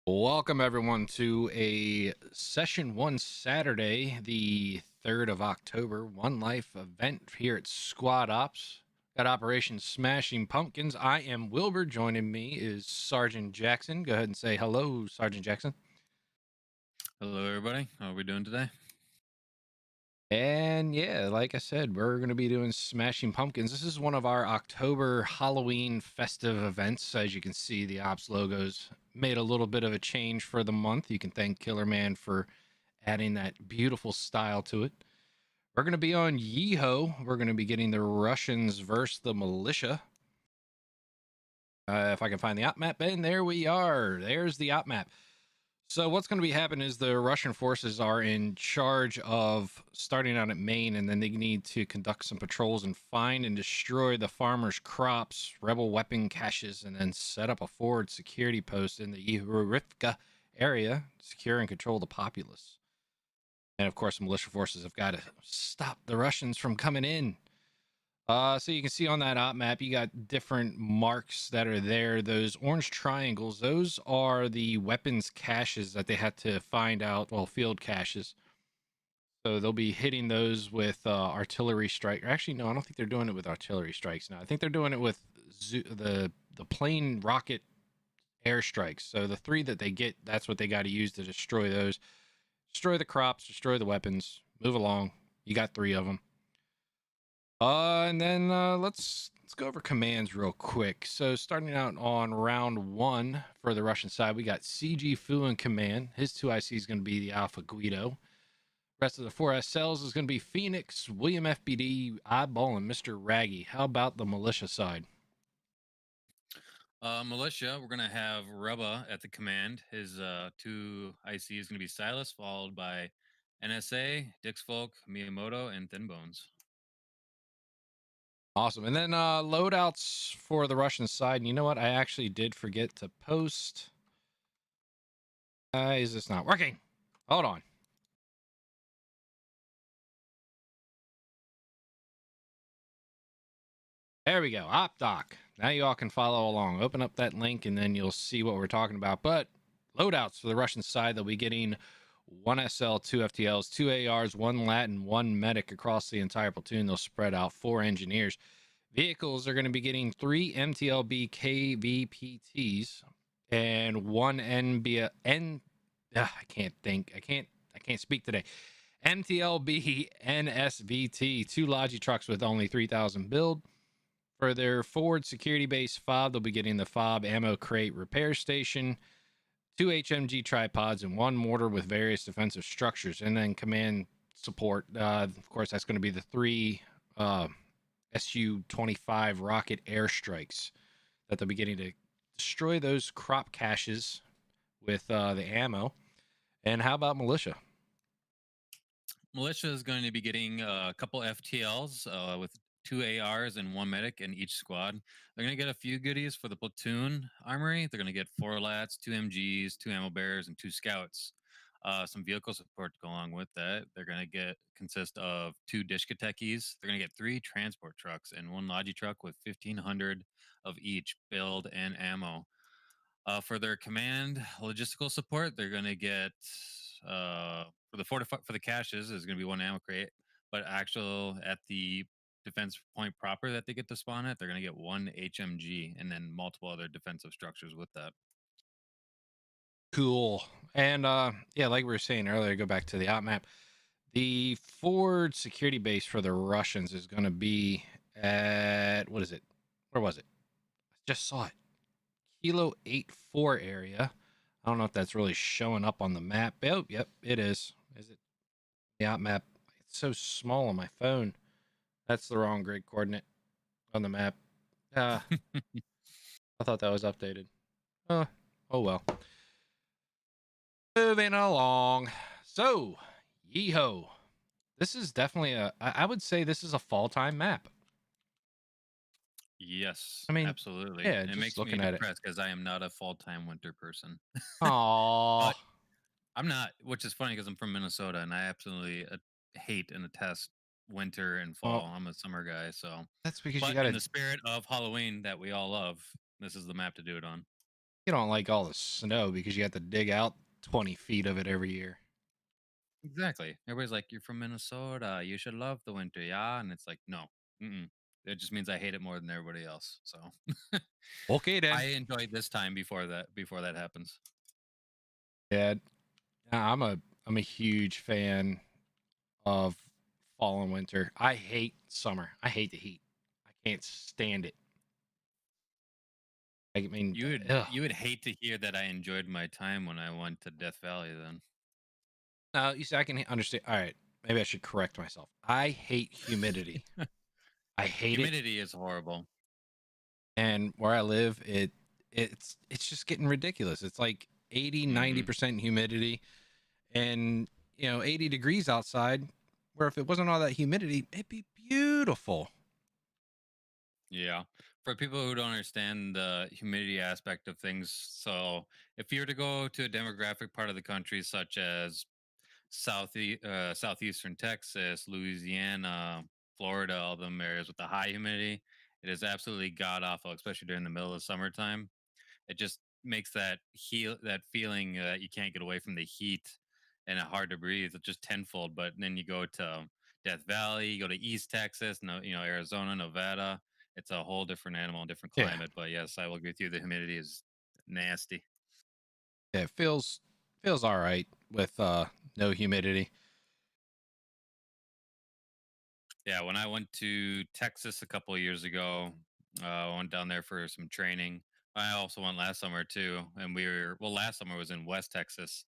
Welcome everyone to a session one Saturday, the 3rd of October. One Life event here at Squad Ops. Got Operation Smashing Pumpkins. I am Wilber. Joining me is Sergeant Jackson. Go ahead and say hello, Sergeant Jackson. Hello, everybody. How are we doing today? And yeah, like I said, we're going to be doing Smashing Pumpkins. This is one of our October Halloween festive events. As you can see, the Ops logos made a little bit of a change for the month. You can thank Killer Man for adding that beautiful style to it. We're going to be on Yeeho. We're going to be getting the Russians versus the militia. If I can find the op map, and there we are. There's the op map. So what's going to be happening is the Russian forces are in charge of starting out at Maine, and then they need to conduct some patrols and find and destroy the farmers' crops, rebel weapon caches, and then set up a forward security post in the Yehurivka area, secure and control the populace. And of course, the militia forces have got to stop the Russians from coming in. So you can see on that op map, you got different marks that are there. Those orange triangles, those are the weapons caches that they had to find out. Well, field caches. So they'll be hitting those with artillery strike. Or actually, no, I don't think they're doing it with artillery strikes now. I think they're doing it with the plane rocket airstrikes. So the three that they get, that's what they got to use to destroy those. Destroy the crops, destroy the weapons. Move along. You got three of them. And then let's go over commands real quick. So starting out on round one for the Russian side, we got CG Fu in command. His two IC is going to be the Alpha Guido. Rest of the four SLs is going to be Phoenix, William FBD, Eyeball, and Mr. Raggy. How about the militia side? Militia, we're going to have Rubba at the command. His two IC is going to be Silas, followed by NSA, Dixfolk, Miyamoto, and Thin Bones. Awesome. And then loadouts for the Russian side. And you know what? I actually did forget to post. Is this not working? Hold on. There we go. OpDoc. Now you all can follow along. Open up that link and then you'll see what we're talking about. But loadouts for the Russian side, they'll be getting one SL, two FTLs, two ARs, one Latin, one medic across the entire platoon. They'll spread out four engineers. Vehicles are going to be getting three MTLB KVPTs and one I can't think. I can't speak today. MTLB NSVT, two Logi trucks with only 3,000 build. For their forward security base fob, they'll be getting the fob ammo crate repair station, two HMG tripods, and one mortar with various defensive structures. And then command support. Of course, that's going to be the three Su-25 rocket airstrikes that they'll be getting to destroy those crop caches with the ammo. And how about militia? Militia is going to be getting a couple FTLs with two ARs and one medic in each squad. They're going to get a few goodies for the platoon armory. They're going to get four lats, two MGs, two ammo bears, and two scouts. Some vehicle support to go along with that. They're going to consist of two Dishkatekis. They're going to get three transport trucks and one Logi truck with 1,500 of each build and ammo. For their command logistical support, they're going to get for the for the caches is going to be one ammo crate, but actual at the defense point proper that they get to spawn at, they're going to get one HMG and then multiple other defensive structures with that. Cool. And yeah, like we were saying earlier, go back to the op map. The forward security base for the Russians is going to be at what is it? Where was it? I just saw it. Kilo 84 area. I don't know if that's really showing up on the map. Oh, yep, it is. Is it the op map? It's so small on my phone. That's the wrong grid coordinate on the map. Uh, I thought that was updated. Oh well. Moving along. So, Yeeho. This is definitely I would say this is a fall time map. Yes, I mean, absolutely. yeah, And it just makes me looking at it. depressed because I am not a fall time winter person. Oh, But I'm not, which is funny because I'm from Minnesota and I absolutely hate and detest winter and well, fall. I'm a summer guy, so. that's because But in the spirit of Halloween that we all love, this is the map to do it on. you don't like all the snow because you have to dig out 20 feet of it every year. Exactly. Everybody's like, "You're from Minnesota. You should love the winter, yeah?" And it's like, no, mm-mm. It just means I hate it more than everybody else. So Okay, I then. enjoy this time before that happens. Yeah, I'm a huge fan of fall and winter. I hate summer. I hate the heat. I can't stand it. I mean, You would ugh. you would hate to hear that I enjoyed my time when I went to Death Valley. Then No, you see, I can understand. All right, maybe I should correct myself. I hate humidity. I hate it, humidity is horrible. and where I live, it's just getting ridiculous. It's like 80, Hmm. 90% humidity, and 80 degrees outside. Where if it wasn't all that humidity, it'd be beautiful. Yeah. For people who don't understand the humidity aspect of things, so if you were to go to a demographic part of the country such as southeastern Texas, Louisiana, Florida, all them areas with the high humidity, it is absolutely god awful, especially during the middle of summertime. It just makes that feeling that you can't get away from the heat and hard to breathe. It's just tenfold. But then you go to Death Valley, you go to East Texas, no, Arizona, Nevada. It's a whole different animal, different Yeah, climate. But yes, I will agree with you. The humidity is nasty. yeah, it feels all right with no humidity. Yeah, when I went to Texas a couple of years ago, I went down there for some training. I also went last summer too, and last summer was in West Texas.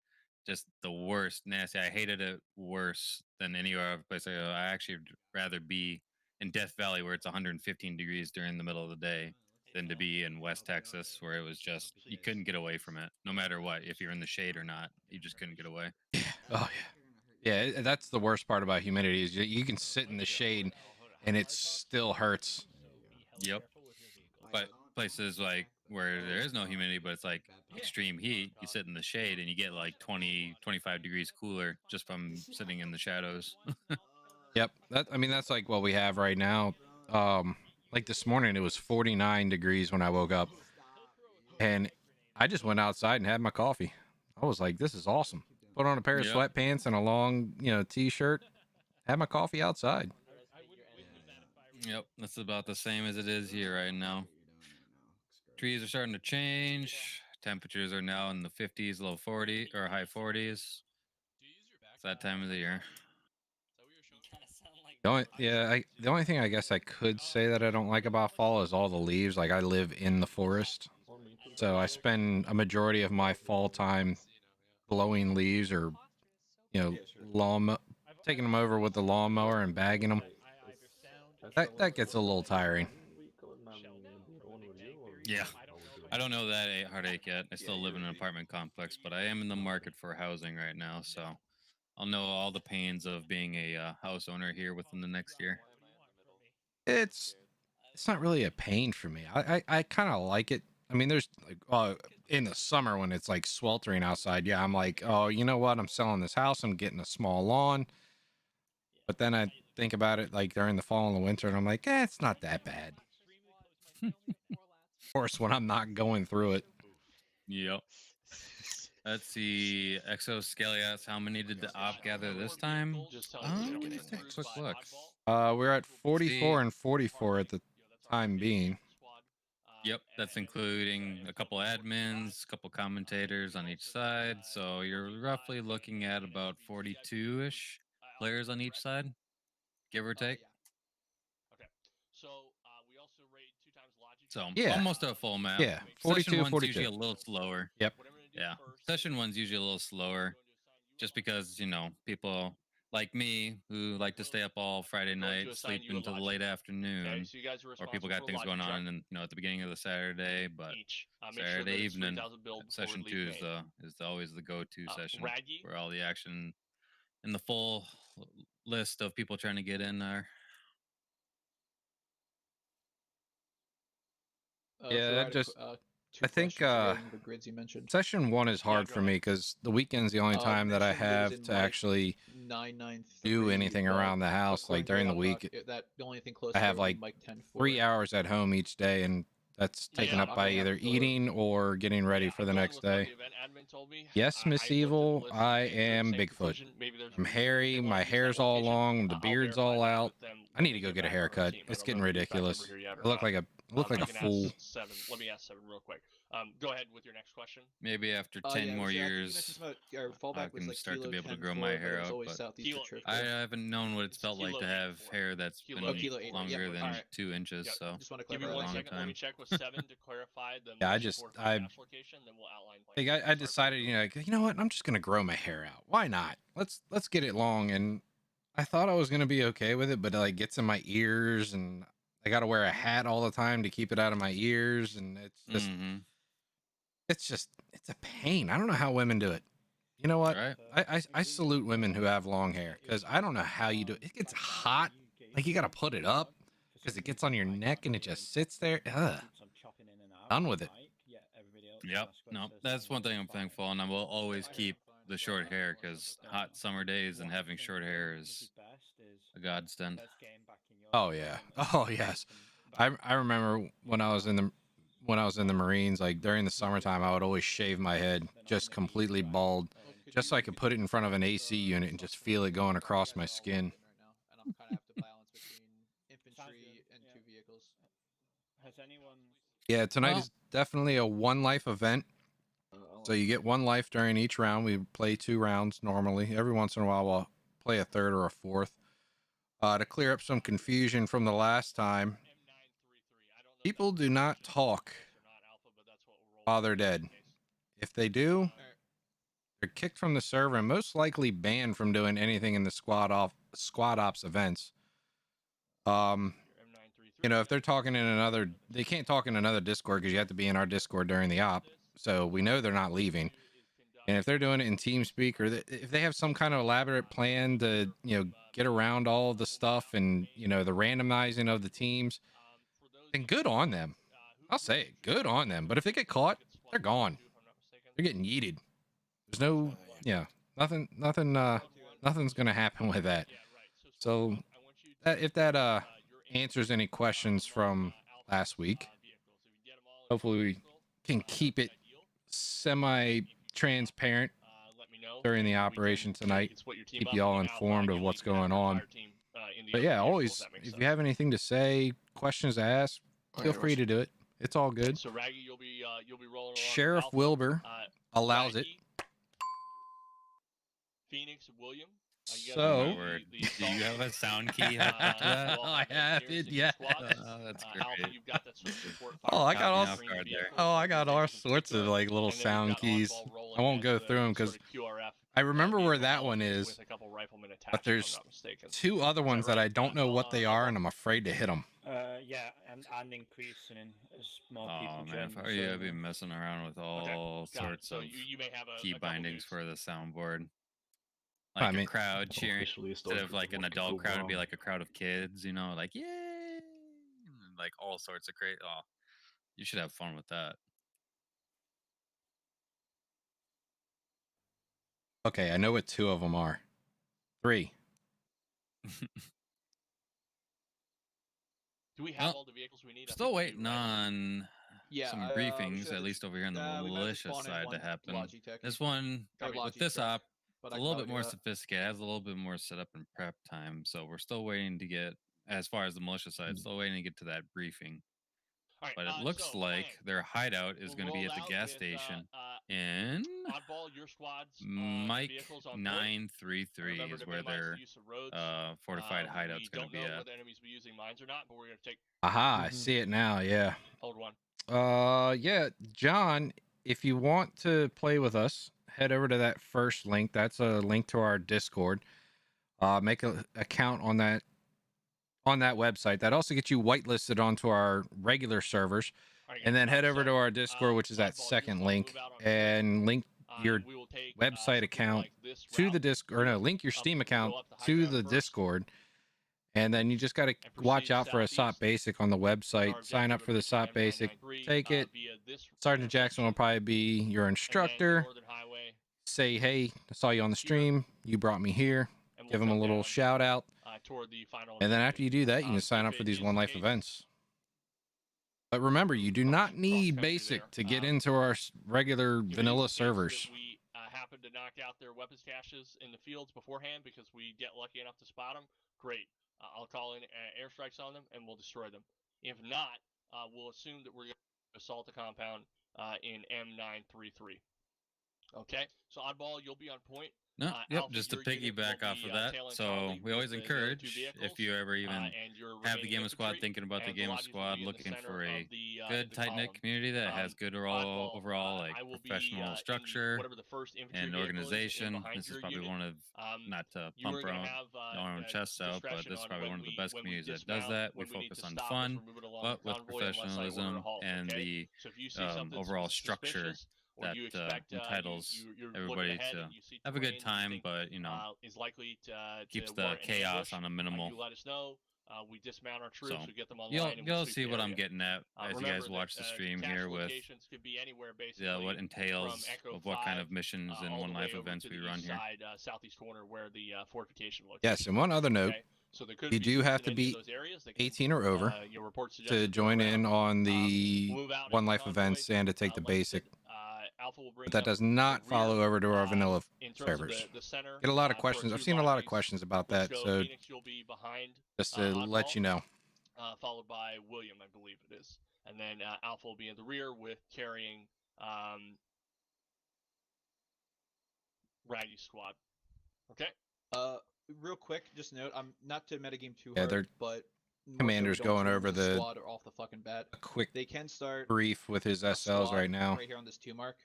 Just the worst, nasty. I hated it worse than any other place. I actually would rather be in Death Valley where it's 115 degrees during the middle of the day than to be in West Texas where it was just you couldn't get away from it, no matter what. If you're in the shade or not, you just couldn't get away. Oh yeah, yeah. That's the worst part about humidity is you can sit in the shade, and it still hurts. Yep. But places like where there is no humidity, but it's like extreme heat, you sit in the shade and you get like 20, 25 degrees cooler just from sitting in the shadows. Yep. I mean, that's like what we have right now. Um, like this morning, it was 49 degrees when I woke up, and I just went outside and had my coffee. I was like, this is awesome. Put on a pair of Yep. sweatpants and a long, t-shirt. Had my coffee outside. Yep. That's about the same as it is here right now. Trees are starting to change. Temperatures are now in the 50s, low 40 or high 40s. It's that time of the year. The only thing I guess I could say that I don't like about fall is all the leaves. Like I live in the forest, so I spend a majority of my fall time blowing leaves or lawn taking them over with the lawnmower and bagging them. That gets a little tiring. Yeah. I don't know that heartache yet. I still live in an apartment complex, but I am in the market for housing right now. So I'll know all the pains of being a house owner here within the next year. It's it's not really a pain for me. I kind of like it. I mean, there's like in the summer when it's like sweltering outside. Yeah, I'm like, oh, you know what? I'm selling this house. I'm getting a small lawn. But then I think about it like during the fall and the winter, and I'm like, it's not that bad. Of course, when I'm not going through it. Yep. Let's see. Exoskeleats. How many did the op gather this time? Let me just take a quick look. We're at See, 44 and 44 at the time being. yep, that's including a couple admins, a couple commentators on each side. So you're roughly looking at about 42 ish players on each side, give or take. So Yeah, almost a full map. yeah, Session 42, one's 42. usually a little slower. Yep. Yeah. Session one's usually a little slower just because, people like me who like to stay up all Friday night, sleep into the late afternoon, or people got things going on and at the beginning of the Saturday, but Saturday evening, session two is always the go-to session where all the action and the full list of people trying to get in are. Yeah, So I that had just two I think questions regarding the grids you mentioned. session one is hard for me because the weekend's the only You time that I mentioned it was have in to light actually do 993, anything but around the house. Like according to during the Outback, week, that the only thing I close to have it would be like Mike 10 3 4. hours at home each day, and that's Yeah, taken I'm up by gonna have either to- eating or getting ready for I'm the going next with what day. the event admin told me. Yes, Miss I looked at the Evil, list and I came to the am same Bigfoot. conclusion. Maybe there's a I'm reason they hairy, wanna my use that hair's all location. long, the I'll beard's verify all that out. with them I when need they to go get get a back on our haircut. team. I It's don't getting know if he's back over ridiculous. here yet or I look not. like I a can fool. ask Seven. Let me ask Seven real quick. Go ahead with your next question. Maybe after 10 yeah, more I think you years, mentioned something about our fallback I was can like start to kilo be able to 10 grow 4, my but hair it was out. always But southeast Kilo- of Trip. I haven't known what it's It's felt like kilo to have 84. hair that's Kilo been kilo 84. longer Yep, than alright. 2 inches. Yep. So Just want to Give me clarify. a one long second. Let me time. check with Seven to clarify the Yeah, I Militia just- 43 I- dash location. Then we'll outline. Like plans. I Start decided, moving. you know what? I'm just gonna grow my hair out. Why not? Let's get it long. And I thought I was gonna be okay with it, but it like gets in my ears, and I got to wear a hat all the time to keep it out of my ears, and Mm-hmm. it's a pain. I don't know how women do it. You know what? Right? I salute women who have long hair because I don't know how you do it. It gets hot. Like you got to put it up because it gets on your neck and it just sits there. Ugh. Done with it. Yep. No, that's one thing I'm thankful, and I will always keep the short hair because hot summer days and having short hair is a godsend. Oh yeah. Oh yes. I remember when I was in the Marines, like during the summertime, I would always shave my head just completely bald, just so I could put it in front of an AC unit and just feel it going across my skin. And I'm kind of have to balance between infantry and 2 vehicles. Has anyone? Yeah, tonight Well- is definitely a one life event. So you get one life during each round. We play 2 rounds normally. Every once in a while, we'll play a third or a fourth. To clear up some confusion from the last time, people do not talk while they're dead. If they do, they're kicked from the server and most likely banned from doing anything in the squad ops events. You know, if they're talking in another, they can't talk in another Discord because you have to be in our Discord during the op. So we know they're not leaving. And if they're doing it in TeamSpeak, or if they have some kind of elaborate plan to, get around all of the stuff and, the randomizing of the teams, then good on them. I'll say it, good on them. But if they get caught, they're gone. They're getting yeeted. There's no, nothing's going to happen with that. So if that answers any questions from last week, hopefully we can keep it semi-transparent during the operation tonight. Keep you all informed of what's going on. But yeah, always, if you have anything to say, questions to ask, feel free to do it. It's all good. So Raggy, you'll be rolling. Sheriff Wilber allows it. Phoenix William. So, My word. Do you have a sound key hooked up to that? I have it, yeah. Oh, that's great. You've got that sort of support Oh, I Caught got me all. off guard there. Oh, I got all sorts of like little sound keys. I won't go through them because I remember where that one is, but there's 2 other ones that I don't know what they are, and I'm afraid to hit them. Yeah, and increasing as more people Oh join. man, if I were you, I'd be messing around with all sorts of key bindings for the soundboard. Like I mean- a crowd cheering instead of like an adult crowd, it'd be wrong. like a crowd of kids, like yay, and, like all sorts of crazy. Oh, you should have fun with that. Okay, I know what 2 of them are. 3. Do we have Well, all the vehicles we need? I Still think we waiting do, right? on Yeah, some we briefings, should at have least over here on the we might have to militia spawn in side, to one happen. Logitech, This one, or with with this Logitech, op, but it's I a can little probably bit do more that. sophisticated. It has a little bit more setup and prep time. So we're still waiting to get, as far as the militia side, still waiting to get to that briefing. All right, But it looks so, like plan. their hideout is We'll going to be roll at the out gas with, station in Oddball, your squad's Mike vehicles on board. 933 Remember is to where minimize their the use of roads. fortified hideout's We going to don't be know at. whether enemies will be using mines or not, but we're going to take Aha, I see it now. Yeah. hold one. Yeah, John, if you want to play with us, head over to that first link. That's a link to our Discord. Make an account on that website. That also gets you whitelisted onto our regular servers. All right, And then head so, over to our Discord, which is that Oddball, you second will link, move out on and link your we will take, website something account like this to route. the Discord, or no, link your Up- Steam go account up the high to ground the first. Discord. And then you just got to And watch proceed out for a SOP southeast. Basic on the Our website. Sign objective up will for the be SOP to Basic. M993, Take it. via this Sergeant Jackson will intersection, probably be your and then instructor. Northern Highway, Say, hey, I saw you on the stream. You brought me here. and Give we'll them a come little down, shout out. toward the final And then objective. after you do that, you can sign If up for it these is the one life case, events. But remember, you do not need cross-country basic there. to get into our regular If it is vanilla the case servers. that we happen to knock out their weapons caches in the fields beforehand because we get lucky enough to spot them, great. I'll call in airstrikes on them and we'll destroy them. If not, we'll assume that we're going to assault the compound in M933. Okay, so Oddball, you'll be on point. No, yep. Alpha, Just to your unit will piggyback off be, of that. tailing So Conley we always with the other two encourage, vehicles, if you ever even and your have the remaining game of squad, infantry, thinking about the and game of Pilates will squad, be in the looking center for of a the good tight knit column. community that has good Oddball, overall like I will be, professional in structure whatever the first infantry and vehicle is in organization. behind This is your probably unit. one of, not to You are pump going our to have own chests out, but discretion this is on probably when one of the we best when we communities that does dismount, that. We when we need focus to on stop fun, as we're moving along but the with convoy unless I order a professionalism halt, and okay? the So if you see something overall structure suspicious, or that you expect entitles you're everybody looking ahead to and you see have a good terrain that you time, think, but you know, is likely to keeps to the warrant an chaos ambush, on a minimal. you let us know. We dismount our troops, So we get them online, you'll and we sweep see the what I'm area. getting at as you guys watch the stream cache here with locations could be anywhere basically what entails Echo of what kind 5, of missions and all one the life way over events to we the run east here. side, southeast corner where the fortification location. Yes, and one other note, Okay? So there could you be do troops have in to any of be those areas that can, 18 or over your report suggests to that they're join in around. on the We'll move out One in the Life events convoy. and to take the Like I basic. said, Alpha will bring But that up does the not rear, follow over to our vanilla in terms of servers. the center. Get a lot of for questions. I've two seen a lot of bodies. questions about Let's that, go. so Phoenix, you'll be behind. just to let Oddball, you know. followed by William, I believe it is, and then Alpha will be in the rear with carrying Raggy's squad. Okay. Real quick, just note, I'm not to metagame too Yeah, hard, they're but more so commanders don't going turn over into the squad or off the fucking bat. a quick They can start brief with his a SLs squad right now. right here on this 2 mark,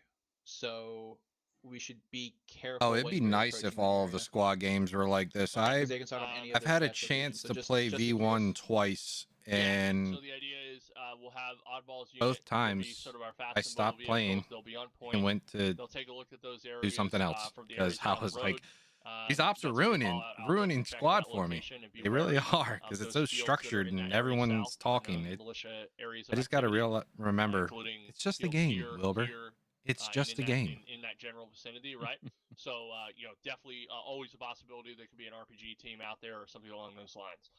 so we should be careful. Oh, it'd when be we're nice approaching if that all of the area. squad games were like this. 'Cause they can start on any of I've those had a cache chance locations, so to just play in V1 case. twice, Yeah, and so the idea is we'll have Oddball's unit. both They'll be times sort of our fast I and mobile stopped playing vehicles. They'll be on point. and went to They'll take a look at those areas, do something else from the because areas I down was the like, road. these ops are That's a good call out, Alpha, ruining to check squad that for me. location and be They really wary are of because it's those so fields that are structured in that and area everyone's south, talking. the militia areas I of just got to activity, remember, including it's just a fields game, here, Wilbur. here, It's and just a in that, game. in that general vicinity, right? So definitely always a possibility there could be an RPG team out there or something along those lines.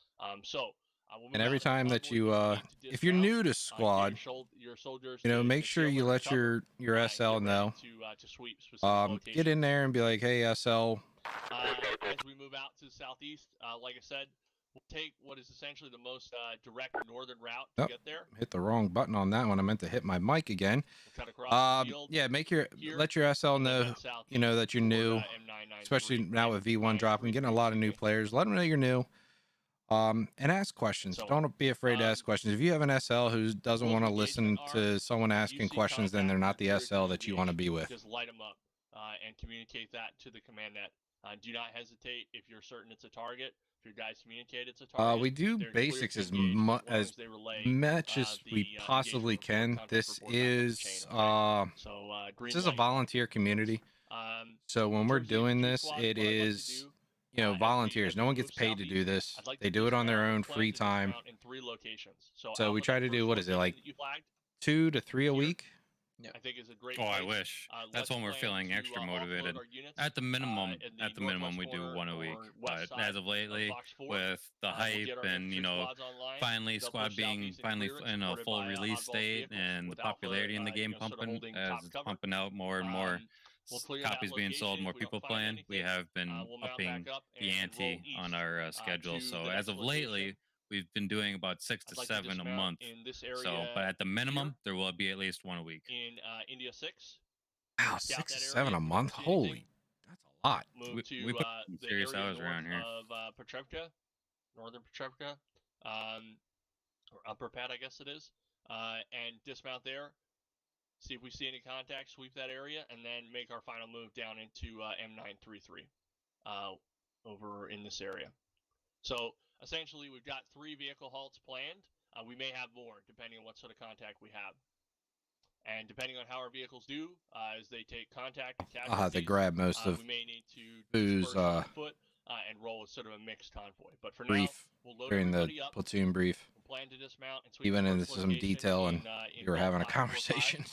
We'll And move every out in the time that convoy. you, need to if you're dismount, new to get squad, your soldiers make to sure tail you under let cover, your and SL get ready know. to sweep specific locations. Get in there and be like, hey, SL. As we move out to the southeast, like I said, we'll take what is essentially the most direct northern route to get there. Hit the wrong button on that one. I meant to hit my mic again. We'll cut across the field. Yeah, let your SL know, that you're new, especially now with V1 dropping, getting a lot of new players. Let them know you're new. And ask questions. Don't be afraid to ask questions. If you have an SL who doesn't want to listen to someone asking questions, then they're not the SL that you want to be with. Just light them up and communicate that to the command net. Do not hesitate if you're certain it's a target. If your guys communicate it's a target, we do basics as much as we possibly can. This is a volunteer community. So when we're doing this, it is volunteers. No one gets paid to do this. They do it on their own free time. So we try to do, what is it, like 2 to 3 a week? I think is a great. Oh, I wish. That's when we're feeling extra motivated. At the minimum, we do 1 a week. But as of lately, with the hype and finally squad being in a full release state and the popularity in the game pumping as it's pumping out more and more copies being sold, more people playing, we have been upping the ante on our schedule. So as of lately, we've been doing about 6 to 7 a month. So, but at the minimum, there will be at least 1 a week. In India 6. Wow, 6 to 7 a month. Holy, that's a lot. Move to we put the serious area hours around here. of Petrevka, northern Petrevka, or Upper Pad, I guess it is, and dismount there. See if we see any contact, sweep that area, and then make our final move down into M933 over in this area. So essentially, we've got 3 vehicle halts planned. We may have more, depending on what sort of contact we have. And depending on how our vehicles do, as they take contact and casualties, they grab most of we may need to booze on foot and roll as sort of a mixed convoy. But for brief now, we'll load during the everybody up. platoon brief. We'll plan to dismount and sweep Even the into first some location detail, and in you were having a 545, conversation.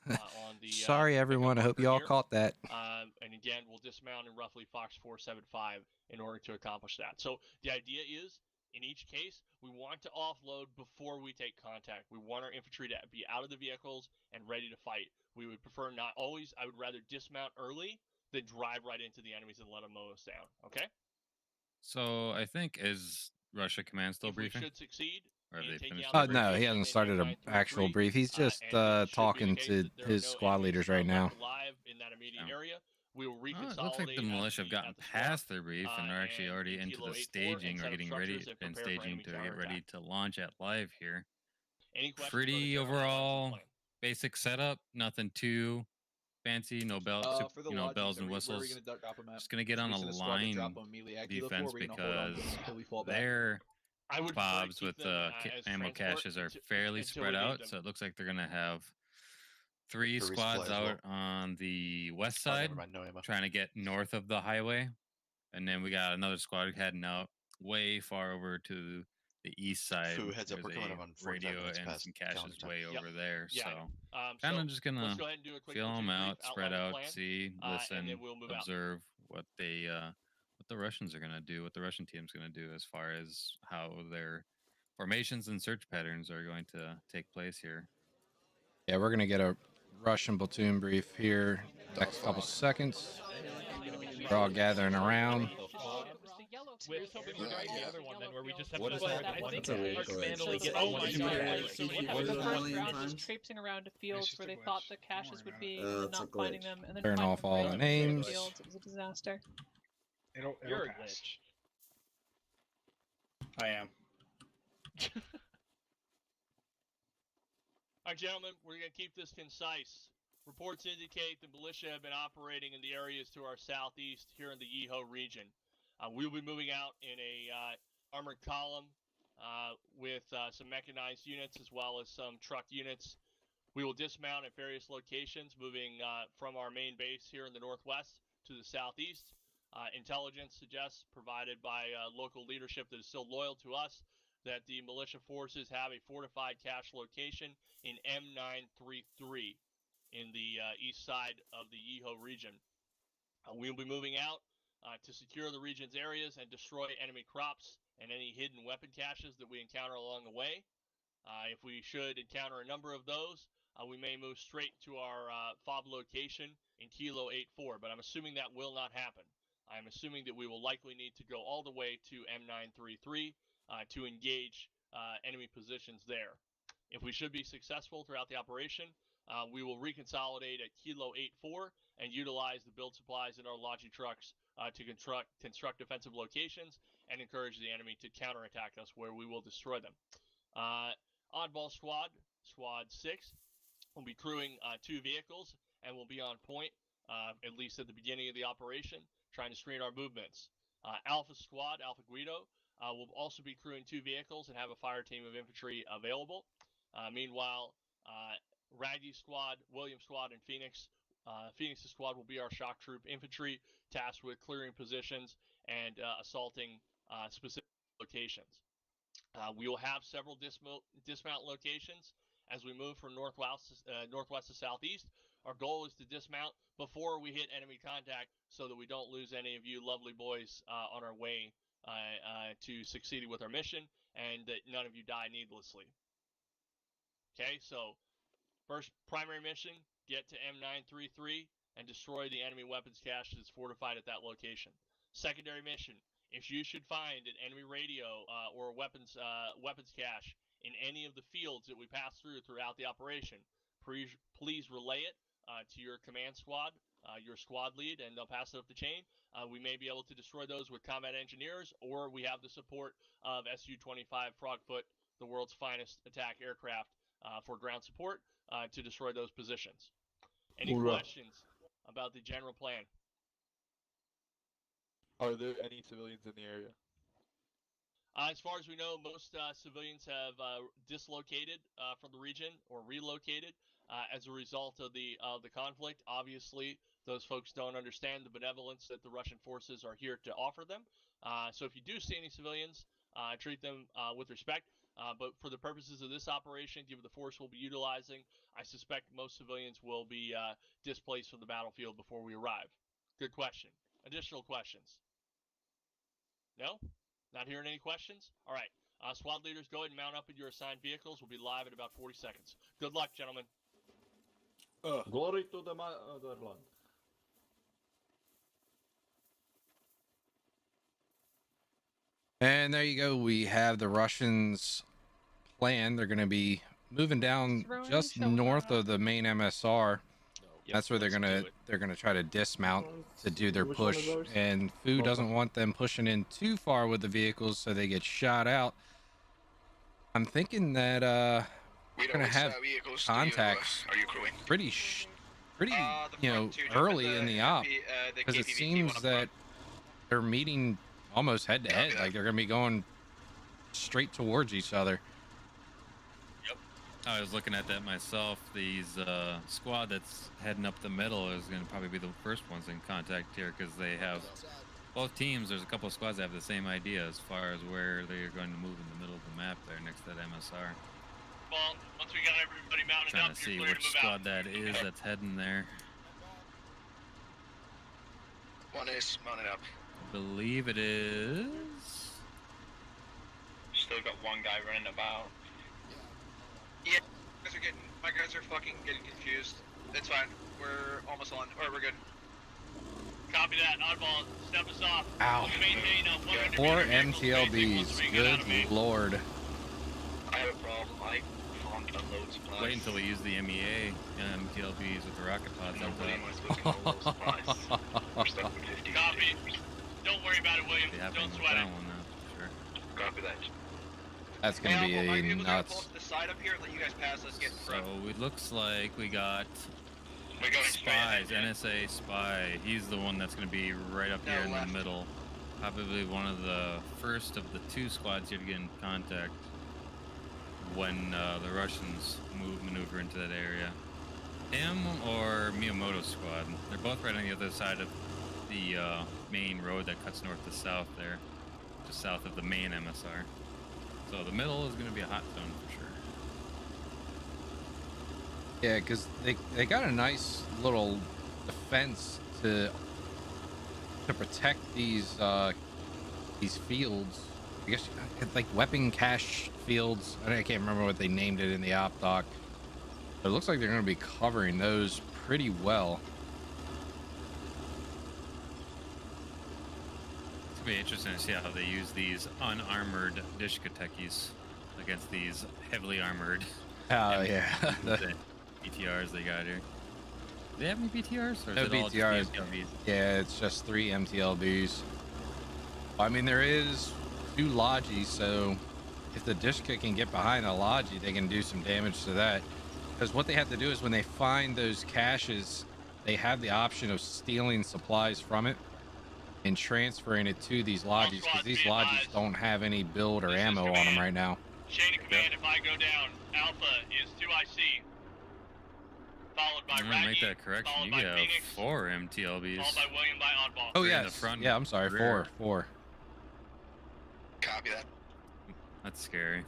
on the, Sorry, everyone. I hope you all here. caught that. And again, we'll dismount in roughly Fox 475 in order to accomplish that. So the idea is In each case, we want to offload before we take contact. We want our infantry to be out of the vehicles and ready to fight. We would prefer not always. I would rather dismount early than drive right into the enemies and let them mow us down. Okay? So I think is Russia Command still If we briefing? should succeed Or have in they taking finished out the the No, he briefing? hasn't location started in an actual M933, brief. He's just and it should be the talking case to that there are his no squad enemies, leaders right now. left alive in that immediate Yeah. area, we will Oh, it reconsolidate. looks like the militia have gotten at the swamp, past their brief and they're actually already into Kilo the 84 and staging or set up getting ready structures and and prepare for staging enemy to get ready counterattack. to launch at live here. Any questions on the Pretty general outlines of the overall plan? basic setup, nothing too fancy, no bells, For the you know, lodges, bells and where are we whistles. gonna drop them at? Just gonna get Are on we a send a squad to drop line them immediately at Kilo 4? defense We're gonna hold on to because them until we fall back. their I would prefer to fobs keep with them, as ammo transport caches are until- fairly until spread we need out, them. so it looks like they're gonna have 3 For resupply squads as out well. on the west Oh, side never mind, no ammo. trying to get north of the highway, and then we got another squad heading out way far over to the east side. Foo, heads up, There's we're coming a up on 45 radio minutes and past some calendar caches time. way Yep. over there, Yeah, I so know. kind So of just gonna let's go ahead and do a quick feel them platoon out, brief, spread outline the out, plan, see, and listen, then we'll move out. observe what they what the Russians are gonna do, what the Russian team's gonna do as far as how their formations and search patterns are going to take place here. Yeah, we're gonna get a Russian platoon brief here next couple seconds. We're all gathering around. We was hoping we were doing the other one then, where we just have What to is select happening? one. That's a weird Our command only coincidence. gets Oh one my super God. player, Kiki, so we what have is to it, first million round times? just traipsing around to fields just where a they glitch. thought the Don't caches worry would about be, it. and then It's a not finding glitch. them, and then Turn finding off them all right the in names. fields. It was a disaster. It'll You're a pass. glitch. I am. All right, gentlemen, we're going to keep this concise. Reports indicate the militia have been operating in the areas to our southeast here in the Yeho region. We'll be moving out in a armored column with some mechanized units as well as some truck units. We will dismount at various locations, moving from our main base here in the northwest to the southeast. Intelligence suggests, provided by local leadership that is still loyal to us, that the militia forces have a fortified cache location in M933 in the east side of the Yeho region. We'll be moving out to secure the region's areas and destroy enemy crops and any hidden weapon caches that we encounter along the way. If we should encounter a number of those, we may move straight to our FOB location in Kilo 84, but I'm assuming that will not happen. I'm assuming that we will likely need to go all the way to M933 to engage enemy positions there. If we should be successful throughout the operation, we will reconsolidate at Kilo 84 and utilize the build supplies in our logi trucks to construct defensive locations and encourage the enemy to counterattack us where we will destroy them. Oddball Squad, Squad 6, will be crewing 2 vehicles and will be on point, at least at the beginning of the operation, trying to screen our movements. Alpha Squad, Alpha Guido, will also be crewing 2 vehicles and have a fire team of infantry available. Meanwhile, Raggy Squad, William Squad, and Phoenix. Phoenix's squad will be our shock troop infantry, tasked with clearing positions and assaulting specific locations. We will have several dismount locations as we move from northwest to southeast. Our goal is to dismount before we hit enemy contact so that we don't lose any of you lovely boys on our way to succeeding with our mission and that none of you die needlessly. Okay, so first primary mission, get to M933 and destroy the enemy weapons cache that's fortified at that location. Secondary mission, if you should find an enemy radio or weapons cache in any of the fields that we pass throughout the operation, please relay it to your command squad, your squad lead, and they'll pass it up the chain. We may be able to destroy those with combat engineers, or we have the support of Su-25 Frogfoot, the world's finest attack aircraft, for ground support to destroy those positions. Any questions about the general plan? Are there any civilians in the area? As far as we know, most civilians have dislocated from the region or relocated as a result of the conflict. Obviously, those folks don't understand the benevolence that the Russian forces are here to offer them. So if you do see any civilians, treat them with respect. But for the purposes of this operation, given the force we'll be utilizing, I suspect most civilians will be displaced from the battlefield before we arrive. Good question. Additional questions? No? Not hearing any questions? All right. Squad leaders, go ahead and mount up in your assigned vehicles. We'll be live in about 40 seconds. Good luck, gentlemen. Glory to the motherland. And there you go. We have the Russians plan. They're going to be moving down Throwing just shells north around. of the main MSR. Yep, That's where they're let's gonna try to dismount to do their Which one of push. those? And Fu doesn't want them pushing in too far with the vehicles, so they get shot out. I'm thinking that we're gonna have contacts pretty early in the op, because it seems that they're meeting almost head to head. Like they're gonna be going straight towards each other. I was looking at that myself. These squad that's heading up the middle is going to probably be the first ones in contact here, because they have both teams. There's a couple of squads that have the same idea as far as where they're going to move in the middle of the map there next to that MSR. Well, once we got everybody mounted Trying up, to see you're clear which to move squad out. that is that's heading there. One is mounted up. I believe it is. Still got one guy running about. Yeah, my guys are fucking getting confused. It's fine. We're almost on, or we're good. Copy that. Oddball, step us off. Ow. Maintain 100 Four meter vehicle spacing once MTLBs. we get out of main. Good lord. I have a problem. I can't unload supplies. Wait until we use the MEA MTLBs with the rocket pods on Nobody top. wants to unload supplies. We're stuck with 50. Copy. Don't worry about it, William. Be happy Don't with sweat that it. one though, for sure. Copy that. That's gonna Hey, be Alpha, might be able to pull nuts. to the side up here and let you guys pass us, get in So front. it looks like we got We got spies, NSA spy. He's the one that's going to be right up here in the middle. Probably one of the first of the two squads here to get in contact when the Russians maneuver into that area. Him or Miyamoto's squad. They're both right on the other side of the main road that cuts north to south there, just south of the main MSR. So the middle is going to be a hot zone for sure. Yeah, because they got a nice little defense to protect these fields. I guess like weapon cache fields. I can't remember what they named it in the op doc. But it looks like they're going to be covering those pretty well. It's gonna be interesting to see how they use these unarmored Dishkatekis against these heavily armored Oh yeah. the BTRs they got here. Do they have any BTRs? Or No is it all BTRs. just the MTLBs? Yeah, it's just 3 MTLBs. I mean, there is 2 Logis, so if the Dishka can get behind the Logi, they can do some damage to that. Because what they have to do is when they find those caches, they have the option of stealing supplies from it and transferring it to these Logis, because these Logis don't have any build or ammo on them right now. Chain of command, if I go down, Alpha is 2IC. Followed by I'm gonna make Raggy, that correction. followed You by have Phoenix, 4 MTLBs. followed by William by Oddball. Oh, Three in yeah. the front Yeah, I'm sorry. and rear. 4. Copy that. That's scary.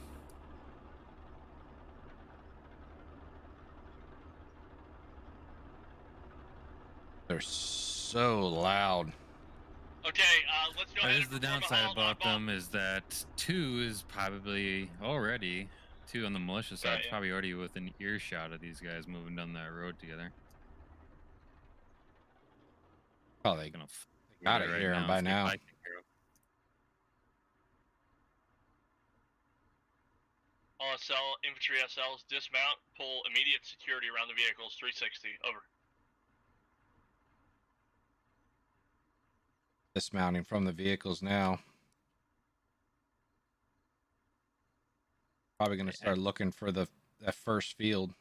They're so loud. Okay, let's go That ahead is and the perform a downside haul, about Oddball. them is that 2 is probably already 2 on the militia side. yeah. Probably already within earshot of these guys moving down that road together. Probably Gonna gotta right hear 'em now, by see if now. I can hear 'em. All SL, infantry SLs, dismount, pull immediate security around the vehicles, 360, over. Dismounting from the vehicles now. Probably going to start looking for that first field.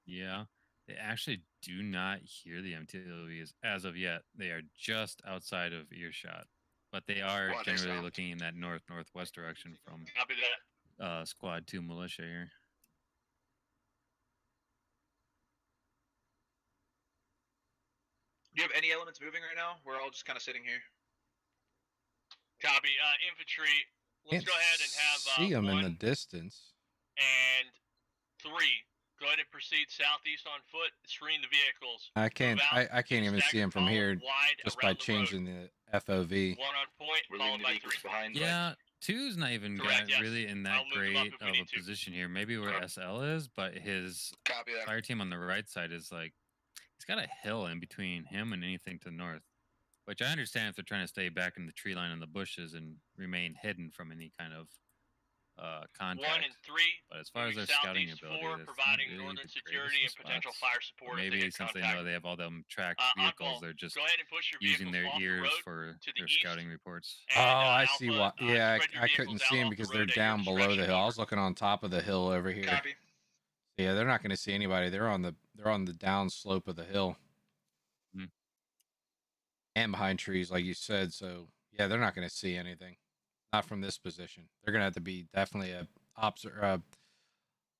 Yeah, they actually do not hear the MTLBs as of yet. They are just outside of earshot, but they are Well, they generally sound- looking in that northwest direction from Copy that. Squad 2 militia here. Do you have any elements moving right now? We're all just kind of sitting here. Copy. Infantry, let's Can't go ahead and have see them in 1 the distance. and 3. Go ahead and proceed southeast on foot, screen the vehicles. I can't. Move out, I can't even see them from stagger here column wide just by around the road. changing the FOV. 1 on point, We're followed leaving the by vehicles 3. behind. Yeah, Two's not even Correct, yes. really in that I'll move them up great if we of need a to. position here. Maybe where SL is, but his Copy that. fire team on the right side is like, he's got a hill in between him and anything to the north. Which I understand if they're trying to stay back in the tree line in the bushes and remain hidden from any kind of contact. 1 and 3. But as far as moving their scouting southeast ability, 4, that's providing not really northern the security and greatest of potential spots. fire Or support. maybe if they since get they contact. know they have all them tracked Oddball, vehicles, they're just go ahead and push your using vehicles their off the ears road for to the their east. scouting reports. And, I see Alpha, what. Yeah, spread your I couldn't vehicles see out them off the because road they're at your down below the discretion. hill. I was looking on top of the hill over here. Copy. Yeah, they're not going to see anybody. They're on the down slope of the hill. Mhm. And behind trees, like you said. So yeah, they're not going to see anything. Not from this position. They're going to have to be definitely a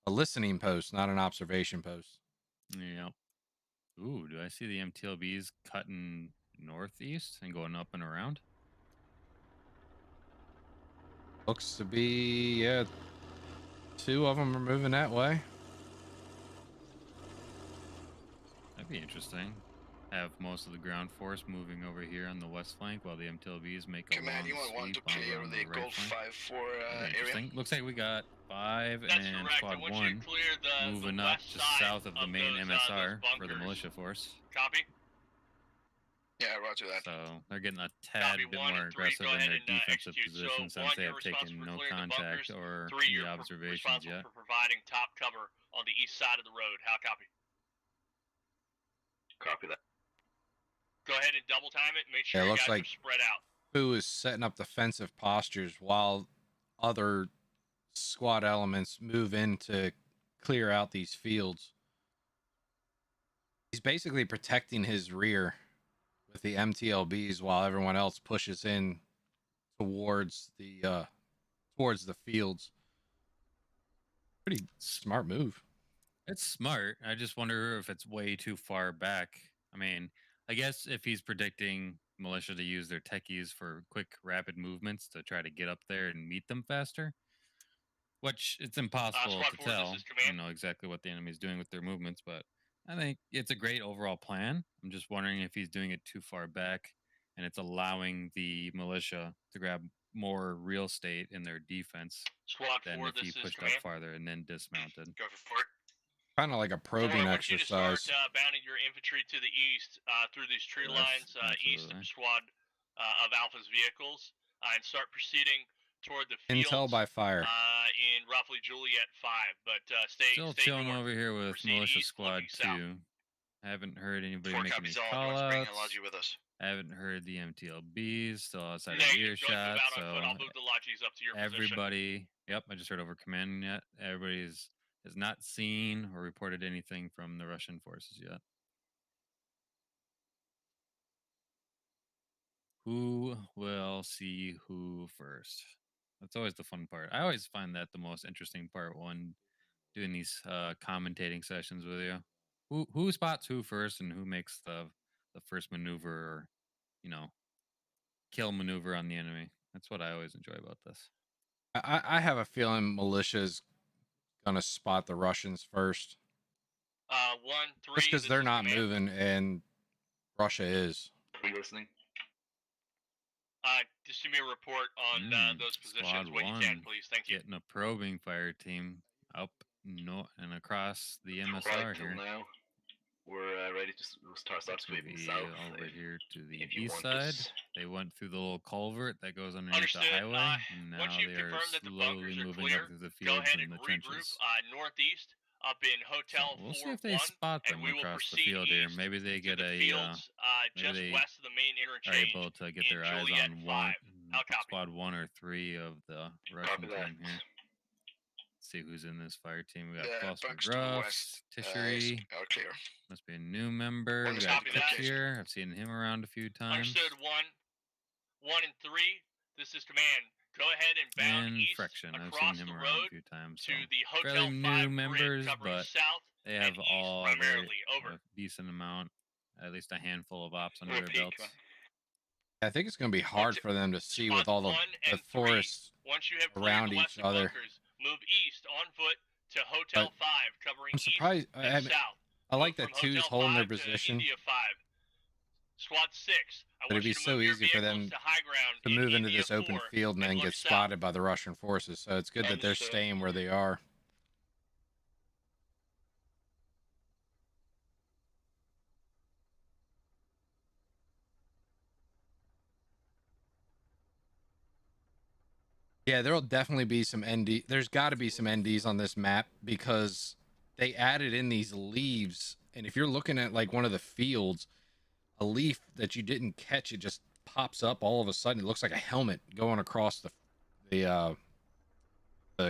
listening post, not an observation post. Yeah. Ooh, do I see the MTLBs cutting northeast and going up and around? Looks to be, yeah, 2 of them are moving that way. That'd be interesting. Have most of the ground force moving over here on the west flank while the MTLBs make a Command, you long want 1 to sweep clear around the the right Gold flank. 5-4 That'd be area. interesting. Looks like we got 5 That's and correct. squad I want 1 you to clear the moving up west just side south of the main those, MSR those for the bunkers. militia force. Copy. Yeah, roger that. So they're getting a tad Copy. bit 1 more and 3. aggressive Go in ahead their and defensive execute. position So since 1, they you're have responsible taken for no clearing the contact bunkers. or 3, any you're observations responsible yet. for providing top cover on the east side of the road. How copy? Copy that. Go ahead and double time it. Make sure Yeah, it you looks guys like are spread out. Who is setting up defensive postures while other squad elements move in to clear out these fields. He's basically protecting his rear with the MTLBs while everyone else pushes in towards the fields. Pretty smart move. It's smart. I just wonder if it's way too far back. I mean, I guess if he's predicting militia to use their techies for quick, rapid movements to try to get up there and meet them faster, which it's impossible Squad to 4, tell. this is command. You know exactly what the enemy's doing with their movements, but I think it's a great overall plan. I'm just wondering if he's doing it too far back and it's allowing the militia to grab more real estate in their defense Squad than 4, if he this is pushed command. up farther and then dismounted. Go for it. Kind of like a probing 4, I want you to exercise. start bounding your infantry to the east through these tree Yes, lines east of absolutely. squad of Alpha's vehicles and start proceeding toward the fields. Intel by fire. In roughly Juliet 5, but stay Still stay chilling north. over here with Proceed Militia east, Squad looking south. 2. I haven't heard anybody 4 making any copies all. North, bring call-outs. Logi with us. I haven't heard the MTLBs still outside of Negative. Go ahead and earshot. move out on So foot. I'll move the lodges up to your position. everybody, yep, I just heard over command yet. Everybody's has not seen or reported anything from the Russian forces yet. Who will see who first? That's always the fun part. I always find that the most interesting part when doing these commentating sessions with you. Who spots who first and who makes the first maneuver or, you know, kill maneuver on the enemy. That's what I always enjoy about this. I have a feeling militia's gonna spot the Russians first. 1, 3. Just because this they're is not command. moving and Russia is. Are you listening? Just give me a report on those positions Squad when you 1 can, please. Thank you. getting a probing fire team up and across the MSR Right till here. now, we're ready to start Gonna sweeping be south. over here to the if you east want side. this. They went through the little culvert that goes underneath Understood. the highway, and now Once you've they are confirmed that the slowly bunkers are moving clear, up through the Go fields ahead and and the regroup trenches. Northeast up in So Hotel we'll see 4-1, if they spot and them we will across the proceed field here. east Maybe they to get the a fields just they west of the main are interchange. able to get in their eyes Juliet on 5. How copy? squad 1 or 3 of the Russian Copy that. team here. Let's see who's in this fire team. We got The Foster bunkers to the Gruffs, west Tishery. are clear. Must be a new member. One We is got copy Cook that. here. I've seen him around a few times. Understood. 1 and 3. This is command. Go ahead and bound And east Friction. I've across seen him the around a road few times. to So the Hotel fairly 5 new grid members, covering but south they and have east all primarily. Over. a decent amount, at least a handful of ops under their Repeat, belts. man. I think it's gonna be hard for them to see with Spots all 1 the and 3. forests Once you have cleared around the each western other. bunkers, move east on foot to Hotel 5, covering I'm surprised. east and south. I like Move that from two's Hotel holding their 5 to position. India 5. Squad 6, But it'd be so easy for them to move into this open field and then get spotted by the Russian forces. So it's good that they're staying where they are. Yeah, there'll definitely be some ND. There's got to be some NDs on this map because they added in these leaves. And if you're looking at like one of the fields, a leaf that you didn't catch, it just pops up all of a sudden. It looks like a helmet going across the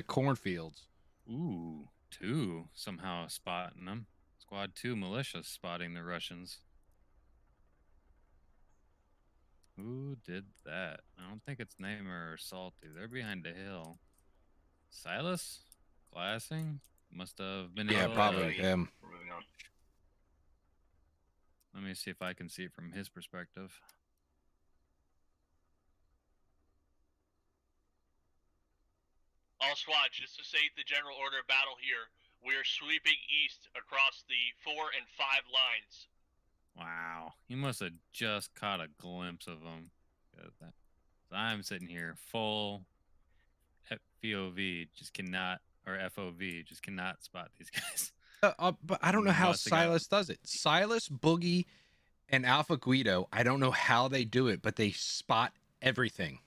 cornfields. Ooh, 2 somehow spotting them. Squad 2 militia spotting the Russians. Who did that? I don't think it's Namer or Salty. They're behind the hill. Silas? Glassing? Must have been Yeah, able probably to... him. We're moving on. Let me see if I can see it from his perspective. All squads, just to state the general order of battle here, we are sweeping east across the 4 and 5 lines. Wow, he must have just caught a glimpse of them. I'm sitting here full FOV, just cannot, or FOV, just cannot spot these guys. But I don't know how Silas does it. Silas, Boogie, and Alpha Guido, I don't know how they do it, but they spot everything.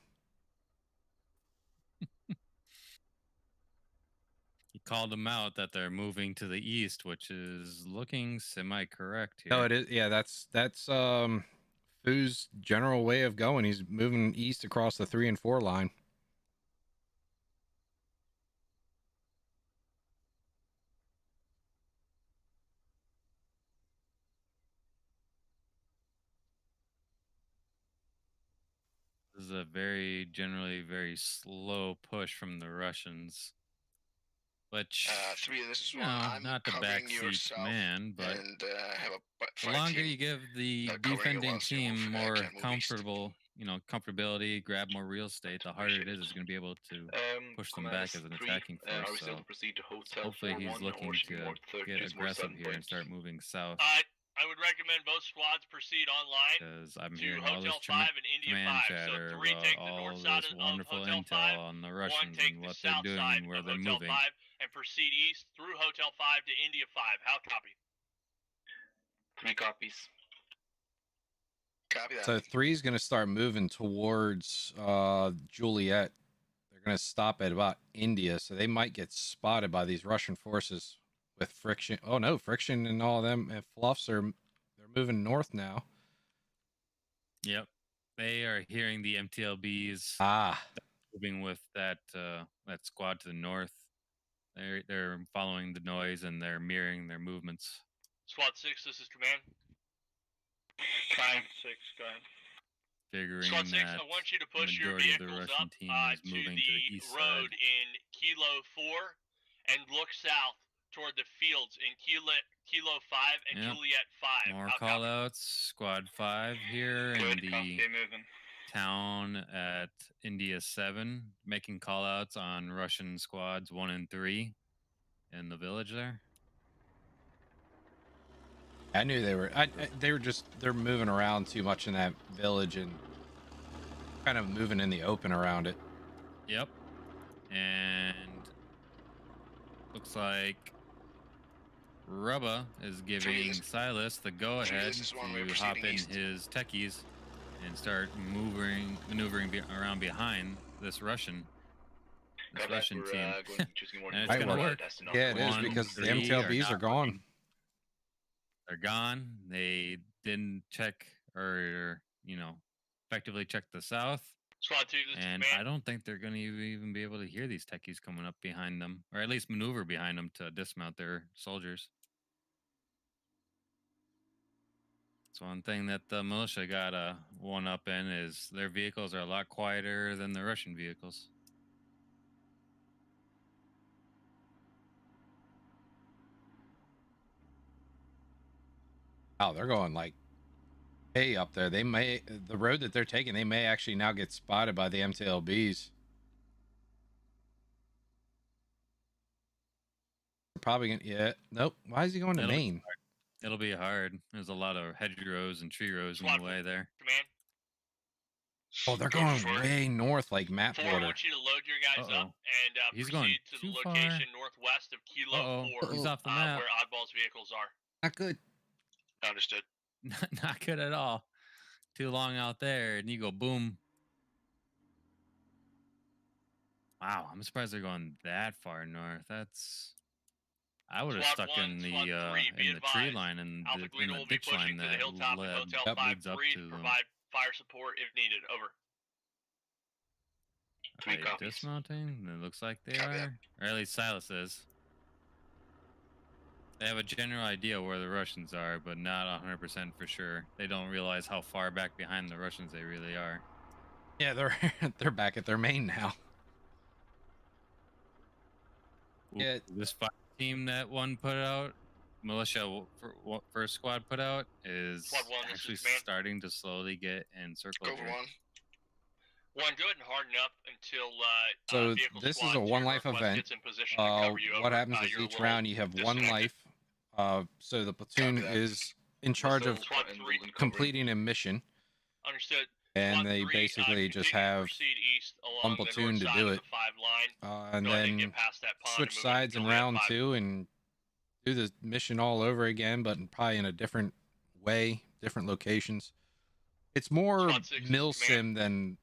He called them out that they're moving to the east, which is looking semi-correct here. No, it is. Yeah, that's Foo's general way of going. He's moving east across the 3 and 4 line. This is a generally very slow push from the Russians. Which, 3, this is you one. know, I'm not the covering backseat yourself man, but and have a the longer you give the covering your defending whilst you team move, more can't move east. comfortable, comfortability, grab more real estate, the harder it is going to be able to push them back as an attacking force. Are we still So to proceed to Hotel hopefully 4-1, he's or looking should we to more third, get use more aggressive 7 here and points? start moving south. I would recommend both squads proceed online Because I'm to hearing all this Hotel 5 and India command 5. chatter So 3 about take the all north side this of wonderful Hotel intel 5, on the 1 Russians take and the what they're south doing side and where of they're Hotel moving. 5 and proceed east through Hotel 5 to India 5. How copy? 3 copies. Copy that. So 3 is going to start moving towards Juliet. They're going to stop at about India, so they might get spotted by these Russian forces with friction. Oh no, friction and all of them and fluffs they're moving north now. Yep, they are hearing the MTLBs moving with that that squad to the north. They're following the noise and they're mirroring their movements. Squad 6, this is command. 5-6, go ahead. Figuring Squad 6, that I want you to push your majority of the vehicles Russian up team is to moving the to the east road side. in Kilo 4 and look south toward the fields in Kilo 5 and Yep. Juliet 5. More How copy? callouts. Squad 5 here in Good, the copy, moving. town at India 7, making callouts on Russian squads 1 and 3 in the village there. I knew they were. They're moving around too much in that village and kind of moving in the open around it. Yep. And looks like Rubba is giving Silas the go-ahead to hop in his techies and start maneuvering around behind this Russian team. And it's gonna work. Yeah, it is because the MTLBs are gone. Working. They're gone. They didn't check or effectively check the south. Squad 2, this And is command. I don't think they're going to even be able to hear these techies coming up behind them, or at least maneuver behind them to dismount their soldiers. It's one thing that the militia got a one up in is their vehicles are a lot quieter than the Russian vehicles. Oh, they're going like hey up there. The road that they're taking, they may actually now get spotted by the MTLBs. They're probably gonna nope. Why is he going to Maine? It'll be hard. There's a lot of hedgerows and tree rows in the way there. Command. Oh, they're going way north, like map 4, I border. want you to load your guys up and He's proceed going to the too far. location northwest of Kilo 4, He's off the map. where Oddball's vehicles are. Not good. Understood. Not good at all. Too long out there, and you go boom. Wow, I'm surprised they're going that far north. That's I would have Squad stuck 1, in the Squad 3, be in the tree advised. line and Alpha in Guido the will be ditch pushing line to the that hilltop of Hotel leads up 5-3 to to them. provide fire support if needed. Over. Are they dismounting? It looks like they are. Or at least Silas is. They have a general idea where the Russians are, but not 100% for sure. They don't realize how far back behind the Russians they really are. Yeah, they're back at their main now. Ooh, Yeah. This fire team that one put out, militia first squad put out, is Squad 1, this actually is command. starting to slowly get encircled. Go for here. 1. 1, go ahead and harden up until So vehicle this is squad a to your one life northwest event. gets in position to cover you. What Over. happens is You're a each little round you have one disconnected. life. So the platoon Copy that. is in charge of Squad 3, completing a mission, understood. and Squad they 3, basically just continue to have proceed east along one the platoon north to side do of it. the 5 line. And Go ahead and then get past that pond switch and move into sides in Juliet round 5. 2 and do the mission all over again, but probably in a different way, different locations. It's more Squad 6 is mill command. sim than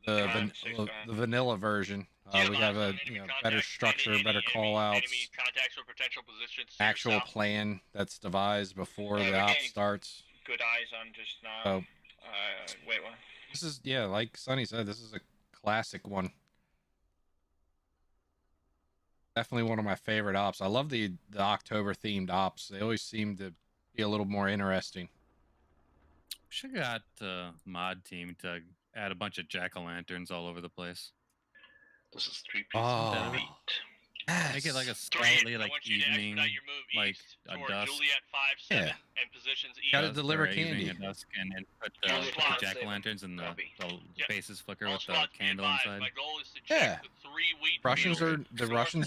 the vanilla version. Do you We have have eyes a on enemy better contacts? structure, Any better call outs, enemy contacts or potential positions to actual your south? plan that's devised before Yeah, the we're op getting starts. Good eyes on just now. So Wait one. this is, yeah, like Sonny said, this is a classic one. Definitely one of my favorite ops. I love the October themed ops. They always seem to be a little more interesting. Should have got mod team to add a bunch of jack-o'-lanterns all over the place. This is 3 Oh, Make it like a Three, slightly I like want you to evening, expedite your move like east a toward dusk. Juliet 5-7 Yeah. and positions east. Gotta dusk deliver or evening candy. at dusk, and then put Yeah, the squad jack-o'-lanterns and the Yep. faces flicker All with the squads be candle advised, inside. My goal is to Yeah. check the 3 wheat Russians fields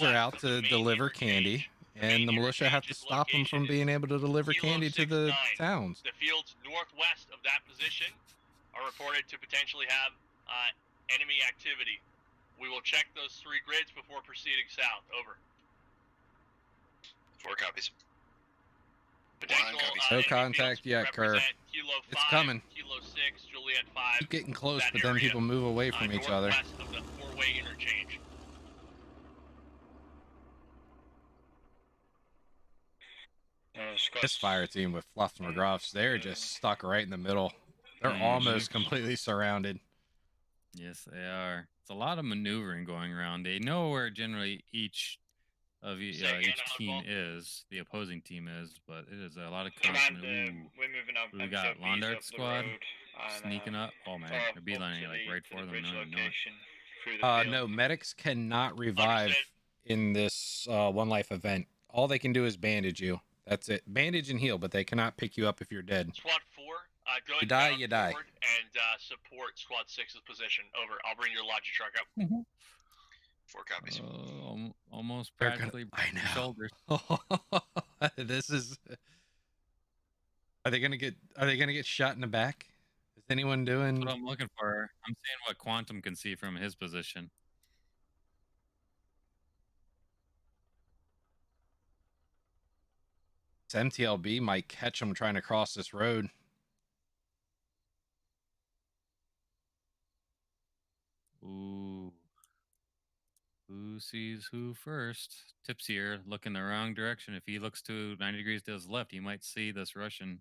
are out northwest of the to main deliver interchange. candy, The and main the militia have to interchange's stop them from location being is able to deliver Kilo candy to the 69. towns. The fields northwest of that position are reported to potentially have enemy activity. We will check those 3 grids before proceeding south. Over. 4 copies. Potential No enemy contact fields yet, Kerr. represent Kilo 5, It's coming. Kilo 6, Juliet 5. Keep getting close, that but then area, people move away from each other. Northwest of the 4-way interchange. This fire team with Fluff and McGruffs, they're just stuck right in the middle. They're Mhm. almost completely surrounded. Yes, they are. It's a lot of maneuvering going around. They know where generally each of Say again, each team Oddball. is, the opposing team is, but it is a lot of Command, constant. Ooh, we're moving up. we got MTOPs Londart up the squad road and, sneaking up. Oh man, up they're beelining to it, like the- right to for the them. bridge No, no, no. location through the field. No, medics cannot revive Understood. in this one life event. All they can do is bandage you. That's it. Bandage and heal, but they cannot pick you up if you're dead. Squad 4, go ahead You die, and you die. forward and support Squad 6's position. Over. I'll bring your logic truck up. 4 copies. Almost They're gonna- practically I know. shoulders. This is. Are they gonna get shot in the back? Is anyone doing? That's what I'm looking for. I'm seeing what Quantum can see from his position. This MTLB might catch them trying to cross this road. Ooh. Who sees who first? Tipsier looking the wrong direction. If he looks to 90 degrees to his left, he might see this Russian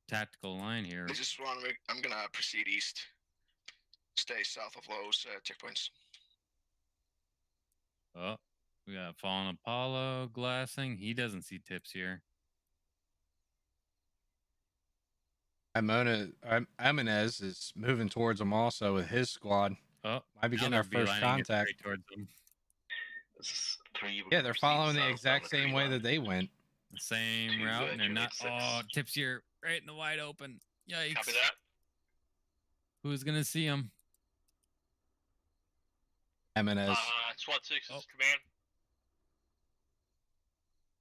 tactical line here. I just want to. I'm gonna proceed east. Stay south of those checkpoints. Oh, we got Fallen Apollo glassing. He doesn't see Tipsier. Amanez is moving towards them also with his squad. Oh, Might be now getting they're our first beelining it contact. straight towards them. This is 3. Yeah, they're following the exact same way that they went. The same Two, route, and they're not. Juliet Oh, 6. Tipsier right in the wide open. Yikes. Copy that. Who's gonna see him? Amanez. SWAT 6 is Oh. command.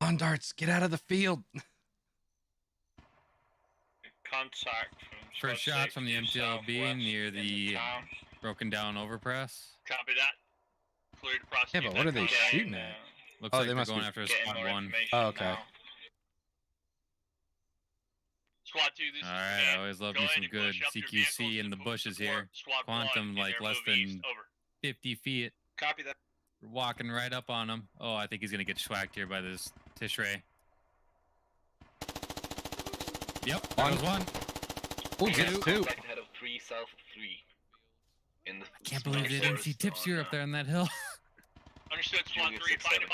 On darts, get out of the field. Contact from First shot from the MTLB near the broken down overpass. Copy that. Clear to prosecute. Yeah, but what are they shooting at? Looks Oh, like they they're must going be after squad 1. Oh, okay. Squad 2, this is Alright, command. I always love Go me ahead some and good push up your CQC vehicles in to the push bushes support here. Squad 1 Quantum in like their less move than east. Over. 50 feet. Copy that. We're walking right up on him. Oh, I think he's gonna get schwacked here by this Tishrei. Yep, that was one. Oh, gets two. Head of 3 south 3. In the I can't believe they didn't see Tipsy up there on that hill. Understood, Squad 3, find a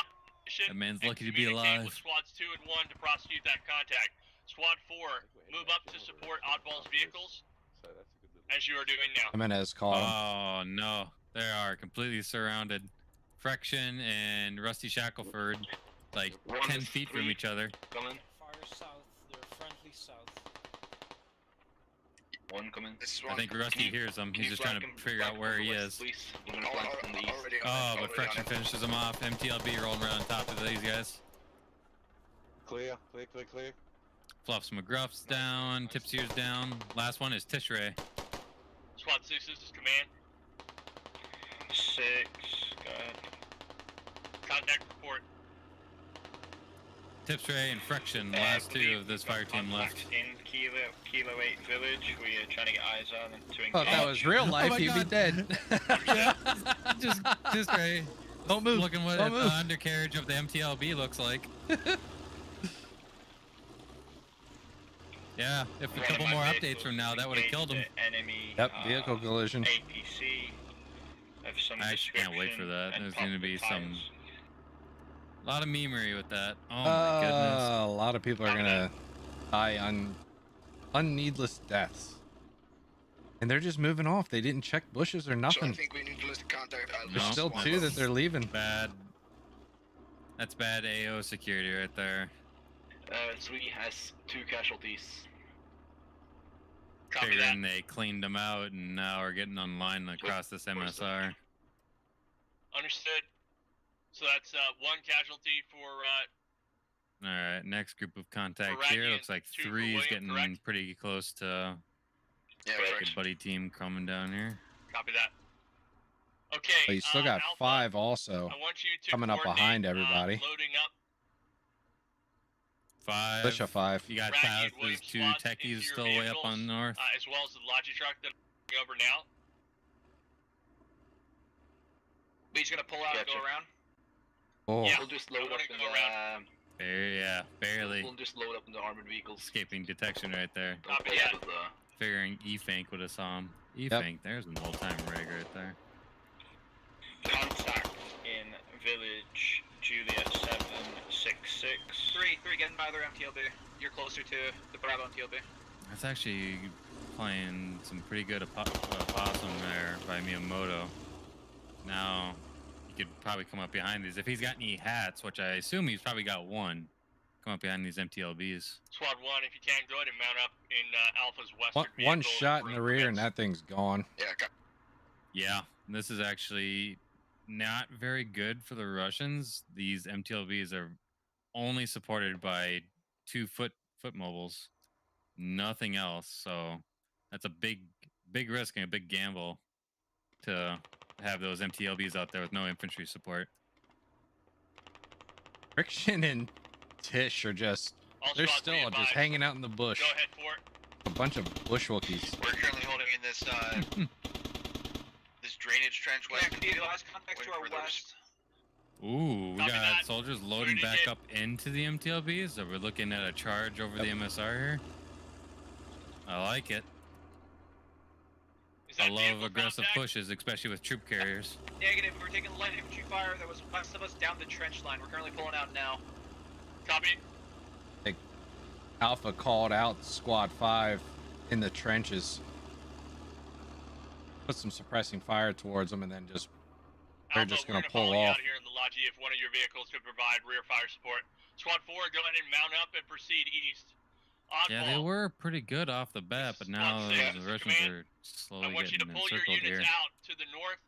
position. That man's and lucky to be communicate alive. with Squads 2 and 1 to prosecute that contact. Squad 4, move up to support Oddball's vehicles as you are doing now. Jimenez called him. Oh no, they are completely surrounded. Frection and Rusty Shackelford, like 10 feet from each other. Coming. Far south, they're friendly south. One coming. I think Rusty hears him. He's just trying to figure out where he is. Oh, but Frection finishes him off. MTLB rolling around on top of these guys. Clear, clear, clear, clear. Fluffs McGruff's down. Tipsy's down. Last one is Tishrei. Squad 6, this is command. 6, go ahead. Contact report. Tipsray and Frection, the last two of this fire team left. In Kilo 8 village, we are trying to get eyes on them to engage. Oh, if that was real life, my he'd be God. dead. just Tishrei. Don't move. Looking what Don't the move. undercarriage of the MTLB looks like. Yeah, if a couple more updates from now, that would have killed him. Enemy, Yep, vehicle collision. APC of some I actually can't wait for description that. and There's going to be public some... files. A lot of memery with that. Oh my goodness. A lot of people are gonna die unneedless deaths, and they're just moving off. They didn't check bushes or nothing. think we need to list contact. There's No, still that's two that they're leaving. Bad. That's bad AO security right there. 3 has 2 casualties. Copy that. Figuring they cleaned them out and now are getting online across this MSR. Understood. So that's 1 casualty for Alright, next group of contact For here. Radiant, Looks like 2 for 3 is William, getting correct? pretty close to Yeah, good buddy team coming down here. copy that. Okay. But you still got Alpha, 5 also. I want you to coming up coordinate, behind everybody. Loading up 5. Militia 5. You got Radiant, south. William There's 2 squads into techies your still way up vehicles, on north. as well as the logi truck that I'm going over now. He's gonna pull out and go around. Oh, Yeah. We'll just I load wanna up in go around. Yeah, barely. We'll just load up in the armored vehicles. Escaping detection right there. Don't Copy play that. with the... Figuring E-Fank would have saw him. E-Fank, there's an old-time rig right there. Contact in village Juliet 766. 3, getting by their MTLB. You're closer to the Bravo MTLB. That's actually playing some pretty good opossum there by Miyamoto. Now, he could probably come up behind these. If he's got any hats, which I assume he's probably got one, come up behind these MTLBs. Squad 1, if you can, go ahead and mount up in Alpha's western one vehicle shot in for the rear and improvements. that thing's gone. Yeah, Yeah, this is actually not very good for the Russians. These MTLBs are only supported by 2 foot mobiles, nothing else. So that's a big risk and a big gamble to have those MTLBs out there with no infantry support. Friction and Tish are just, All they're squads, be still just advised. hanging out in the bush. Go ahead for it. A bunch of bushwookies. we're currently holding in this this drainage trench west. Contact to our west. Ooh, we Copy got that. soldiers loading Ready to back hit. up into the MTLBs. So we're looking at a charge over the MSR here. I like it. Is I that love vehicle aggressive contact? pushes, especially with troop carriers. Negative, we're taking light infantry fire. There was west of us down the trench line. We're currently pulling out now. Copy. Alpha called out Squad 5 in the trenches. Put some suppressing fire towards them and then just, they're Alpha, just we're going to pull follow you off. out here in the Logi if one of your vehicles could provide rear fire support. Squad 4, go ahead and mount up and proceed east. Yeah, they Oddball, were pretty good off the bat, but now Squad six, the this is Russians command. are I slowly want you to getting pull your encircled units here. out to the north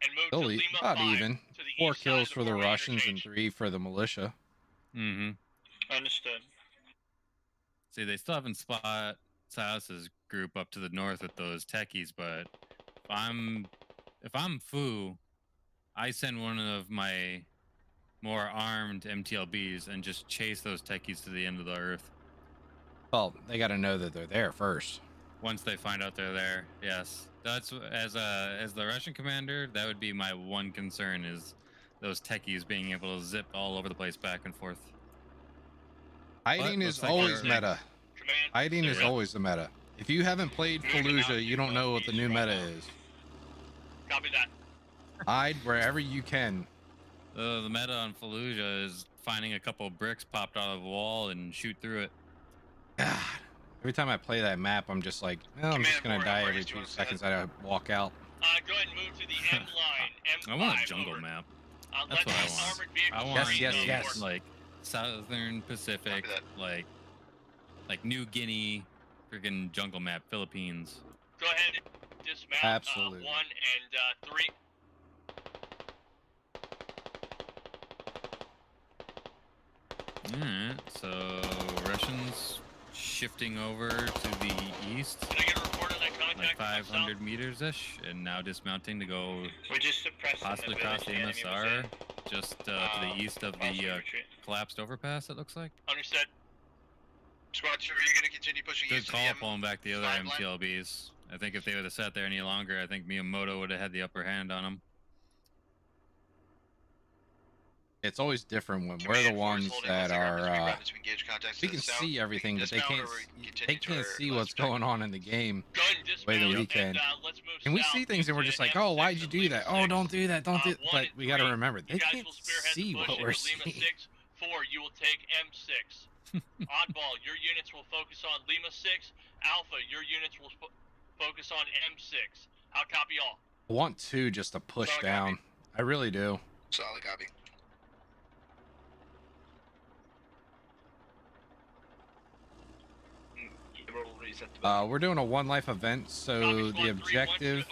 and move They'll to eat Lima about 5 even. to the 4 east side kills of for the four-way Russians and interchange. 3 for the militia. Mm-hmm. Understood. See, they still haven't spot Silas's group up to the north with those techies, but if I'm Fu, I send one of my more armed MTLBs and just chase those techies to the end of the earth. Well, they got to know that they're there first. Once they find out they're there, yes. That's as the Russian commander, that would be my one concern is those techies being able to zip all over the place back and forth. Hiding is always meta. Hiding is always the meta. If you haven't played Fallujah, you don't know what the new meta is. Copy that. Hide wherever you can. The meta on Fallujah is finding a couple of bricks popped out of a wall and shoot through it. God. Every time I play that map, I'm just like, oh, I'm just gonna die every 2 seconds I walk out. Go ahead and move to the M line. I want a jungle map. That's what I want. I want like Southern Pacific, like New Guinea, freaking jungle map, Philippines. Go ahead and dismount. Absolutely. 1 and 3. Alright, so Russians shifting over to the east, Did I get a report on that contact? like 500 meters-ish, and now dismounting to go We're just suppressing possibly the cross the village the enemy was MSR, in. just to the east of Possibly the retreat. collapsed overpass, it looks like. Understood. Squad, are you gonna continue pushing Good east to call the pulling back the other sideline? MTLBs. I think if they would have sat there any longer, I think Miyamoto would have had the upper hand on them. It's always different when we're the ones that are. We can see everything, but they can't. They can't see what's going on in the game Go ahead and the way dismount that we can. let's move And we south see things and we're to just like, M6 oh, why'd you and do Lima that? Oh, 6. don't do that. Don't do. 1 But and we got to 3. remember, they You guys can't will spearhead see the push what we're into Lima seeing. 6. 4, you will take M6. Oddball, your units will focus on Lima 6. Alpha, your units will focus on M6. How copy all? I want to just to push Solid down. copy. I really do. Solid copy. We're doing a one life event, so the objective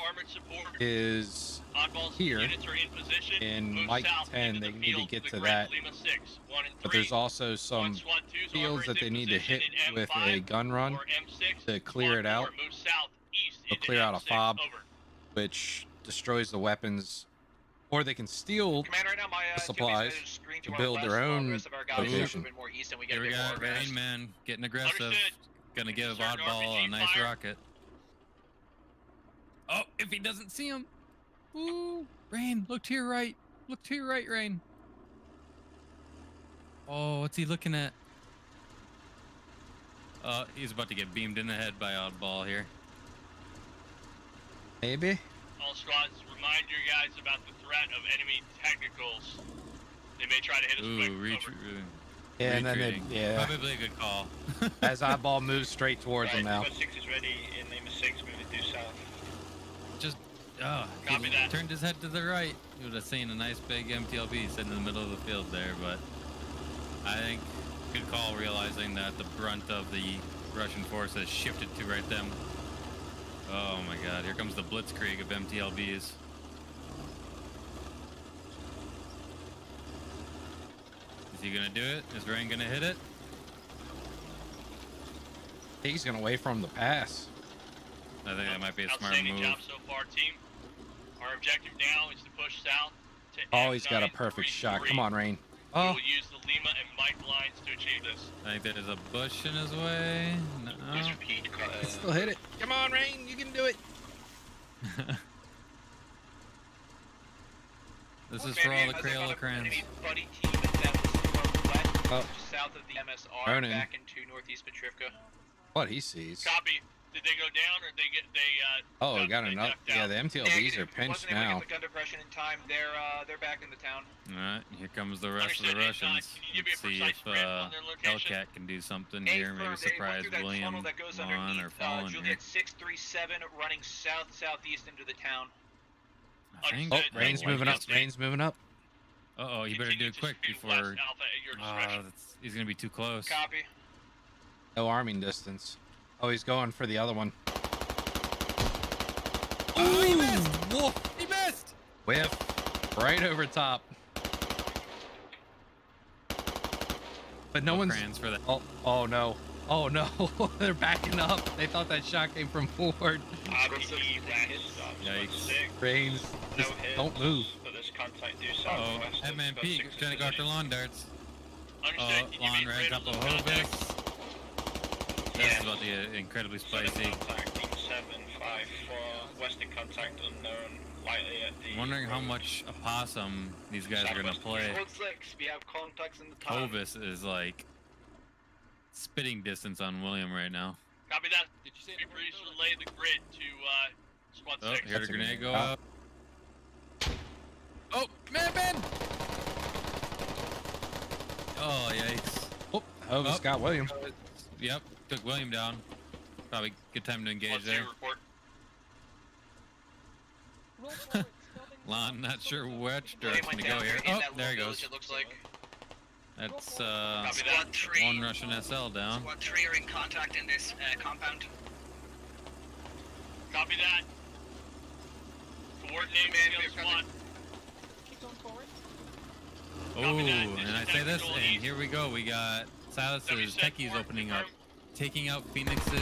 is Oddballs, here units are in position. in Move Mike south 10. into They the need to field get the to grid, that, Lima 6, 1 and 3. but there's also some SWAT 2's fields armor that is they in need to hit position in with M5 a gun run or M6. to clear SWAT it out. 4, move southeast They'll into clear out a M6. fob, Over. which destroys the weapons, or they can steal Commander, right now my the supplies to build their own location. Here we go, Rain Man getting aggressive. Understood. Gonna give Certain Oddball a RPG nice fire. rocket. Oh, if he doesn't see him. Ooh, Rain, look to your right. Look to your right, Rain. Oh, what's he looking at? He's about to get beamed in the head by Oddball here. Maybe. All squads, remind your guys about the threat of enemy technicals. They may try to hit us quick. Over. Yeah, and then retreating. yeah. Probably a good call. As Oddball moves straight towards them now. Squad 6 is ready in Lima 6, moving due south. Just, Copy he that. turned his head to the right. You would have seen a nice big MTLB sitting in the middle of the field there, but I think good call realizing that the brunt of the Russian force has shifted to right them. Oh my god, here comes the blitzkrieg of MTLBs. Is he gonna do it? Is Rain gonna hit it? He's gonna wait for him to pass. I think that might be a smart Outstanding move. job so far, team. Our objective now is to push south to Oh, he's got a M933. perfect shot. Come on, Rain. We Oh, will use the Lima and Mike lines to achieve this. I think there's a bush in his way. No. still hit it. Come on, Rain. You can do it. This is for all the Crayola crayons. Buddy team is down northwest, Oh. just south of the MSR, Ronan. back into northeast Petrivka. What he sees. Copy. Did they go down or Oh, we ducked- got they enough. ducked Yeah, out? the MTLBs are pinched Wasn't able to now. get the gun depression in time. They're back in the town. Alright, here comes the rest of the Understood. Russians. Can you give me a Let's see precise if spread on their location? Hellcat can do something A here. firm, Maybe they went surprise through that William tunnel that goes on or underneath Fallen here. Juliet 637, running southeast into the town. I think Oh, Understood. Rain's like moving up. it. Rain's moving up. Uh-oh, you better do Continue it to quick speed before... west, Alpha at your discretion. he's gonna be too close. Copy. No arming distance. Oh, he's going for the other one. Oh, he missed! Whoa. He missed! Whiff. Right over top. But no one's. Crayons for that. Oh no. Oh no, they're backing up. They thought that shot came from forward. Yikes. Brains, just don't move. Oh, MMP trying to go after lawn darts. Understood. Can you Lawn be right afraid up of of local contact? Hovis. This is about to get incredibly spicy. Western contact unknown, lightly at the... Wondering how much opossum these guys are gonna play. We have contacts in the town. Hovis is like spitting distance on William right now. Copy that. Did you say please relay the grid to squad Oh, 6? here's a grenade go Ah. out. Oh, man! Oh, yikes. Oh, Hovis got William. Yep, took William down. Probably good time to engage there. Report. Lon, not sure which direction to go here. Oh, there he goes. It looks like. That's Copy that. 3. one Russian SL down. Squad 3 are in contact in this compound. Copy that. Coordinate Man, field squad. Keep going forward. Oh, and I say this, and here we go. We got Silas's techies opening up, taking out Phoenix's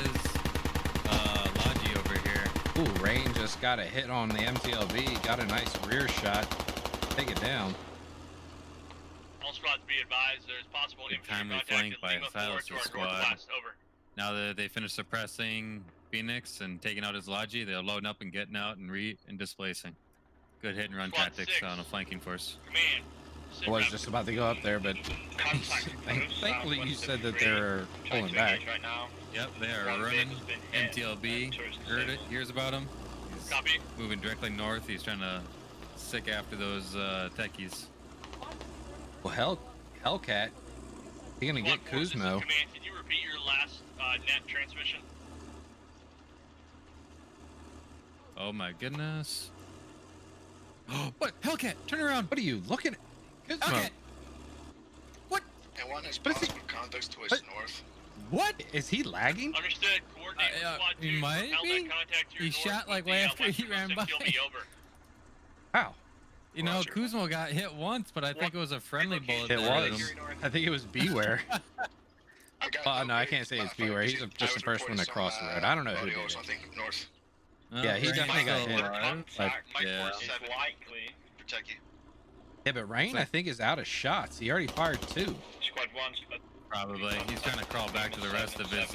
Logi over here. Ooh, Rain just got a hit on the MTLB. Got a nice rear shot. Take it down. All squads be advised. There's possible Good infantry timely contact flank in by Lima forward Silas's to our squad. northwest. Over. Now that they finished suppressing Phoenix and taking out his Logi, they're loading up and getting out and displacing. Good hit and run Squad tactics 6. on a flanking force. Command. I was just about to go up there, but thankfully you said that they're pulling back. Right now. Yep, they are running. MTLB hears about him. He's Copy. moving directly north. He's trying to sick after those techies. Well, Hellcat, he gonna get Squad 4, this is Kuzmo. Command, can you repeat your last net transmission? Oh my goodness. What? Hellcat, turn around. What are you looking at? Kuzmo. Hellcat. What? And one has What is he- possible contacts to his what? north. What? Is he lagging? Understood. Coordinate squad 2. he might Propel be. that contact to your He north shot with like the, way after he westernmost ran by. MTLB. Over. How? You know, Roger. Kuzmo got hit once, but I think it was a friendly bullet. It that hit was. him. I think it was Beware. I got Oh, no, I upgrades. can't say it's Modified Beware. He's vision. just the I was first one to reporting cross some, the road. I don't know who audio did or it. something north. Oh, Yeah, he Rain's definitely got still hit. alive. But- Yeah. Likely. Protect you. Yeah, but Rain, I think, is out of shots. He already fired 2. Squad 1, squad Probably. He's trying to crawl back to the rest of his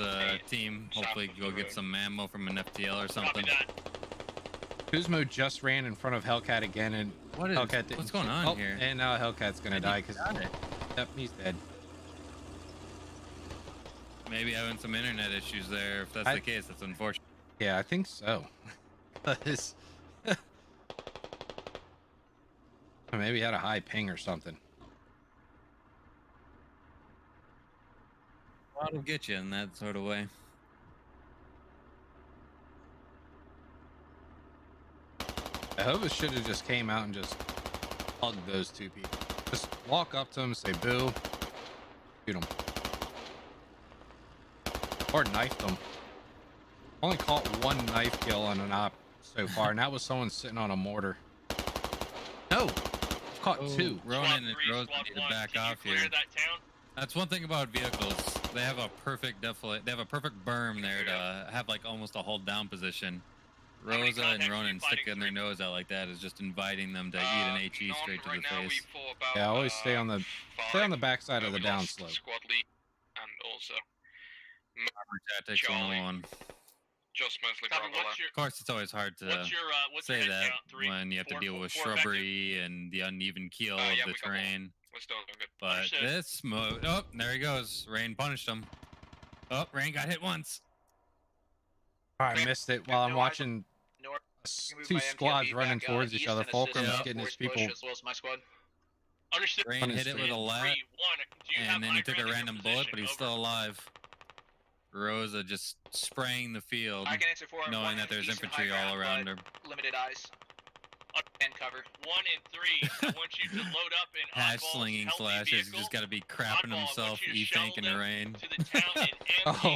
team. Hopefully go get some ammo from an FTL or Copy something. that. Kuzmo just ran in front of Hellcat again, and What is, Hellcat didn't. what's going on Oh, here? and now Hellcat's gonna die because Got it. yep, he's dead. Maybe having some internet issues there. If that's I- the case, that's unfortunate. Yeah, I think so. 'Cause- maybe he had a high ping or something. That'll get you in that sort of way. I hope it should have just came out and just hugged those 2 people. Just walk up to them, say boo, shoot them. Or knife them. Only caught 1 knife kill on an op so far, and that was someone sitting on a mortar. No! I've caught 2. Ronan Squad and 3, Rose squad need to 1, back can you off clear here. that town? That's one thing about vehicles. They have a perfect they have a perfect berm there to have like almost a hold down position. How many Rosa and contacts are you Ronan fighting sticking their through? nose out like that is just inviting them to eat an HE straight to the face. Yeah, always stay on the backside of the downslope. Squad lead and also Tactics Charlie. 101. just mostly Copy. Bravo. What's your Of course, it's always hard to what's your say head that count? 3, when you have to 4, deal with 4 effective? shrubbery and the uneven keel Yeah, of we the got one. terrain. We're still doing good. But Understood. this mode, oh, there he goes. Rain punished him. Oh, Rain got hit once. Oh, I missed it while I'm watching North. 2 squads running towards each other. Fulcrum's Yeah. getting his people. As well as my squad. Understood. Rain hit it with a lat, 3, 1. Do you have and then he high took a ground in your random bullet, position? but he's Over. still alive. Rosa just spraying the field, I can answer for him. knowing One that there's decent infantry high all ground, around her. but limited eyes. And cover. 1 and 3. I want you to load up in Hash oddballs, slinging healthy slashes. He's vehicle just got to be crapping Oddball, I himself, want you to e-fanking the shuttle rain. to the town in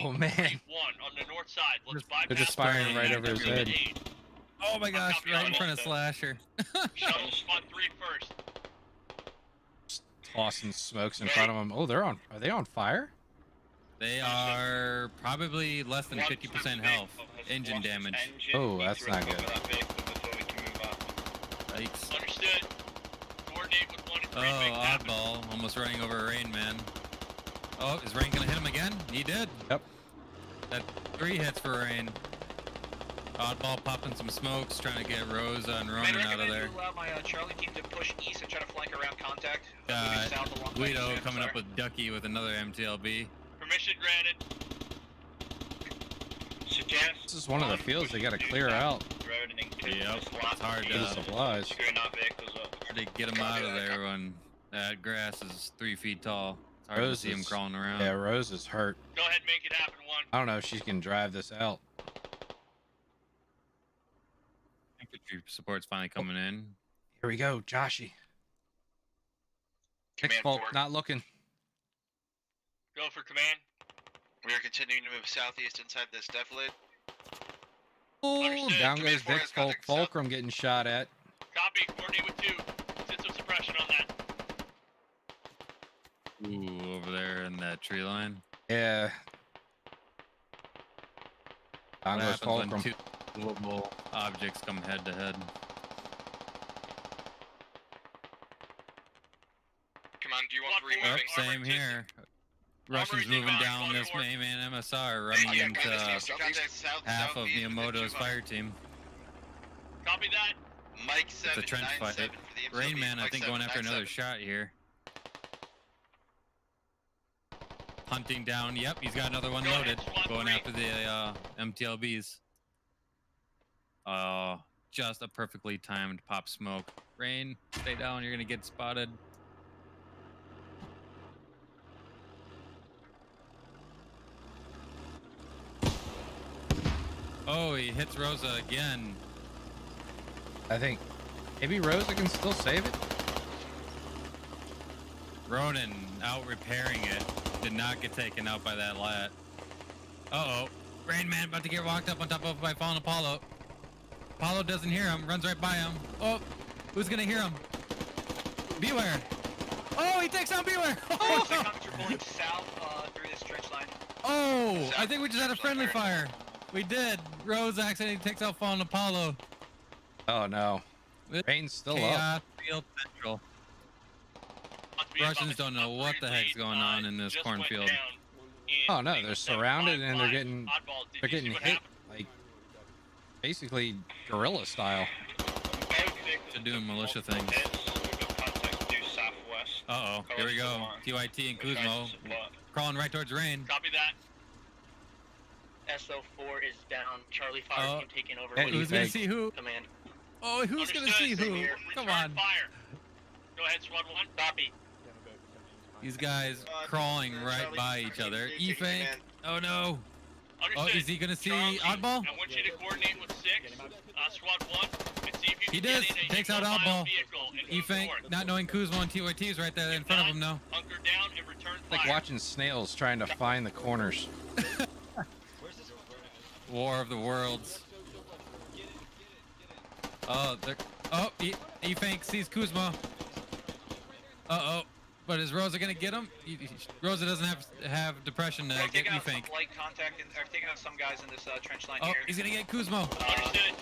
Oh, man. 1 on the north side. Let's bypass They're just firing the right main over his road head. to aid. Oh my gosh, copy right in on front of that. Slasher. Shuttle spot 3 first. Tossing smokes in front of them. Oh, are they on fire? They are probably less than 50% health. Engine damage. Oh, that's not good. Yikes. Understood. Coordinate with 1 and 3. Oh, make it happen. oddball. Almost running over Rain Man. Oh, is Rain gonna hit him again? He did. Yep. That 3 hits for Rain. Oddball popping some smokes, trying to get Rosa and Ronan out of there. You allow my Charlie team to push east and try to flank around contact. Guido coming up with Ducky with another MTLB. Permission granted. This is one of the fields they gotta clear out. Yep, it's hard For the supplies. to get him out of there when that grass is 3 feet tall. It's hard to see him crawling around. Yeah, Rose is hurt. Go ahead and make it happen, 1. I don't know if she can drive this out. Infantry support's finally coming in. Here we go, Joshy. Next folk, not looking. Go for command. We are continuing to move southeast inside this defilade. Oh, Understood. down Command goes four Dick has Folk. contact south. Fulcrum getting shot at. Copy. Coordinate with 2. Set some suppression on that. Ooh, over there in that tree line. Yeah. Down What goes happens when Fulcrum. 2 movable objects come head to head? Come on, do you want One 3 more. moving? Yep, same here. Russians Armored moving device, down this one main MSR, running into Contact south, half of southeast with Miyamoto's 2 fire team. Copy that. Mike It's 7, a trench 9, fight. 7 for the Rain MTLB. Man, I Mike think, 7, going after 9, another 7. shot here. Hunting down. Yep, he's got another one Go ahead, loaded. SWAT Going 3. after the MTLBs. Just a perfectly timed pop smoke. Rain, stay down. You're gonna get spotted. Oh, he hits Rosa again. I think maybe Rosa can still save it. Ronan out repairing it. Did not get taken out by that lat. Uh-oh. Rain Man about to get walked up on top of by fallen Apollo. Apollo doesn't hear him. Runs right by him. Oh, who's gonna hear him? Beware. Oh, he takes out Beware. What's the counter pulling south through this trench line? Oh, I think we just had a friendly fire. We did. Rose accidentally takes out fallen Apollo. Oh no. Rain's still up. Chaos Field Central. Russians don't know what the heck's going on in this cornfield. Oh no, they're surrounded and they're getting hit like basically guerrilla style. They're doing militia things. Uh-oh, here we go. TYT and Kuzmo crawling right towards Rain. Copy that. SO4 is down. Charlie Fire team taking over. Hey, Who's gonna see who? Command. Oh, who's gonna see who? Come on. Fire. Go ahead, SWAT 1. Copy. These guys crawling right by each other. E-Fake. Oh no. Oh, Understood. is he gonna see Charlie, Oddball? I want you to coordinate with 6, SWAT 1, and see if you He can does. get in a Takes out mobile Oddball. vehicle and move E-Fake, north. not knowing Kuzmo and TYT is right there in front of him now. Hunker down and return Like fire. watching snails trying to find the corners. War of the Worlds. Oh, they're... Oh, E-Fake sees Kuzma. Uh-oh. But is Rosa gonna get him? Rosa doesn't have depression to get E-Fake. Light contact and taking out some guys in this trench line Oh, here. he's gonna get Kuzmo. Understood.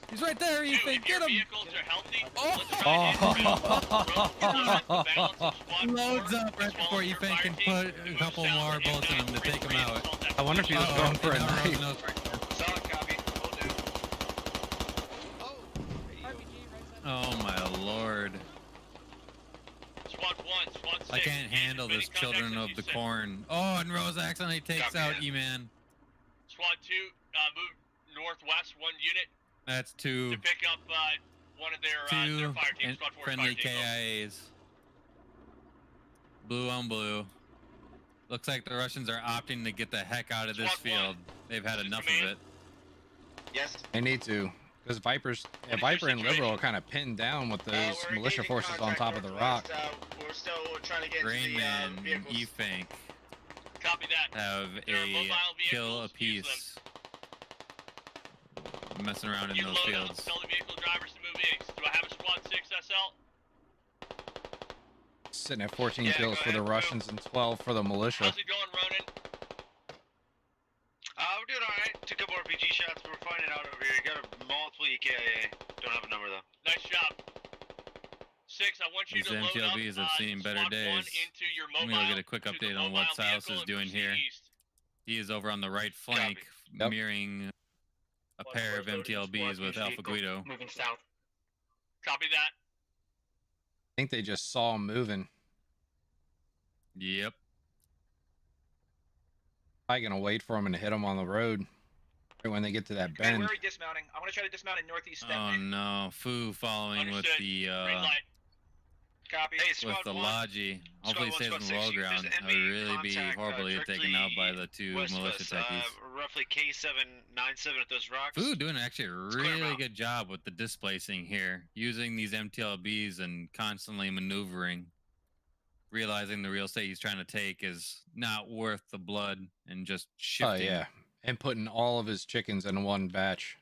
He's right there, Two, E-Fake, if your get him! vehicles are healthy, Oh. let's try and Loads up right before E-Fake can put a couple more bullets in him to take him out. I wonder if he was going for a now Rosa knife. knows. Solid copy. Will do. Oh my lord. SWAT 1, SWAT 6. I can't handle this Children of the Corn. Oh, and Rosa accidentally takes Copy out that. E-Man. SWAT 2, move northwest 1 unit That's to two pick up one of their fire teams, and SWAT 4 friendly fire team. KIAs. Blue on blue. Looks like the Russians are opting to get the heck out of this SWAT one. field. They've had This is enough of command. it. Yes. They need to. Because Viper and Liberal are kind of pinned down with those We're militia engaging forces on contact top of the northwest, rock. We're still trying to get Rain into Man the and vehicles. E-Fank Copy that. have There are a mobile kill vehicles, use apiece. Messing around in You those load up, fields. tell the vehicle drivers to move east. Do I have a SWAT 6 SL? Sitting at 14 Yeah, kills go for the ahead, Russians and 12 for the militia. How's it going, Ronan? want you These to load up, MTLBs have seen better squad 1 days. into your Let mobile, me go get a quick to the update on what mobile Silas vehicle is and doing proceed here. east. He is over on the right flank, Yep. mirroring a pair of MTLBs with Alpha Guido. Moving south. Copy that. I think they just saw him moving. Yep. Probably gonna wait for him and hit him on the road right when they get to that Hey, bend. where are we dismounting? I want to try to dismount in northeast step Oh lane. no, Fu following with Understood. the Green light. Copy. Hey, with squad the 1. Logi. Hopefully he Squad stays one, on squad the low six, ground. there's I would enemy really be contact, horribly taken out by the two west of militia us, techies. roughly K797 at those rocks. Fu doing actually a clear 'em really out. good job with the displacing here, using these MTLBs and constantly maneuvering, realizing the real estate he's trying to take is not worth the blood and just Oh shifting. yeah, and putting all of his chickens in one batch.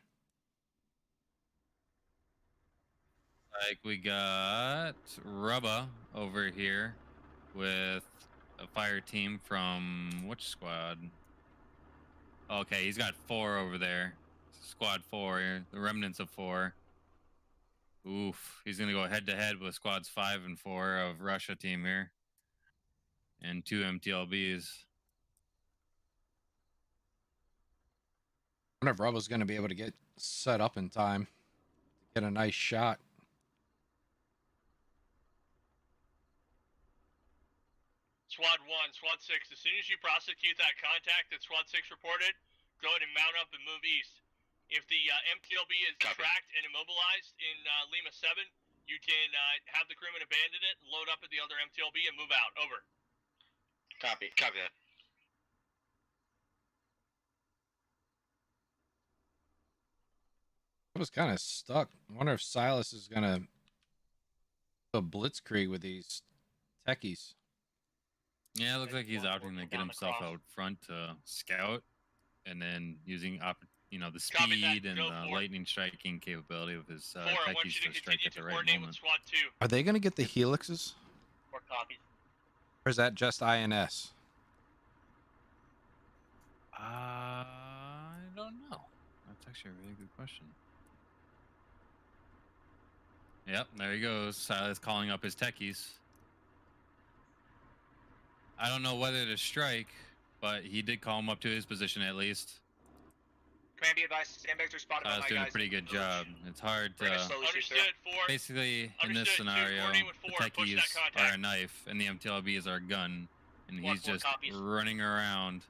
Like we got Rubba over here with a fire team from which squad? Okay, he's got 4 over there. Squad 4, the remnants of 4. Oof, he's gonna go head to head with squads 5 and 4 of Russia team here, and 2 MTLBs. I wonder if Rubba's gonna be able to get set up in time to get a nice shot. Squad 1, Squad 6, as soon as you prosecute that contact that Squad 6 reported, go ahead and mount up and move east. If the MTLB is tracked and immobilized in Lima 7, you can have the crewman abandon it, load up at the other MTLB, and move out. Over. Copy. Copy that. I was kind of stuck. I wonder if Silas is gonna do a blitzkrieg with these techies. Yeah, it looks like he's opting to get himself out front to scout, and then using the speed and the lightning striking capability of his techies to strike at the right moment. Are they gonna get the helixes, 4 copies. or is that just INS? I don't know. That's actually a really good question. Yep, there he goes. Silas calling up his techies. I don't know whether to strike, but he did call him up to his position at least. Command be advised, sandbags are spotted by Silas my doing guys. a pretty good job. It's hard We're gonna to... slowly shoot through. Basically, in this scenario, the techies are a knife and the MTLBs are a gun, and he's just running around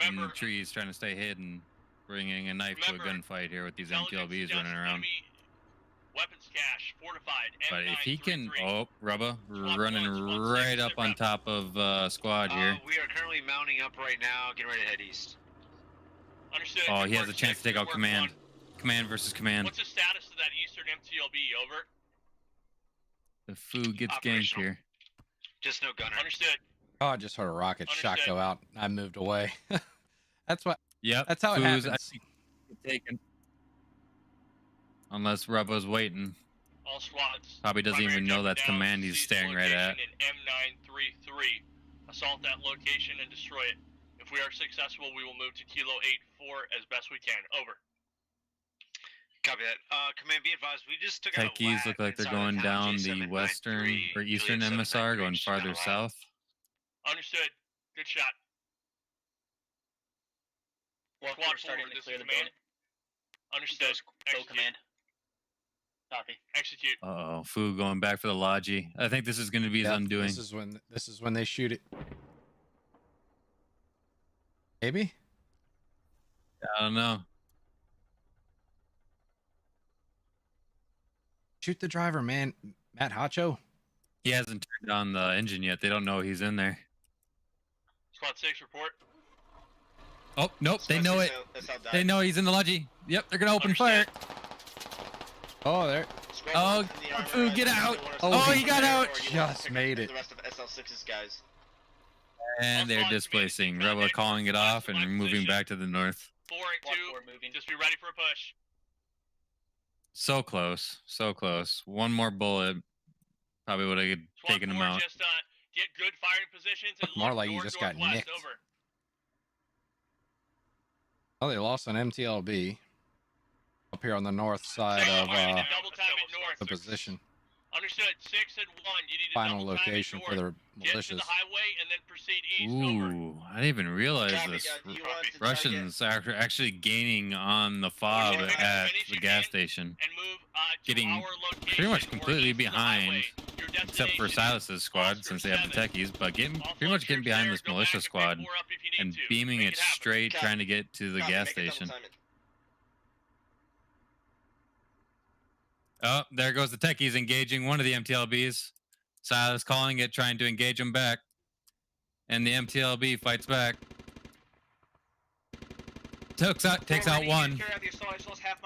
in the trees trying to stay hidden, bringing a knife to a gunfight here with these MTLBs running around. Weapons cache, fortified, But if he can... M933. Oh, Rubba, running right up on top of squad here. We are currently mounting up right now, getting ready to head east. Understood. Oh, Good he has work, a chance to take Good out work, command. 1. Command versus command. What's the status of that eastern MTLB? Over. The Fu gets ganked here. Just no gunner. Understood. Oh, I just heard a rocket shot go out. I moved away. That's what. Yep. That's how it Fu's happens. Taken. Unless Rubba's waiting. All squads. Probably doesn't Primary even know that's objective down, command he's seize staring right at. location in M933. Assault that location and destroy it. If we are successful, we will move to Kilo 8-4 as best we can. Over. Copy that. Command, be advised, we just took out a Techies lad look like they're inside going the town, down the J793, western or eastern Juliet MSR, 793, going just down farther the line. south. Understood. Good shot. Well, Squad we're starting 4, to this clear is the command. building. Understood. Go Execute. command. Copy. Execute. Uh-oh, Fu going back for the Logi. I think this is going to be his Yep, undoing. This is when they shoot it. Maybe. I don't know. Shoot the driver, man. Matt Hacho. He hasn't turned on the engine yet. They don't know he's in there. Squad 6, report. Oh, nope. They know it. They know he's in the Logi. Yep, they're going to open fire. Oh, there. Oh, Fu, get out. Oh, he got out. Just made it. The rest of SL6's guys. And they're displacing. Rebel calling it off and moving back to the north. 4 and 2. Just be ready for a push. So close. So close. One more bullet probably would have taken him out. Just get good firing positions and More look like you just got north-northwest. nicked. Over. Oh, they lost an MTLB up here on the north side of Double time it north. the position. Understood. 6 and 1. You need to Final double time it location for north. the Get to militias. the highway and then proceed east. Over. Ooh, I didn't even realize Copy, this. do you want to Russians are actually gaining on the fob Finish at what the you gas can station. And move to Getting our location pretty much or completely east of the behind, highway. Your except for destination is Silas's squad Oscar since they have the 7. techies, but pretty Offload much getting troops behind there, this go back militia and pick squad more up if you need and to. beaming Make it happen. straight, Copy. trying to get to the Copy, gas make a double station. time it. Oh, there goes the techies engaging one of the MTLBs. Silas calling it, trying to engage him back. And the MTLB fights back. Takes out one.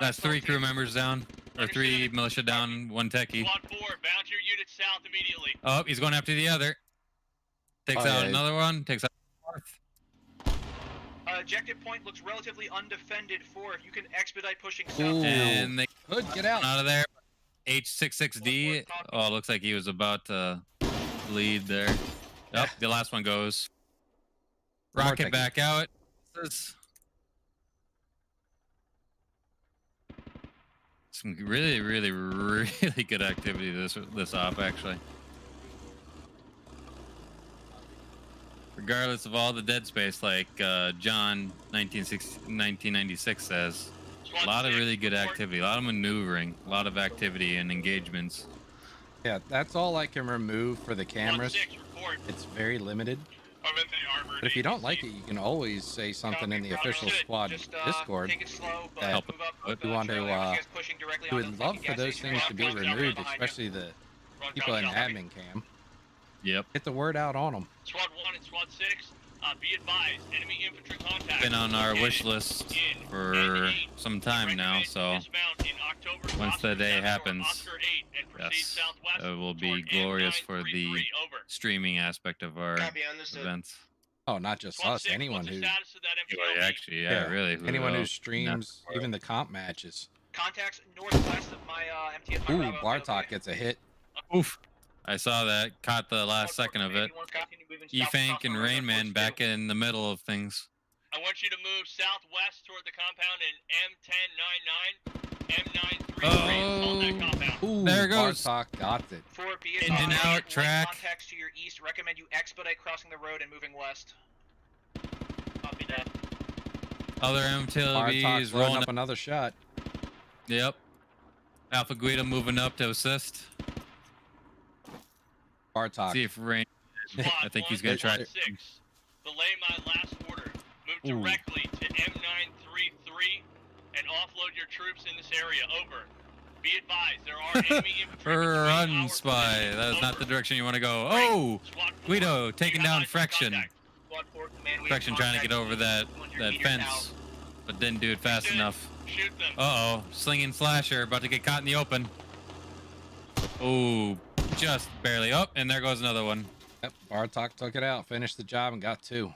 That's 3 crew members down. Or 3 militia down, 1 techie. Squad 4, bounce your unit south immediately. Oh, he's going after the other. Takes out another one. Takes out the 4th. Objective point looks relatively undefended. 4, if you can expedite pushing south. Ooh. And they Good, get out. out of there. H66D. Oh, looks like he was about to bleed there. Yep, the last one goes. One more Rocket techie. back out. Some really, really, really good activity this op actually. Regardless of all the dead space, like John 1996 says, a lot of really good activity, a lot of maneuvering, a lot of activity and engagements. Yeah, that's all I can remove for the cameras. 1-6, report. It's very limited. But if you don't like it, you can always say something in the official squad Discord. Take it slow, but that move up, we want to, trailer. You guys pushing directly we onto would the love fucking for gas those station. things to be Roger, removed, behind you. especially the people in admin cam. Yep. Get the word out on them. Squad 1 and Squad 6, be advised, enemy infantry contact. Been on our located wish list in for N8. some time now, Recommend so dismount in October, once the Oscar day 7 or happens, Oscar 8 and proceed yes, southwest it will be toward glorious for the M933. Over. streaming aspect of our Copy, understood. events. Oh, not just Squad us. 6, Anyone what's the who, status of that Well, MTLB? actually, yeah, really. anyone who else? streams Not- even the comp matches. Contacts northwest of my MTF. my Ooh, Bravo Bartok MTLB. gets a hit. Oof. I saw that. Caught the last second of it. E-Fank and Rainman back in the middle of things. I want you to move southwest toward the compound in M1099, M933 on that compound. Ooh, There it goes. Bartok got it. 4, be In and advised, out, light track. Contacts to your east. Recommend you expedite crossing the road and moving west. Copy that. Other MTLBs Bartok's rolling loading up. up another shot. Yep. Alpha Guido moving up to assist. Bartok. See if Rain. Squad I think he's 1, gonna try. Squad 6. Belay my last order. Move Ooh. directly to M933 and offload your troops in this area. Over. Be advised, there are enemy infantry between Run, our spy. positions. That is not Over. the direction you want to go. Oh, Squad 4, Guido taking you have down eyes on Frection. contact. Squad 4, command, we have Frection trying to get contact over that 200 meters fence, out. but didn't do it fast Good. enough. Shoot them. Uh-oh, slinging slasher, about to get caught in the open. Oh, just barely. Oh, and there goes another one. Yep, Bartok took it out, finished the job, and got 2.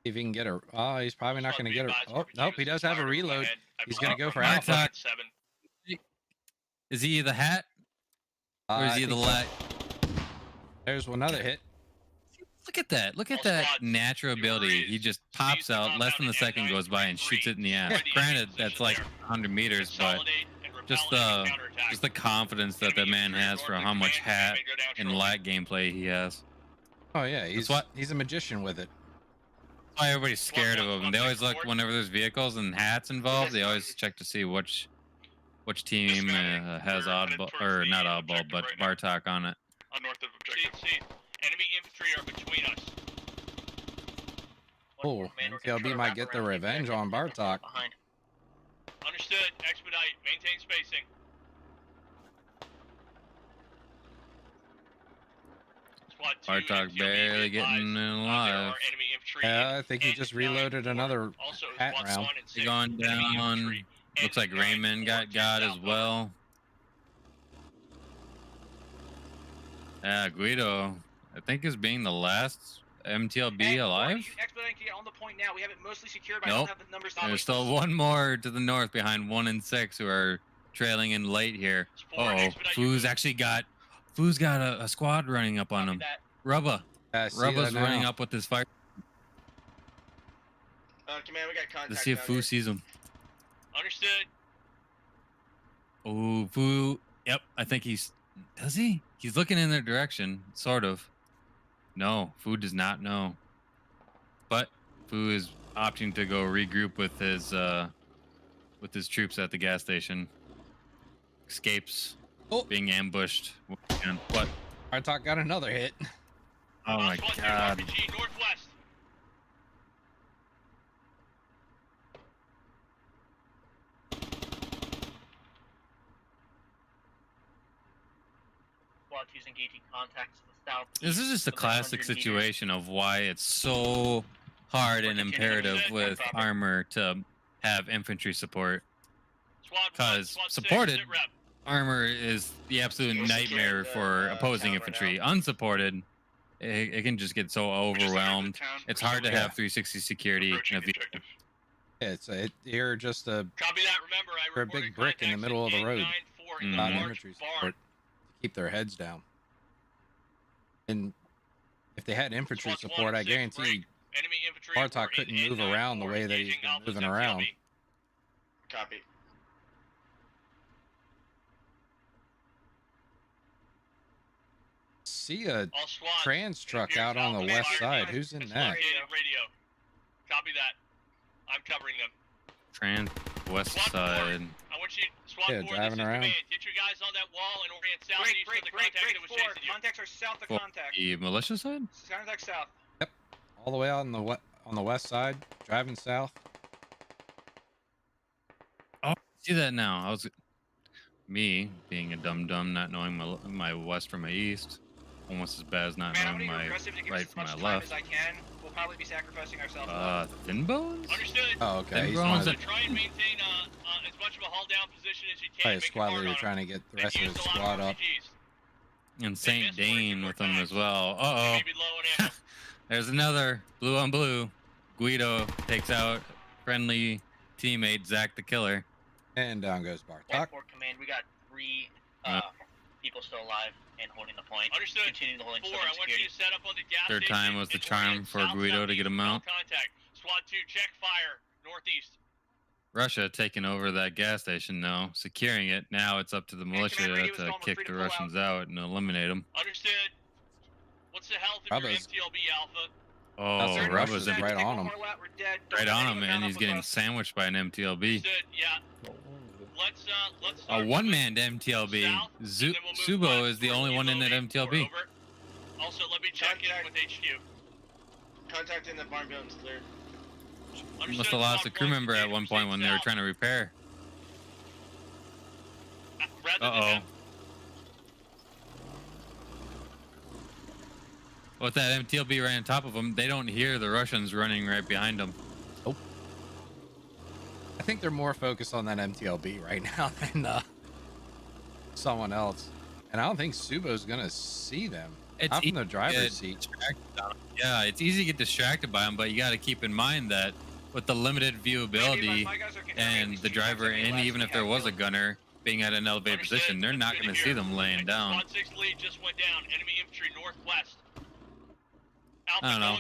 See if he can get her. Oh, he's probably not Squad, going to be get her. advised, Oh, RPG nope, he units does have a fired reload. overhead. I He's believe gonna go for from Alpha. Squad 7. Is he the hat? Or I is he the think so. lat? There's another hit. Look at that. Look at All that squads, natural your ability. is He just seize pops the out, less than a compound second in goes by and shoots it in the ass. Ready Granted, in that's position like there. 100 meters, but Consolidate and repel just enemy counterattack. just the confidence that the Enemy man infantry has for north how of much command, hat may go down and shortly. lat gameplay he has. Oh, yeah, he's a magician with it. That's why everybody's scared of him. They always look Forward. whenever there's vehicles and hats involved. They always check to see which team has oddball or not oddball, but Bartok on it. On north of objective. See, enemy infantry are between us. Oh, MTLB might get the revenge on Bartok. Behind. Understood. Expedite. Maintain spacing. Squad 2 Bartok MTLB, barely be advised, getting there alive. are enemy infantry Yeah, I think he in just N9 reloaded north. another Also, hat squads round. 1 and 6, He's going enemy down. infantry Looks like N9 Raymond got north, as south. well. Yeah, Guido, I think is being the last MTLB alive. You expedite to get on the point now. We have it mostly secured, but I Nope. don't have the numbers. There's still one more to the north behind 1 and 6 who are trailing in late here. Forward, Uh-oh, expedite your Foo's actually got a squad running up on Copy him. that. Rubba. Yeah, I see Rubba's that running now. up with his fire. Command, we got contact. Let's see if down Foo here. sees him. Understood. Oh, Foo. Yep, I think he's... Does he? He's looking in their direction, sort of. No, Fu does not know. But Fu is opting to go regroup with his troops at the gas station. Escapes being ambushed. What? Bartok got another hit. Oh my god. RPG northwest. Squad 2's engaging contacts to the south. This is just a classic situation of why it's so hard and imperative with armor to have infantry support. Because supported armor is the absolute nightmare for opposing infantry. Unsupported, it can just get so overwhelmed. It's hard to have 360 security. You're just a Copy that. Remember, you're a big brick in the middle of the road. Not infantry support to keep their heads down. And if they had infantry support, I guarantee Bartok couldn't move around the way that he's been moving around. Copy. See a trans truck out on the west side. Who's in that? Radio. Copy that. I'm covering them. Trans west side. I want you, SWAT 4, driving around. Command. Get your guys on that wall and orient southeast to the contact that was chasing you. Contacts are south of contact. The militia side? Contact south. Yep. All the way out on the west side, driving south. Oh, see that now. I was me being a dum-dum, not knowing my west from my east. Almost as bad as not knowing my right from my left. As I can. We'll probably be sacrificing ourselves. Thin bones? Understood. Oh, okay. Thin bones. Try and maintain as much of a hull down position as you can. Probably a squad leader trying to get the rest of his squad up. And St. Dane with him as well. Uh-oh. There's another blue on blue. Guido takes out friendly teammate Zach the Killer. And down goes Bartok. Command, we got 3 people still alive and holding the point. Understood. Continuing the holding 4, I want you to set up on the gas Third station time was the and charm orient for Guido to get him out. Contact. SWAT 2, check fire. Northeast. Russia taking over that gas station now, securing it. Now it's up to the militia to kick the Russians out and eliminate them. Understood. What's the health of your MTLB, Alpha? Oh, Russia's right on him. Right on him, and he's getting sandwiched by an MTLB. Understood, yeah. Let's A one-man MTLB. Subo is the only one in that MTLB. Also, let me check in with HQ. Contact in the barn building's clear. Must have lost a crew member at one point when they were trying to repair. Uh-oh. With that MTLB right on top of them, they don't hear the Russians running right behind them. Nope. I think they're more focused on that MTLB right now than someone else. And I don't think Subo's going to see them. It's Not from the driver's seat. Yeah, it's easy to get distracted by them, but you got to keep in mind that with the limited viewability and the driver, and even if there was a gunner being at an elevated position, they're not going to see them laying down. Squad 6 lead just went down. Enemy infantry northwest. I don't know.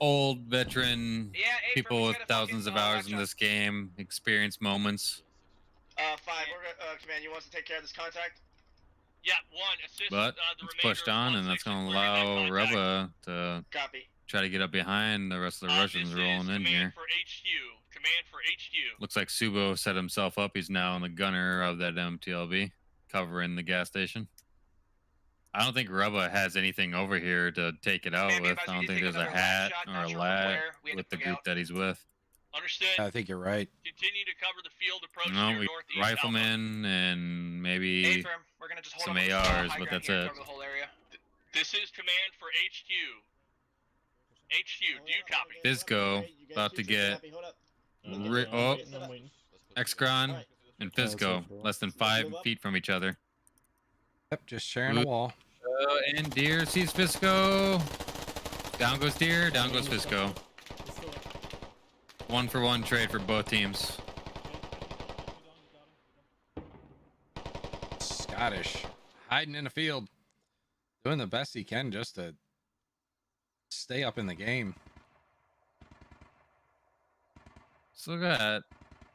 Old veteran people with thousands of hours in this game, experienced moments. 5, we're command. You want us to take care of this contact? Yeah, 1 assist. But it's pushed on, and that's going to allow Rubba to try to get up behind the rest of the Russians rolling in here. Command for HQ. Looks like Subo set himself up. He's now on the gunner of that MTLB, covering the gas station. I don't think Rubba has anything over here to take it out with. I don't think there's a hat or a lat with the group that he's with. Understood. I think you're right. Continue to cover the field approach No, to we northeast. riflemen and maybe some ARs, but that's it. This is command for HQ. HQ, do you copy? Fisco about to get Excron and Fisco less than 5 feet from each other. Yep, just sharing a wall. And Deer sees Fisco. Down goes Deer, down goes Fisco. 1-for-1 trade for both teams. Scottish hiding in the field, doing the best he can just to stay up in the game. So look at that.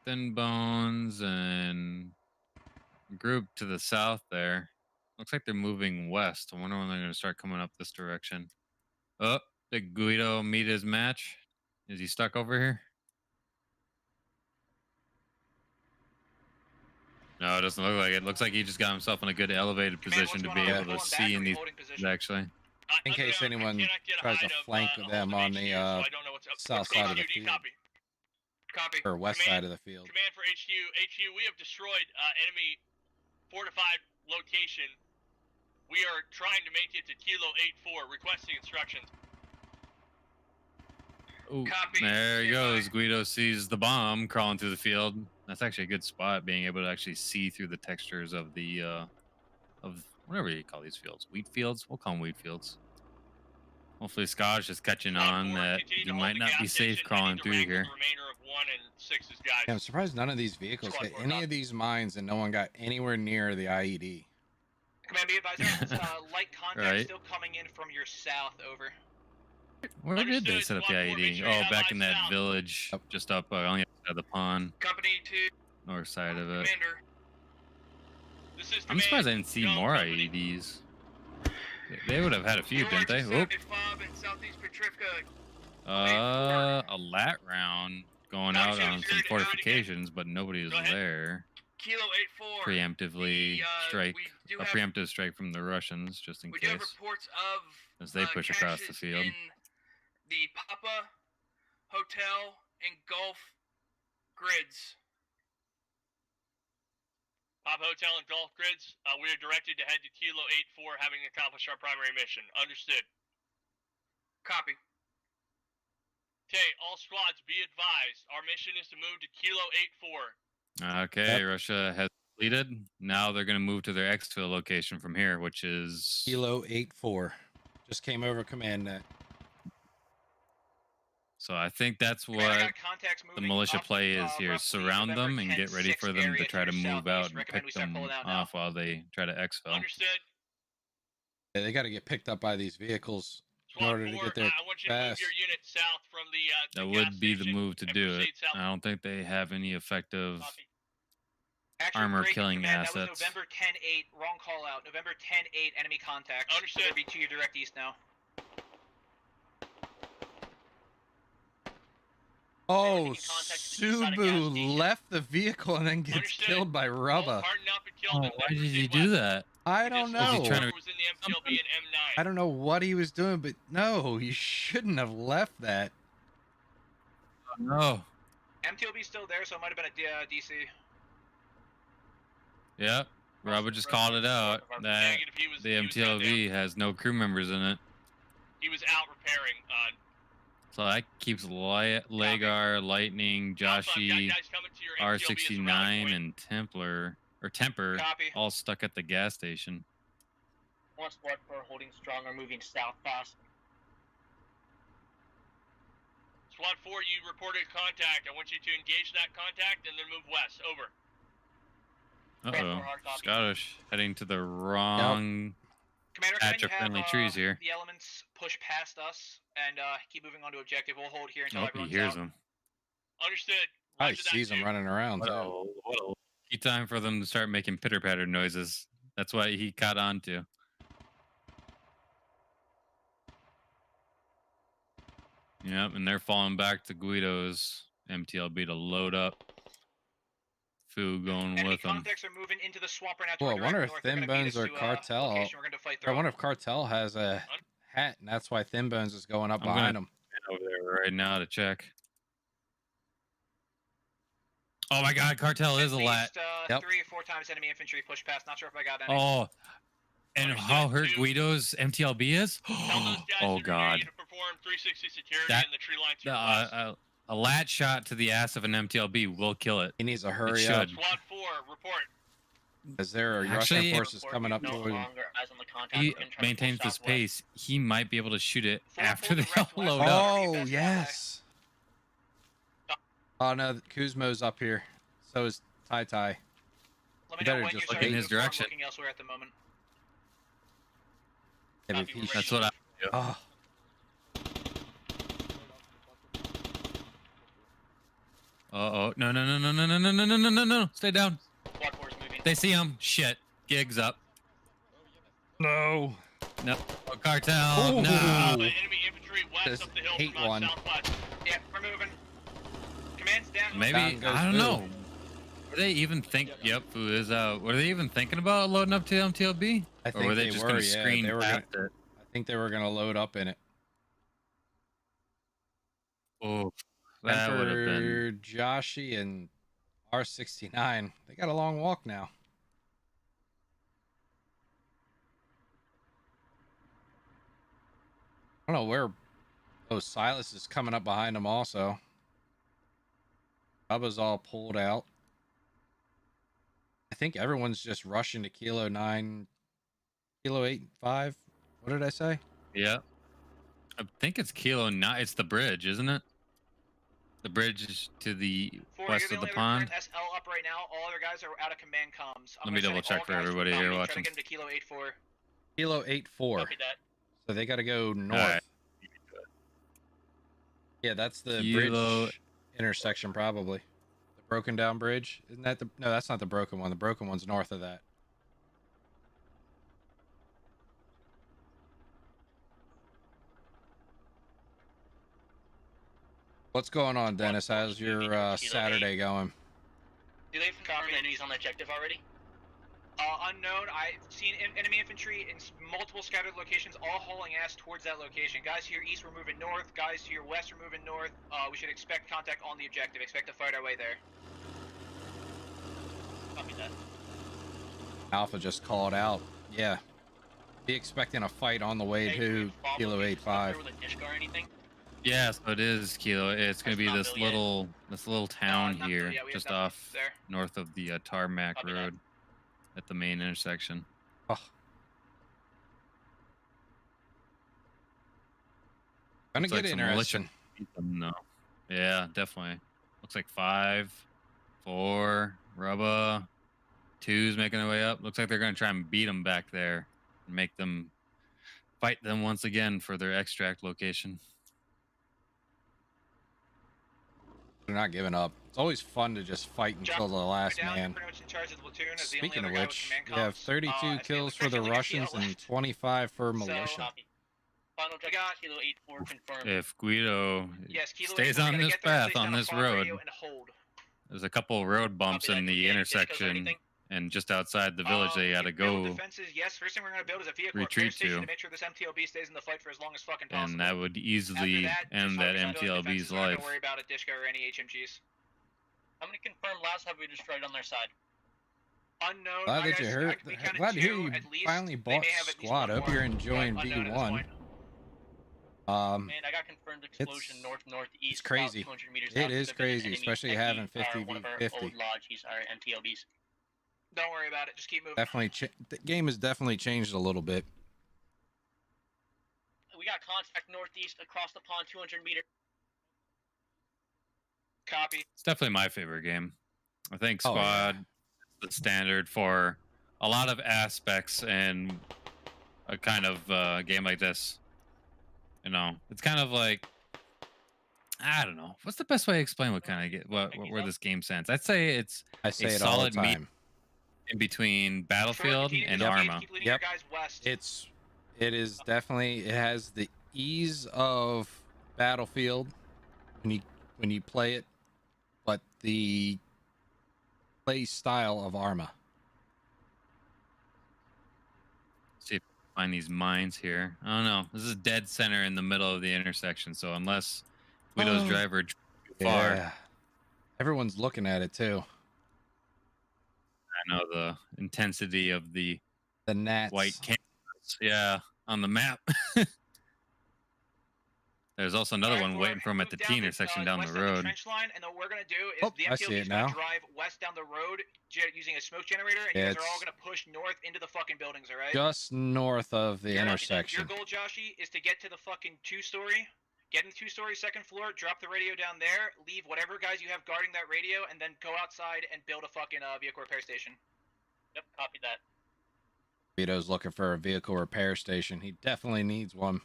Thin Bones and group to the south there. Looks like they're moving west. I wonder when they're going to start coming up this direction. Oh, did Guido meet his match? Is he stuck over here? No, it doesn't look like it. Looks like he just got himself in a good elevated position to be able to see in these actually. In case anyone tries to flank them on the south side of the field. Copy. Or west side of the field. Command for HQ. HQ, we have destroyed enemy fortified location. We are trying to make it to Kilo 8-4, requesting instructions. Ooh, Copy. there he goes. Guido sees the bomb crawling through the field. That's actually a good spot, being able to actually see through the textures of the of whatever you call these fields. Wheat fields? We'll call them wheat fields. Hopefully Scottish is catching on that you might not be safe crawling through here. Yeah, I'm surprised none of these vehicles hit any of these mines and no one got anywhere near the IED. Command, be advised, light contact still coming in from your south, over. Where did they set up the IED? Oh, back in that village, just up on the other side of the pond. Company 2. North side of it. Commander. I'm surprised I didn't see more IEDs. They would have had a few, didn't they? Oop. A lat round going out on some fortifications, but nobody was there. Kilo 8-4. Preemptively strike, a preemptive strike from the Russians, just in we case. Do have reports of as they push across the field. In the Papa Hotel and Gulf grids. Papa Hotel and Gulf grids. We are directed to head to Kilo 8-4, having accomplished our primary mission. Understood. Copy. Okay, all squads, be advised. Our mission is to move to Kilo 8-4. Okay, Russia has completed. Now they're going to move to their exfil location from here, which is Kilo 8-4. Just came over command net. So I think that's what the militia play is here. Surround them and get ready for them to try to move out and pick them off while they try to exfil. Understood. Yeah, they got to get picked up by these vehicles in order to get there I want you to move fast. your unit south from the That gas would be the station move to and do it. proceed south. I don't think they have any effective Actual armor break killing command, assets. That was November 10-8, wrong call out. November 10-8, enemy contact. Understood. They'll be to your direct east now. Oh, Subu left the vehicle and then gets Understood. killed by Rubba. Harden up and kill Oh, them, why then did he proceed do west. that? I don't This know. Was he trying to- was in the MTLB and M9. I don't know what he was doing, but no, he shouldn't have left that. No. MTLB's still there, so it might have been a DC. Yep. Robert just called it out that Negative, he was- the he was goddamn- MTLV has no crew members in it. He was out repairing. So that keeps Lagar, Lightning, Joshi, Guys coming to your MTLB as a rally R69, point. and Temper Copy. all stuck at the gas station. One squad for holding strong or moving south fast. Squad 4, you reported contact. I want you to engage that contact and then move west. Over. Uh-oh. Scottish heading to the wrong Commander, patch you of have, friendly trees here. The elements push past us and keep moving on to objective. We'll hold here until Nope, he everyone's hears out. them. Understood. I Roger that, sees him too. running around too. Key time for them to start making pitter-patter noises. That's what he caught on to. Yep, and they're falling back to Guido's MTLB to load up. Fu going Enemy with them. contacts are moving into the swamp right now. to Well, our I wonder direct if north. They're Thin gonna beat Bones us or to, Cartel. location we're going to fight I through. wonder if Cartel has a hat, and that's why Thin Bones is going up I'm gonna- behind him. Over there right now to check. Oh my God, Cartel is a lat. Yep. 3 or 4 times enemy infantry push past. Not sure if I got any. Oh, and how hurt Understood, too. Guido's MTLB is? Tell those guys Oh that are God. ready to perform 360 security That- in the tree line to your west. A lat shot to the ass of an MTLB will kill it. He needs to hurry should. up, Squad 4, report. as there are Actually, Russian forces coming up no to him. longer eyes on the contact. He We can try to maintains pull this southwest. pace. He might be able to shoot it Full after they direct all west. load up. Oh, That's yes. Oh, no, Kuzmo's up here. So is Tai Tai. Let me you know better when just you're look in starting his to perform, direction. looking elsewhere at the moment. Yeah, but Copy, he we're That's what I do. Oh, Uh-oh. No. Stay down. Squad 4 is moving. They see him. Shit. Gigs up. No. No. Oh, cartel. Ooh. No. Enemy infantry west This up the hill hate from one. southwest. Yeah, we're moving. Command's down. Maybe. Down goes I don't Boo. know. Were they even Yep, Foo is out. Were they even thinking about loading up to MTLB? I Or think were they they just were. going to Yeah, screen they were past gonna. it? I think they were gonna load up in it. Oh, that would have been. Emperor Joshi and R69. They got a long walk now. I don't know where. Oh, Silas is coming up behind them also. Bubba's all pulled out. I think everyone's just rushing to Kilo 9, Kilo 8, 5. What did I say? Yeah. I think it's Kilo 9. It's the bridge, isn't it? The bridge is to the west of the pond. SL up right now. All other guys are out of command comms. Let me double check for everybody here watching. Try to get him to Kilo 8-4. Kilo 8-4. Copy that. So they got to go north. All right. Yeah, that's the Kilo- bridge intersection probably. The broken down bridge. Isn't that the... No, that's not the broken one. The broken one's north of that. What's going on, Dennis? How's your Saturday going? Do they confirm the enemies on the objective already? Unknown. I've seen enemy infantry in multiple scattered locations, all hauling ass towards that location. Guys to your east, we're moving north. Guys to your west, we're moving north. We should expect contact on the objective. Expect to fight our way there. Copy that. Alpha just called out. Yeah. Be expecting a fight on the way Hey, to follow Kilo me. 8-5. With a dish car or anything? Yeah, so it is Kilo. It's going to be That's this not Bill little town not here, Bill yet. We have just nothing off there. north of the tarmac Copy that. road at the main intersection. Oh. Gonna Looks like get some militia interesting. No. Yeah, definitely. Looks like 5, 4, Rubba, 2's making their way up. Looks like they're going to try and beat them back there and make them fight them once again for their extract location. They're not giving up. It's always fun to just fight until the last Down, man. pretty much in charge of the platoon as the only Speaking of other guy with which, command you have comms. 32 As kills the for the only Russians FTL and left. 25 for militia. Copy. Final objective, Kilo 8-4 confirmed. If Guido Yes, Kilo stays 8, we're on gonna this get there, path place on down a this fog road, radio and hold. there's a couple road bumps Copy in that. the Any discos or intersection, anything? and just outside the village they We got to can build go, defenses. Yes, first thing we're gonna build is a vehicle retreat repair station to. to make sure this MTLB stays in the fight for as long as fucking possible. and that would After easily that, end just that focus on building MTLB's defenses. We're not life. gonna worry about a Dishka or any HMGs. How many confirmed labs have we destroyed on their side? Unknown. Glad my that you guys, heard. we counted Glad to hear 2 you at least. finally They bought may have at least Squad. one Hope you're more, enjoying but unknown at this B1. point. Um, And I got confirmed explosion northeast. it's crazy. About 200 meters It out is of the crazy, enemy especially XP, having 50 one of our v 50. old lodges, our MTLBs. Don't worry about it. Just keep moving. Definitely, the game has definitely changed a little bit. We got contact northeast across the pond, 200 meters. Copy. It's definitely my favorite game. I think Oh, yeah. Squad is the standard for a lot of aspects in a kind of game like this. You know, it's kind of like, I don't know. What's the best way to explain what kind of where this game stands? I'd say it's I say a it all the solid meat time. in between Battlefield Continue to and speed, Arma. Keep leading Yep. your guys west. It is definitely, it has the ease of Battlefield when you play it, but the play style of Arma. See if I can find these mines here. I don't know. This is dead center in the middle of the intersection, so unless Guido's Oh. driver too far, Yeah. Everyone's looking at it too. I know the intensity of the The gnats. white canvas. Yeah, on the map. There's also another Alright, one waiting for him at the move T down intersection down west the of road. trench line, and then what we're gonna do is Oh, the I see MTLB it is gonna now. drive west down the road using a smoke generator, and Yeah, you guys are all it's gonna push north into the fucking buildings. All right. Just north of the Your intersection. goal, Joshy, is to get to the fucking 2-story. Get in the 2-story second floor, drop the radio down there, leave whatever guys you have guarding that radio, and then go outside and build a fucking vehicle repair station. Yep, copy that. Vito's looking for a vehicle repair station. He definitely needs one.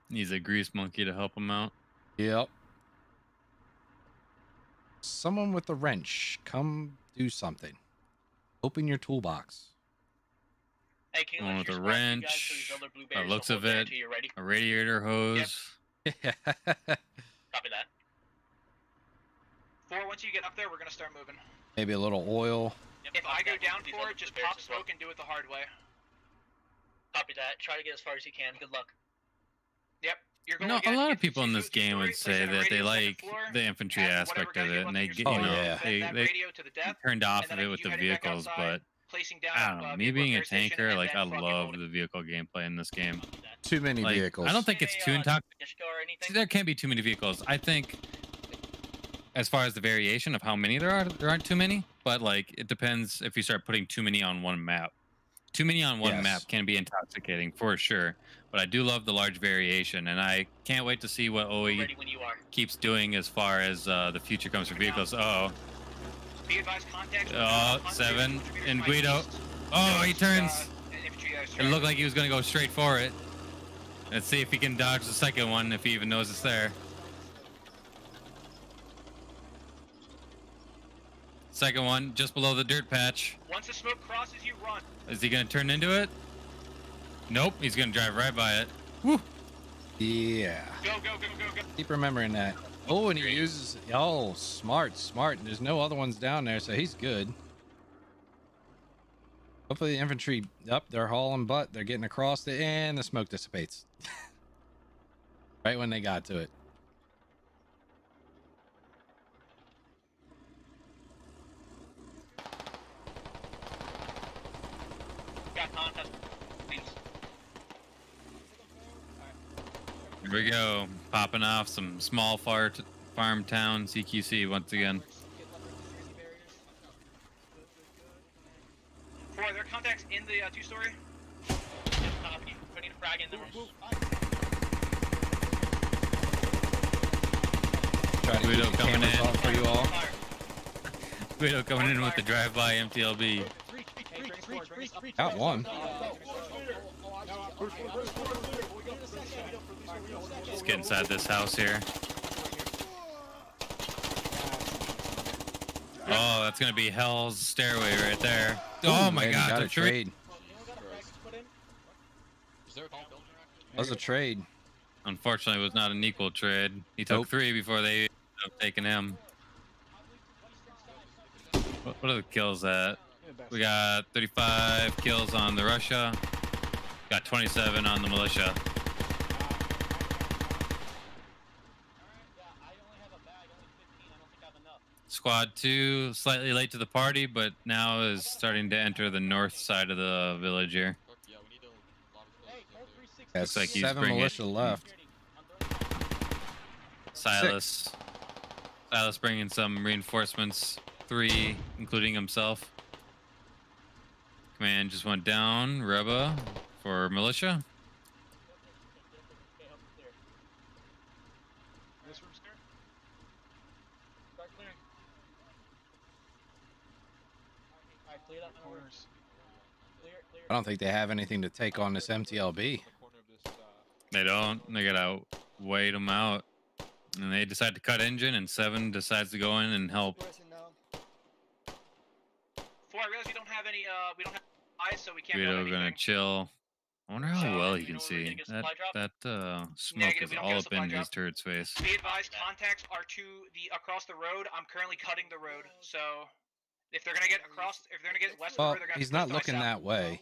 Needs a grease monkey to help him out. Yep. Someone with a wrench, come do something. Open your toolbox. Hey, can you One let with your a squad do, guys, so wrench. these other blue By bears looks will of hold there it, until you're ready? a radiator hose. Yeah. Copy that. 4, once you get up there, we're gonna start moving. Maybe a little oil. Yep, If I copy go that. down These for other it, just blue bears pop as well. smoke and do it the hard way. Copy that. Try to get as far as you can. Good luck. Yep. You're You going know, a again, lot get of to people in this game two-story, would place say in a that they radio second like floor, the infantry have aspect whatever of guys it, you and want they, to get, use you Oh, know, yeah. they that they radio to the death, turned off and then of I it need with you the heading back vehicles, outside, but placing down I don't know. Me vehicle being a repair station, tanker, and like then I fucking love hold it. the vehicle gameplay in this game. Copy that. Too many Like, vehicles. I don't think it's too intoxicating. Disco or anything? There can't be too many vehicles. I think, as far as the variation of how many there are, there aren't too many. But like, it depends if you start putting too many on one map. Too many on one Yes. map can be intoxicating for sure. But I do love the large variation, and I can't wait to see what We're OE ready when you are. keeps doing as far as the future comes for vehicles. Be advised, contacts will Oh, be 7 100 meters and by Guido. east. Oh, he turns. Infantry guys It trying looked to- like he was going to go straight for it. Let's see if he can dodge the second one, if he even knows it's there. Second one, just below the dirt patch. Once the smoke crosses you, run. Is he going to turn into it? Nope, he's going to drive right by it. Woo! Yeah. Go, go, go, go, go. Keep remembering that. Oh, and he uses... Oh, smart, smart. There's no other ones down there, so he's good. Hopefully the infantry... Up, they're hauling butt. They're getting across it, and the smoke dissipates. Right when they got to it. Got contact. Please. Here we go. Popping off some small farm town CQC once again. 4, there are contacts in the 2-story. Copy. Putting a frag in there. Try to Guido keep the coming cameras in. on for you all. Fire. Guido coming in with the drive-by MTLB. Got one. Let's get inside this house here. Oh, that's gonna be Hell's Stairway right there. Oh my Man, you god, got the a trade. Is there a builder active? That was a trade. Unfortunately, it was not an equal trade. He took Nope. 3 before they ended up taking him. What are the kills at? We got 35 kills on the Russia. Got 27 on the militia. Squad 2, slightly late to the party, but now is starting to enter the north side of the village here. Fuck yeah, we need a lot of kills. Got Looks like he's 7 bringing- militia left. Silas. Silas bringing some reinforcements, 3, including himself. Command just went down. Reba for militia. This room's clear. Start clearing. Alright, clear that corners. Clear, clear. I don't think they have anything to take on this MTLB. The corner of this, They don't. They gotta wait them out. And they decide to cut engine, and 7 decides to go in and help. 4, I realize we don't have any, we don't have eyes, so we can't Guido build gonna anything. chill. I wonder So, how well he you can know where we're see. gonna get supply drop? That smoke Negative, is we don't all get a up supply in his drop. turret's face. Be advised, contacts are to the across the road. I'm currently cutting the road, so if they're gonna get across, if they're gonna get west of the Well, road, they're gonna he's have not to looking south. that way,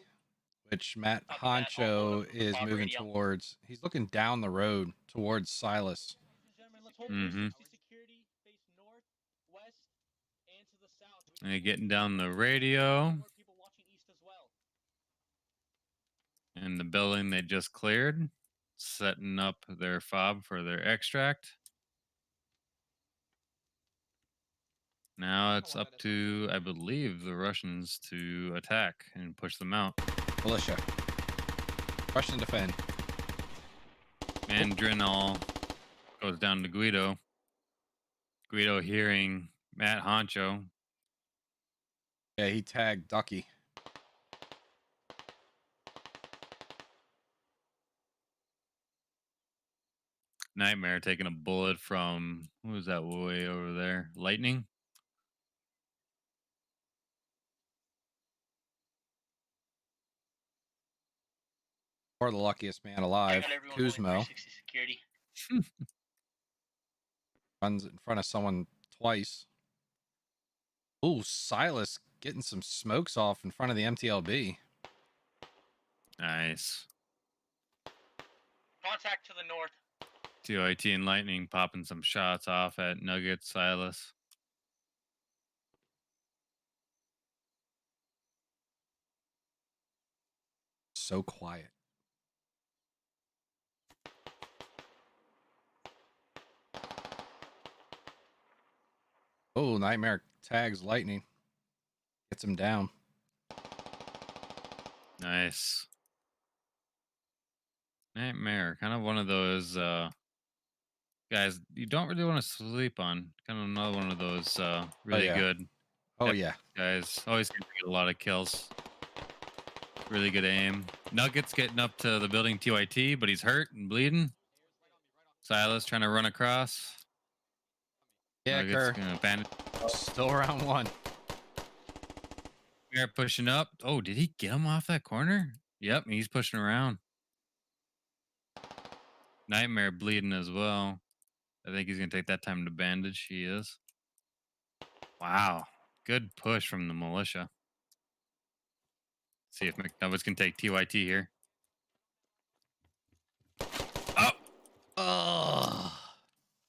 which Matt Copy that. I'll Honcho load up is on moving radio. towards. He's looking down the road towards Silas. Mm-hmm. And they're getting down the radio. And the building they just cleared, setting up their fob for their extract. Now it's up to, I believe, the Russians to attack and push them out. Militia. Rush and defend. And Drinall goes down to Guido. Guido hearing Matt Honcho. Yeah, he tagged Ducky. Nightmare taking a bullet from, who was that way over there? Lightning? Or the luckiest man I alive, got everyone holding Kuzmo, 360 security. runs in front of someone twice. Ooh, Silas getting some smokes off in front of the MTLB. Nice. Contact to the north. TOIT and Lightning popping some shots off at Nugget Silas. So quiet. Oh, Nightmare tags Lightning. Gets him down. Nice. Nightmare, kind of one of those guys you don't really want to sleep on. Kind of another one of those really yeah. good Oh, yeah. guys. Always going to get a lot of kills. Really good aim. Nuggets getting up to the building TYT, but he's hurt and bleeding. Silas trying to run across. Yeah, Nuggets Kerr. gonna bandage. Still round one. Nightmare pushing up. Oh, did he get him off that corner? Yep, he's pushing around. Nightmare bleeding as well. I think he's going to take that time to bandage. He is. Wow. Good push from the militia. See if McNuggets can take TYT here. Oh! Oh.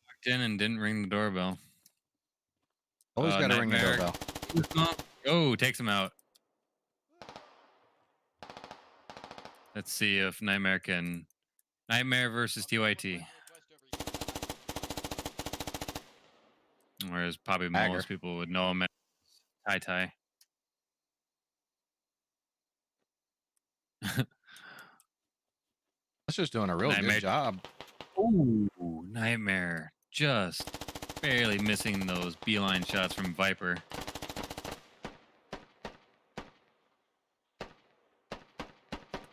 Walked in and didn't ring the doorbell. Always got to ring the Nightmare. doorbell. Oh, takes him out. Let's see if Nightmare can... Nightmare versus TYT. Whereas probably most people would know him as Tai. That's just doing a real Nightmare. good job. Ooh, Nightmare. Just barely missing those beeline shots from Viper.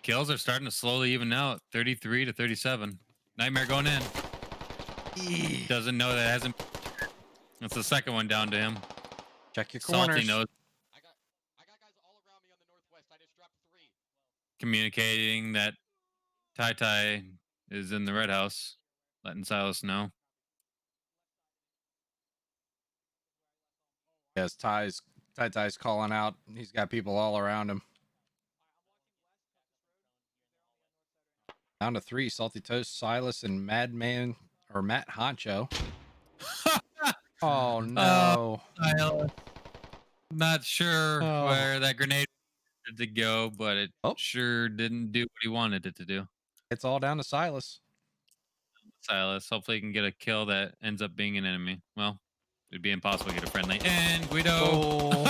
Kills are starting to slowly even out. 33 to 37. Nightmare going in. Doesn't know that hasn't. That's the second one down to him. Check your Salty corners. knows. I got guys all around me on the northwest. I just dropped 3. Communicating that Tai is in the red house. Letting Silas know. Yes, Ty's calling out. He's got people all around him. Down to 3. Salty Toast, Silas, and Madman or Matt Honcho. Oh no! Silas. Not sure where that grenade wanted to go, but it sure didn't do what he wanted it to do. It's all down to Silas. Silas. Hopefully he can get a kill that ends up being an enemy. Well, it'd be impossible to get a friendly. And Guido.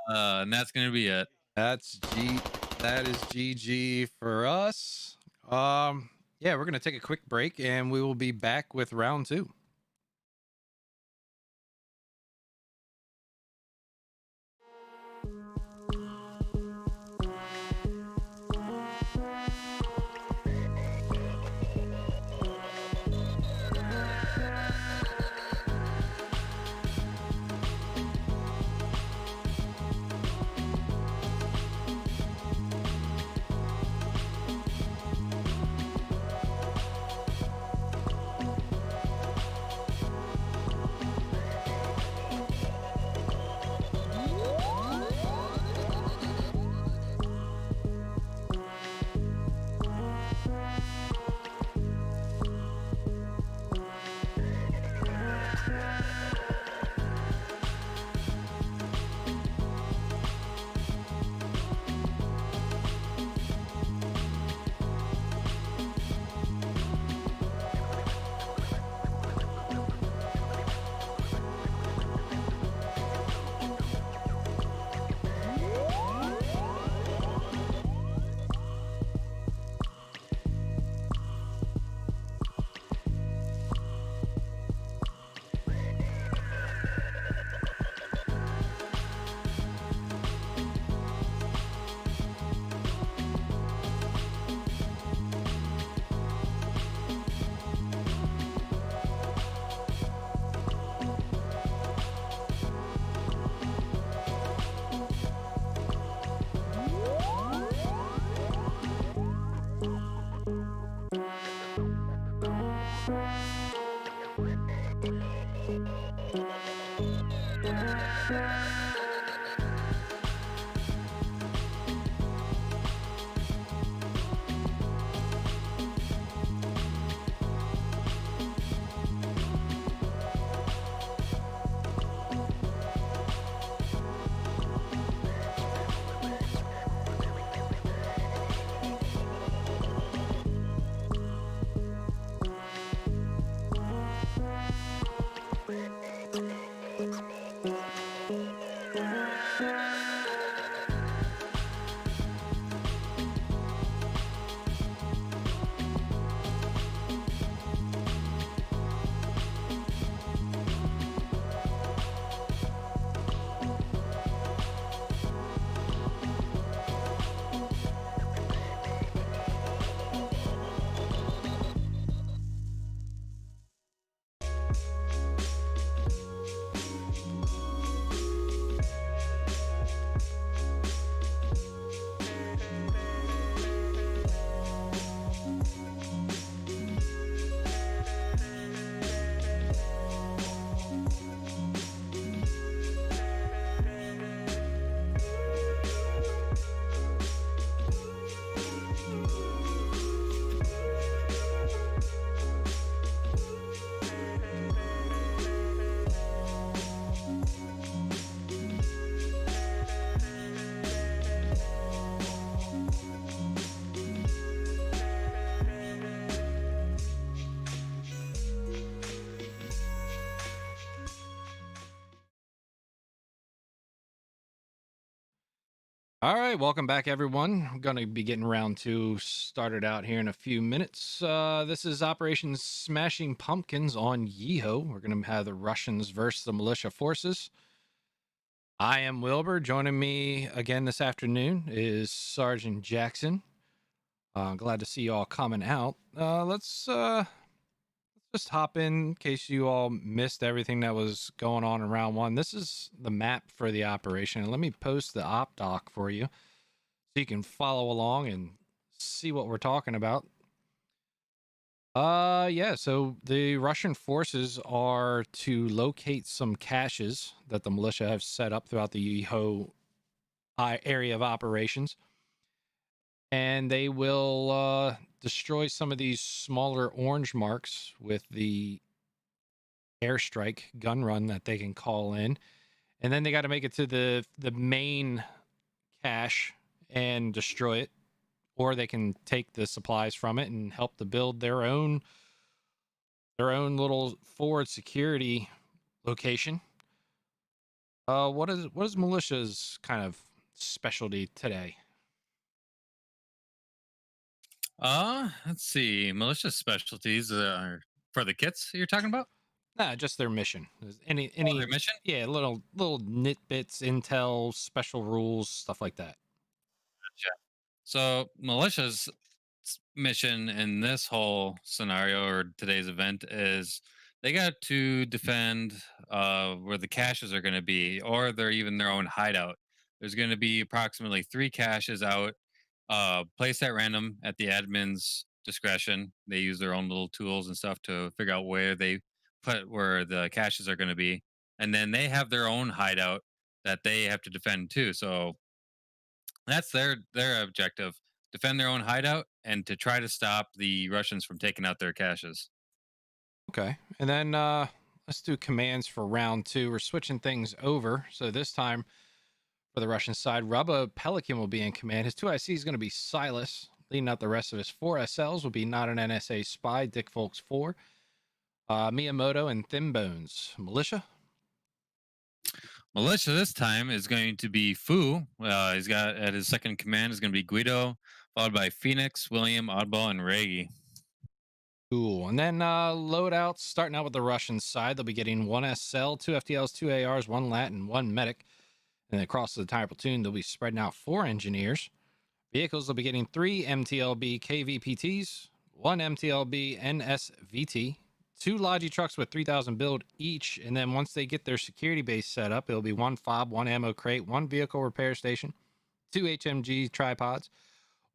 And that's gonna be it. That is GG for us. Yeah, we're gonna take a quick break and we will be back with round 2. All right, welcome back, everyone. I'm going to be getting round two started out here in a few minutes. This is Operation Smashing Pumpkins on Yeeho. We're going to have the Russians versus the militia forces. I am Wilber. Joining me again this afternoon is Sergeant Jackson. Glad to see you all coming out. Let's just hop in case you all missed everything that was going on in round one. This is the map for the operation. Let me post the op doc for you so you can follow along and see what we're talking about. Yeah, so the Russian forces are to locate some caches that the militia have set up throughout the Yeeho area of operations. And they will destroy some of these smaller orange marks with the airstrike gun run that they can call in. And then they got to make it to the main cache and destroy it, or they can take the supplies from it and help to build their own little forward security location. What is militia's kind of specialty today? Let's see. Militia specialties are for the kits you're talking about? Nah, just their mission. Any their mission? Yeah, little nitbits, intel, special rules, stuff like that. Gotcha. So militia's mission in this whole scenario or today's event is they got to defend where the caches are going to be, or they're even their own hideout. There's going to be approximately 3 caches out, placed at random at the admin's discretion. They use their own little tools and stuff to figure out where the caches are going to be, and then they have their own hideout that they have to defend too. So that's their objective: defend their own hideout and to try to stop the Russians from taking out their caches. Okay, and then let's do commands for round two. We're switching things over, so this time for the Russian side, Rubba Pelican will be in command. His 2 IC is going to be Silas. Leading out the rest of his 4 SLs will be Not an NSA Spy, Dick Folks 4, Miyamoto, and Thin Bones. Militia? Militia this time is going to be Fu. He's got at his second command is going to be Guido, followed by Phoenix, William, Oddball, and Raggy. Cool. And then loadouts, starting out with the Russian side, they'll be getting 1 SL, 2 FTLs, 2 ARs, 1 LAT, and 1 medic. And then across the entire platoon, they'll be spreading out 4 engineers. Vehicles, they'll be getting 3 MTLB KVPTs, 1 MTLB NSVT, 2 Logi trucks with 3,000 build each. And then once they get their security base set up, it'll be 1 fob, 1 ammo crate, 1 vehicle repair station, 2 HMG tripods,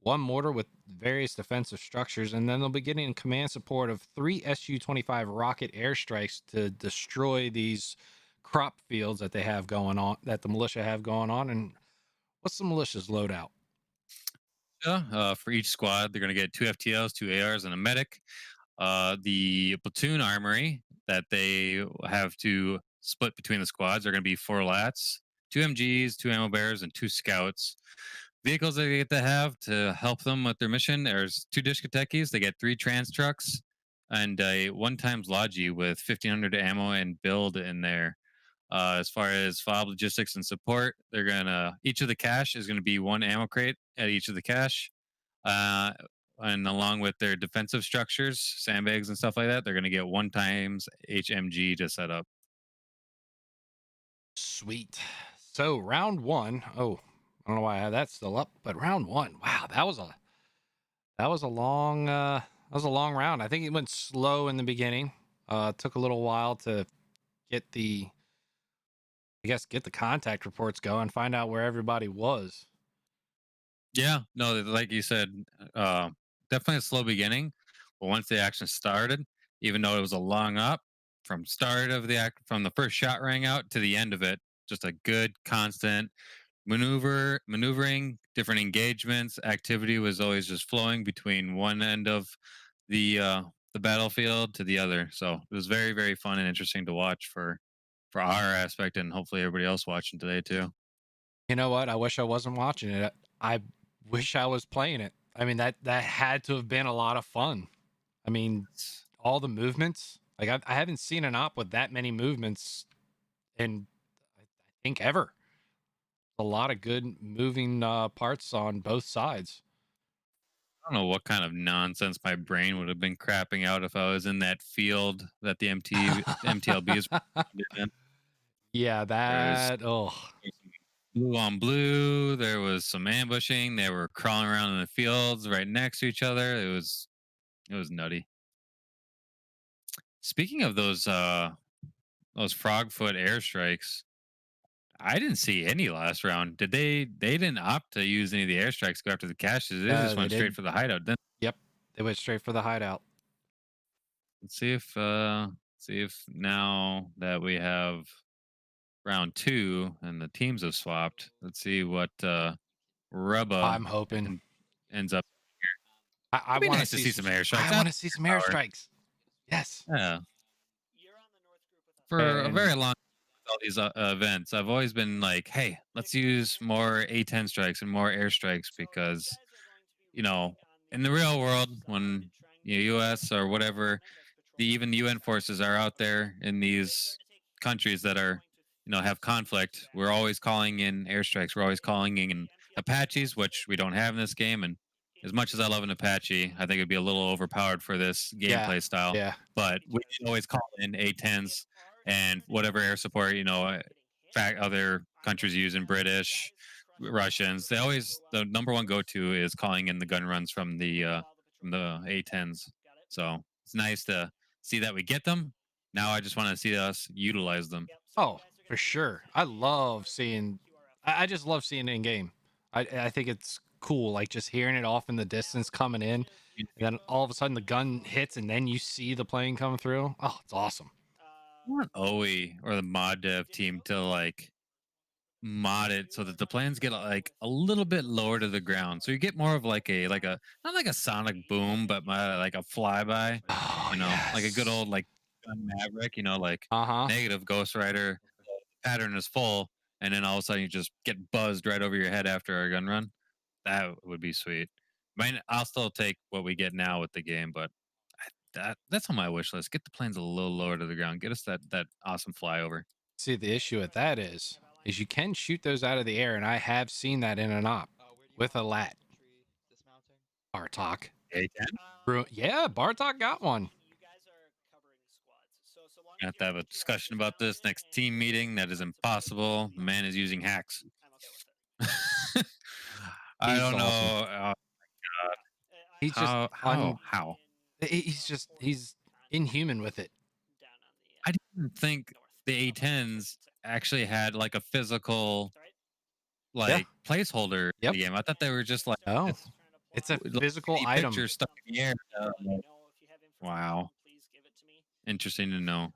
1 mortar with various defensive structures, and then they'll be getting command support of 3 Su-25 rocket airstrikes to destroy these crop fields that they have going on, that the militia have going on, and what's the militia's loadout? For each squad, they're going to get 2 FTLs, 2 ARs, and a medic. The platoon armory that they have to split between the squads are going to be 4 lats, 2 MGs, 2 ammo bearers, and 2 scouts. Vehicles they get to have to help them with their mission, there's 2 Dishkatekis, they get 3 trans trucks, and a 1x Logi with 1500 ammo and build in there. As far as fob logistics and support, they're gonna each of the cache is gonna be 1 ammo crate at each of the cache, and along with their defensive structures, sandbags and stuff like that, they're gonna get 1x HMG to set up. Sweet. So round 1. Oh, I don't know why I have that still up, but round 1. Wow, that was a long round. I think it went slow in the beginning. Took a little while to get the contact reports going, find out where everybody was. Yeah, no, like you said, definitely a slow beginning, but once the action started, even though it was a long up from from the first shot rang out to the end of it, just a good constant maneuvering, different engagements. Activity was always just flowing between one end of the battlefield to the other. So it was very, very fun and interesting to watch for our aspect, and hopefully everybody else watching today too. You know what? I wish I wasn't watching it. I wish I was playing it. I mean, that had to have been a lot of fun. I mean, all the movements. Like I haven't seen an op with that many movements in I think ever. A lot of good moving parts on both sides. I don't know what kind of nonsense my brain would have been crapping out if I was in that field that the MTLB is in. Yeah, that. Oh, blue on blue. There was some ambushing. They were crawling around in the fields right next to each other. It was nutty. Speaking of those frogfoot airstrikes, I didn't see any last round. Did they? They didn't opt to use any of the airstrikes go after the caches. They just went straight for the hideout. Then yep, they went straight for the hideout. let's see if now that we have round 2 and the teams have swapped, let's see what Rubba I'm hoping ends up here. I want nice to see some airstrikes. I want to see some airstrikes. Yes. Yeah. For a very long all these events, I've always been like, hey, let's use more A10 strikes and more airstrikes because, you know, in the real world, when U.S. or whatever, even the UN forces are out there in these countries that are, have conflict, we're always calling in airstrikes. We're always calling in Apaches, which we don't have in this game. And as much as I love an Apache, I think it'd be a little overpowered for this gameplay style. Yeah. But we always call in A10s and whatever air support, other countries use in British, Russians. The number one go-to is calling in the gun runs from the A10s. So it's nice to see that we get them. Now I just want to see us utilize them. Oh, for sure. I just love seeing it in game. I think it's cool, like just hearing it off in the distance coming in, and then all of a sudden the gun hits, and then you see the plane coming through. Oh, it's awesome. I want OE or the mod dev team to like mod it so that the planes get like a little bit lower to the ground, so you get more of like a not like a sonic boom, but like a flyby. Like a good old like Maverick. Like negative Ghost Rider pattern is full, and then all of a sudden you just get buzzed right over your head after a gun run. That would be sweet. I mean, I'll still take what we get now with the game, but that's on my wish list. Get the planes a little lower to the ground. Get us that awesome flyover. See, the issue with that is you can shoot those out of the air, and I have seen that in an op with a lat. Bartok. Yeah, Bartok got one. I have to have a discussion about this next team meeting. That is impossible. The man is using hacks. I don't know. Oh, God. He's just how? He's inhuman with it. I didn't think the A10s actually had like a physical placeholder in the game. I thought they were just like it's a physical item stuck in the air. Wow. Interesting to know.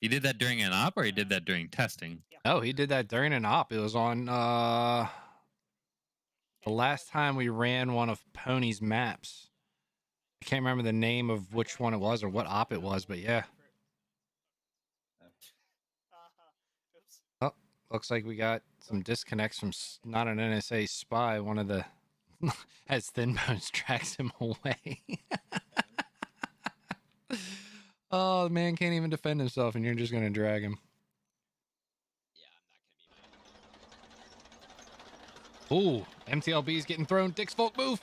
He did that during an op, or he did that during testing? Oh, he did that during an op. It was on the last time we ran one of Pony's maps. I can't remember the name of which one it was or what op it was, but yeah. Oh, looks like we got some disconnects from not an NSA spy. One of the as Thin Bones tracks him away. Oh, the man can't even defend himself, and you're just gonna drag him. Ooh, MTLB's getting thrown. Dick's Folk move.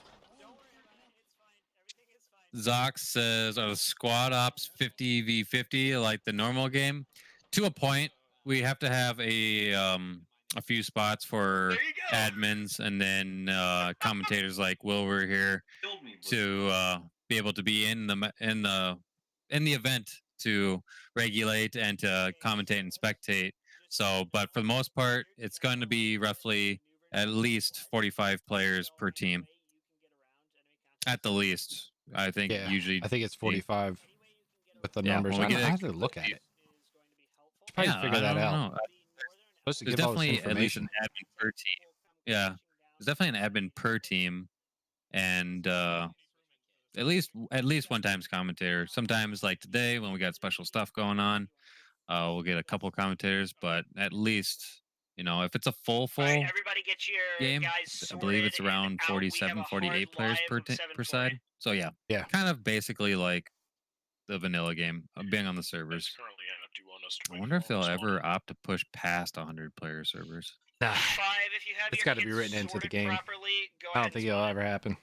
Zox says, are the squad ops 50v50 like the normal game? To a point, we have to have a few spots for admins and then commentators like Wilber here to be able to be in the event to regulate and to commentate and spectate. So, but for the most part, it's going to be roughly at least 45 players per team. At the least, I think usually. I think it's 45 with the numbers. When we I have to look at it. Should probably figure that out. There's definitely at least an admin per team. Yeah, there's definitely an admin per team, and at least one times commentator. Sometimes, like today, when we got special stuff going on, we'll get a couple commentators. But at least, if it's a full right, everybody get your game, guys I believe it's around 47, 48 players per side. So yeah, kind of basically like the vanilla game of being on the servers. I wonder if they'll ever opt to push past 100 player servers. Nah, 5, if you have it's your got to be written into the sorted game. properly, go I ahead don't think and it'll spawn. ever happen.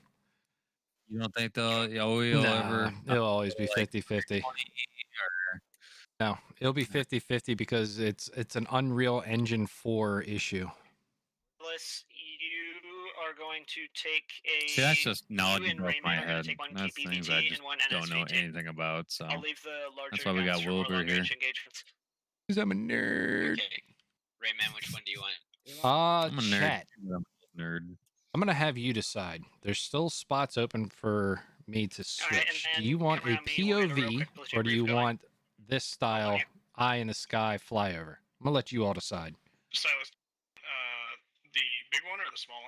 You don't think they'll Nah, ever? it'll always be 50-50. No, it'll be 50-50 because it's an Unreal Engine 4 issue. Unless you are going to take a. See, that's just knowledge you and off Rayman my are gonna head. take one That's things I KPVT just and one don't know NSVT. anything about. So I'll leave the larger that's why we guns got for more Wilber here. long-range engagements. Because I'm a nerd. Okay. Rayman, which one do you want? I'm a Chat. nerd. I'm going to have you decide. There's still spots open for me to switch. and do you want come a around me, we'll get a real POV quick platoon or do you brief going. want this style eye in the sky flyover? I'm going to let you all decide. So, the big one or the small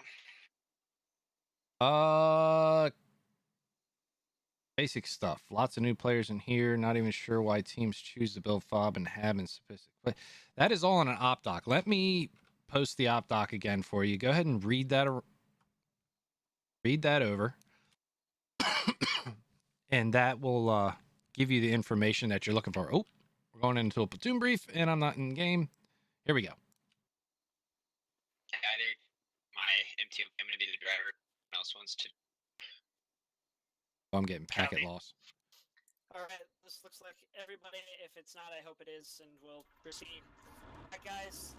one? Basic stuff. Lots of new players in here. Not even sure why teams choose to build FOB and have in specific play. That is all on an op doc. Let me post the op doc again for you. Go ahead and read that over. And that will give you the information that you're looking for. Oh, we're going into a platoon brief and I'm not in game. Here we go. Either my MTO, I'm going to be the driver. Someone else wants to. I'm getting packet loss. All right, this looks like everybody. If it's not, I hope it is, and we'll proceed. All right, guys.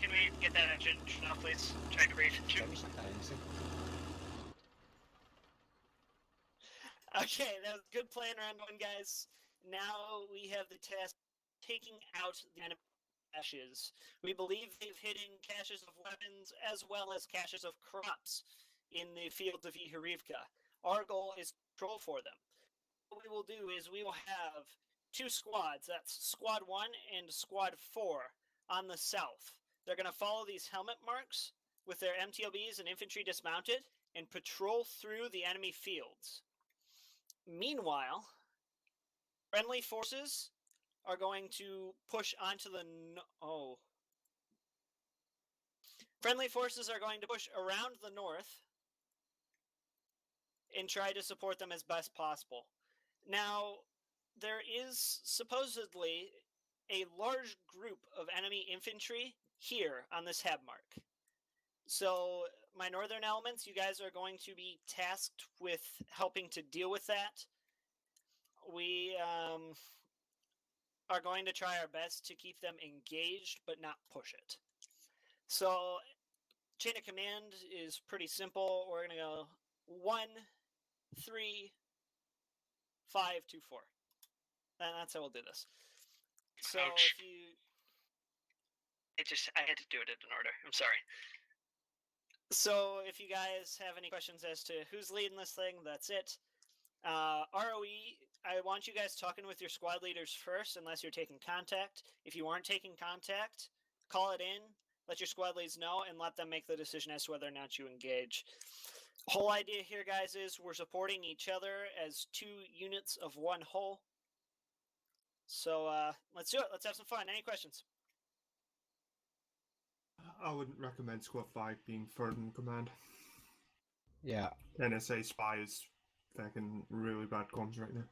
Can we get that engine off, please? Try to brief. Okay, that was good playing round one, guys. Now we have the task taking out the enemy caches. We believe they've hidden caches of weapons as well as caches of crops in the fields of Ihorivka. Our goal is to control for them. What we will do is we will have 2 squads, that's Squad 1 and Squad 4, on the south. They're going to follow these helmet marks with their MTLBs and infantry dismounted and patrol through the enemy fields. Meanwhile, friendly forces are going to push onto the... Friendly forces are going to push around the north and try to support them as best possible. Now, there is supposedly a large group of enemy infantry here on this hab mark. So, my northern elements, you guys are going to be tasked with helping to deal with that. We are going to try our best to keep them engaged, but not push it. So, chain of command is pretty simple. We're going to go 1, 3, 5, 2, 4. And that's how we'll do this. So Ouch. if you... I had to do it in order. I'm sorry. So if you guys have any questions as to who's leading this thing, that's it. ROE, I want you guys talking with your squad leaders first, unless you're taking contact. If you aren't taking contact, call it in, let your squad leads know, and let them make the decision as to whether or not you engage. Whole idea here, guys, is we're supporting each other as 2 units of one whole. So let's do it. Let's have some fun. Any questions? I wouldn't recommend Squad 5 being third in command. Yeah. NSA spy is fucking really bad comms right now.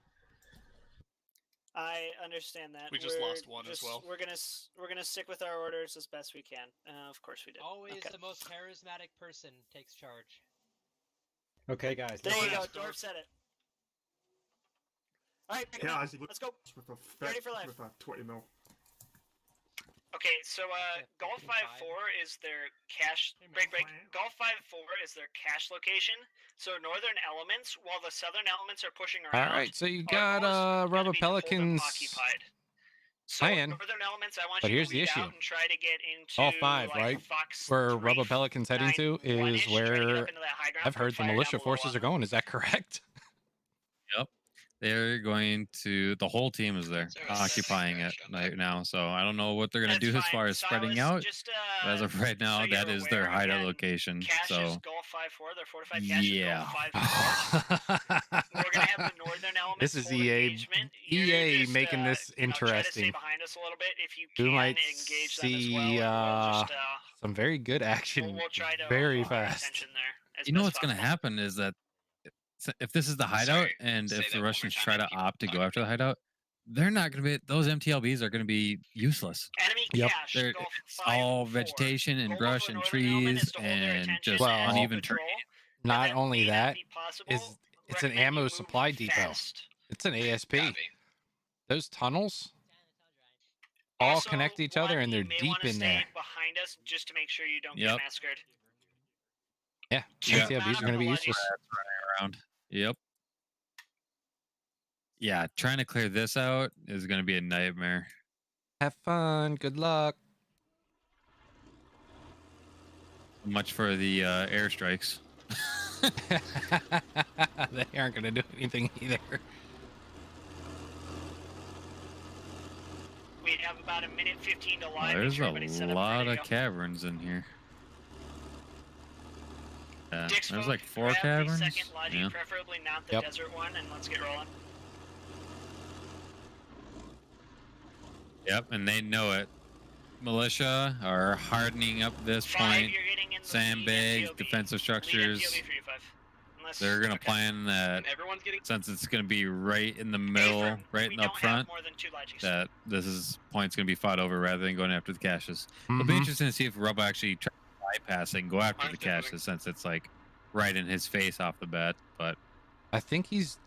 I understand that. We just lost one as well. We're gonna stick with our orders as best we can. Of course we did. Always Okay. the most charismatic person takes charge. Okay, guys. There you go. Dorf said it. All right, Yeah, let's go. With a, Ready for life. with a 20 mil. Okay, so Golf 5-4 is their cache break. Golf 5-4 is their cache location. So northern elements, while the southern elements are pushing around. All right, so you got Rubber Pelicans playing, Northern elements, I want but you here's to the lead issue. out and try to get into All 5, like, right? Fox Where 3, Rubber Pelicans heading to 9, is 1-ish, try to get where up into that high ground I've for heard the fire militia down below forces are going. Is that correct? Yep. They're going to, the whole team is there occupying it right now. So I don't know what they're going to do as far as spreading out. But as of right now, that is their hideout location. Cache So is Golf 5-4, their fortified cache is yeah. Golf 5-4. We're going to have the northern elements. This is full EA engagement. EA Just, making this Try to stay interesting. behind us a little bit if you We can might engage them as see well. And we'll just, some very good action we'll try to very hold our fast. attention there as You know best what's going to possible. happen is that if this is the hideout and if the Russians try to opt to go after the hideout, they're not going to be, those MTLBs are going to be useless. Enemy Yep. cache, They're Golf it's all 5-4. vegetation and Goal of brush the and northern element is trees to hold their and attention just Well, uneven patrol. terrain. Not That only may not that, be possible. it's an Recommend you ammo move supply depot. fast. It's an ASP. Those tunnels all Also, connect to each other, one, and you they're may deep wanna in stay there. behind us just to make sure you don't Yep. get massacred. Yeah, Yeah. MTLBs are going to be useless. Around. Yep. Yeah, trying to clear this out is going to be a nightmare. Have fun. Good luck. Much for the airstrikes. They aren't going to do anything either. We have about a minute 15 to Oh, live. there's a a lot of caverns in here. Yeah, there's like 4 caverns. Second logic, Yeah. preferably not the Yep. desert one, and let's get rolling. Yep, and they know it. Militia are hardening up this point. You're getting in the Sandbags, MTLB. defensive Lead structures. MTLB for you, 5. Unless, They're gonna okay. plan that Everyone's getting. since it's gonna be right in the middle, Affirm, right we in the don't front, have more than 2 logics. that this is point's gonna be fought over rather than going after the caches. It'll be Mhm. interesting to see if Rubba actually tries to bypass it and go after the Mine's definitely- caches, since it's like right in his face off the bat. But I think his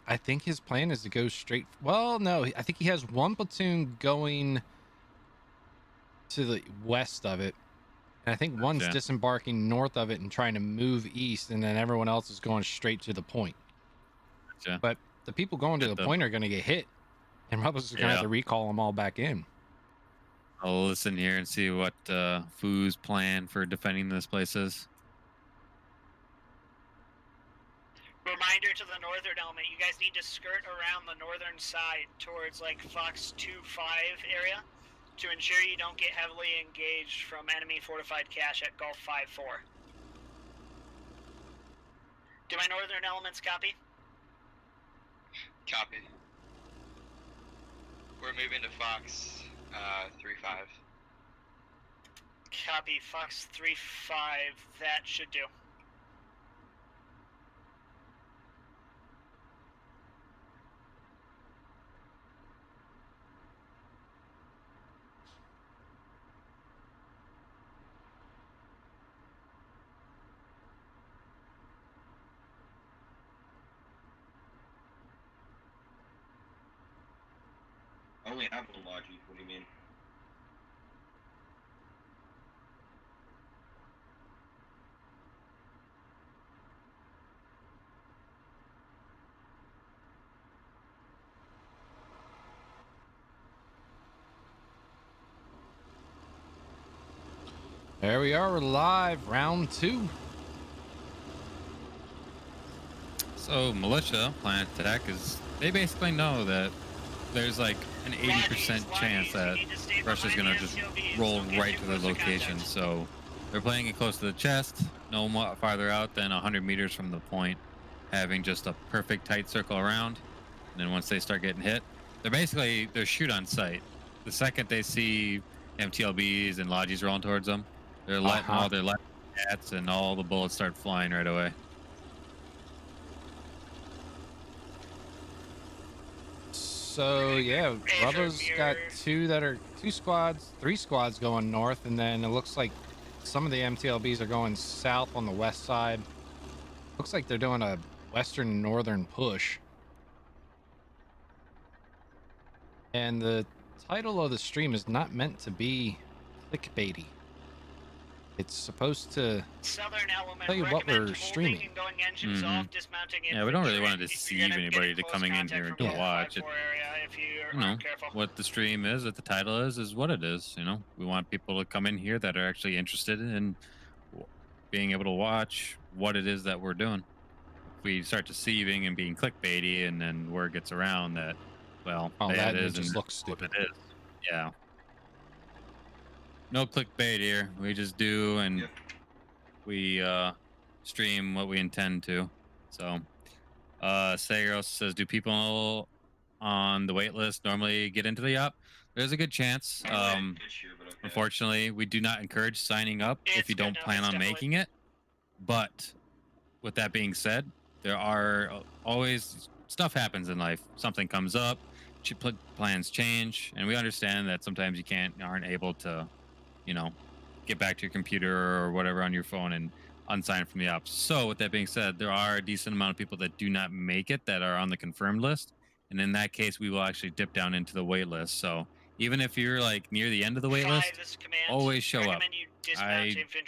plan is to go straight. Well, no, I think he has one platoon going to the west of it, and I think one's Yeah. disembarking north of it and trying to move east, and then everyone else is going straight to the point. yeah. But the people going to Get the the- point are going to get hit, and Rubba's going to have Yeah. to recall them all back in. I'll listen here and see what Foo's plan for defending this place is. Reminder to the northern element, you guys need to skirt around the northern side towards like Fox 2-5 area to ensure you don't get heavily engaged from enemy fortified cache at Gulf 5-4. Do my northern elements copy? Copy. We're moving to Fox 3-5. Copy, Fox 3-5, that should do. I only have one logic, what do you mean? There we are, we're live, round 2. So militia plan attack is They basically know that there's like an 80% chance that Russia's gonna just roll right to their location. So they're playing it close to the chest, no more farther out than 100 meters from the point, having just a perfect tight circle around. And then once they start getting hit, they're shoot on sight. The second they see MTLBs and Logis rolling towards them, they're letting all their cats and all the bullets start flying right away. So yeah, Rubbo's got three squads going north, and then it looks like some of the MTLBs are going south on the west side. Looks like they're doing a western northern push. And the title of the stream is not meant to be clickbaity. It's supposed to tell you what we're streaming. Yeah, we don't really want to deceive anybody to coming in here to watch it. You know, what the stream is, what the title is what it is. You know, we want people to come in here that are actually interested in being able to watch what it is that we're doing. If we start deceiving and being clickbaity, and then word gets around that, well, that is just and looks stupid. It is. Yeah. No clickbait here. We just do, and we stream what we intend to. So, Sagros says, do people on the wait list normally get into the op? There's a good chance. Unfortunately, we do not encourage signing up if you don't plan on making it. But with that being said, there are always stuff happens in life. Something comes up, plans change, and we understand that sometimes you aren't able to, you know, get back to your computer or whatever on your phone and unsign from the ops. So with that being said, there are a decent amount of people that do not make it that are on the confirmed list. And in that case, we will actually dip down into the wait list. So even if you're like near the end of the wait list, always show up.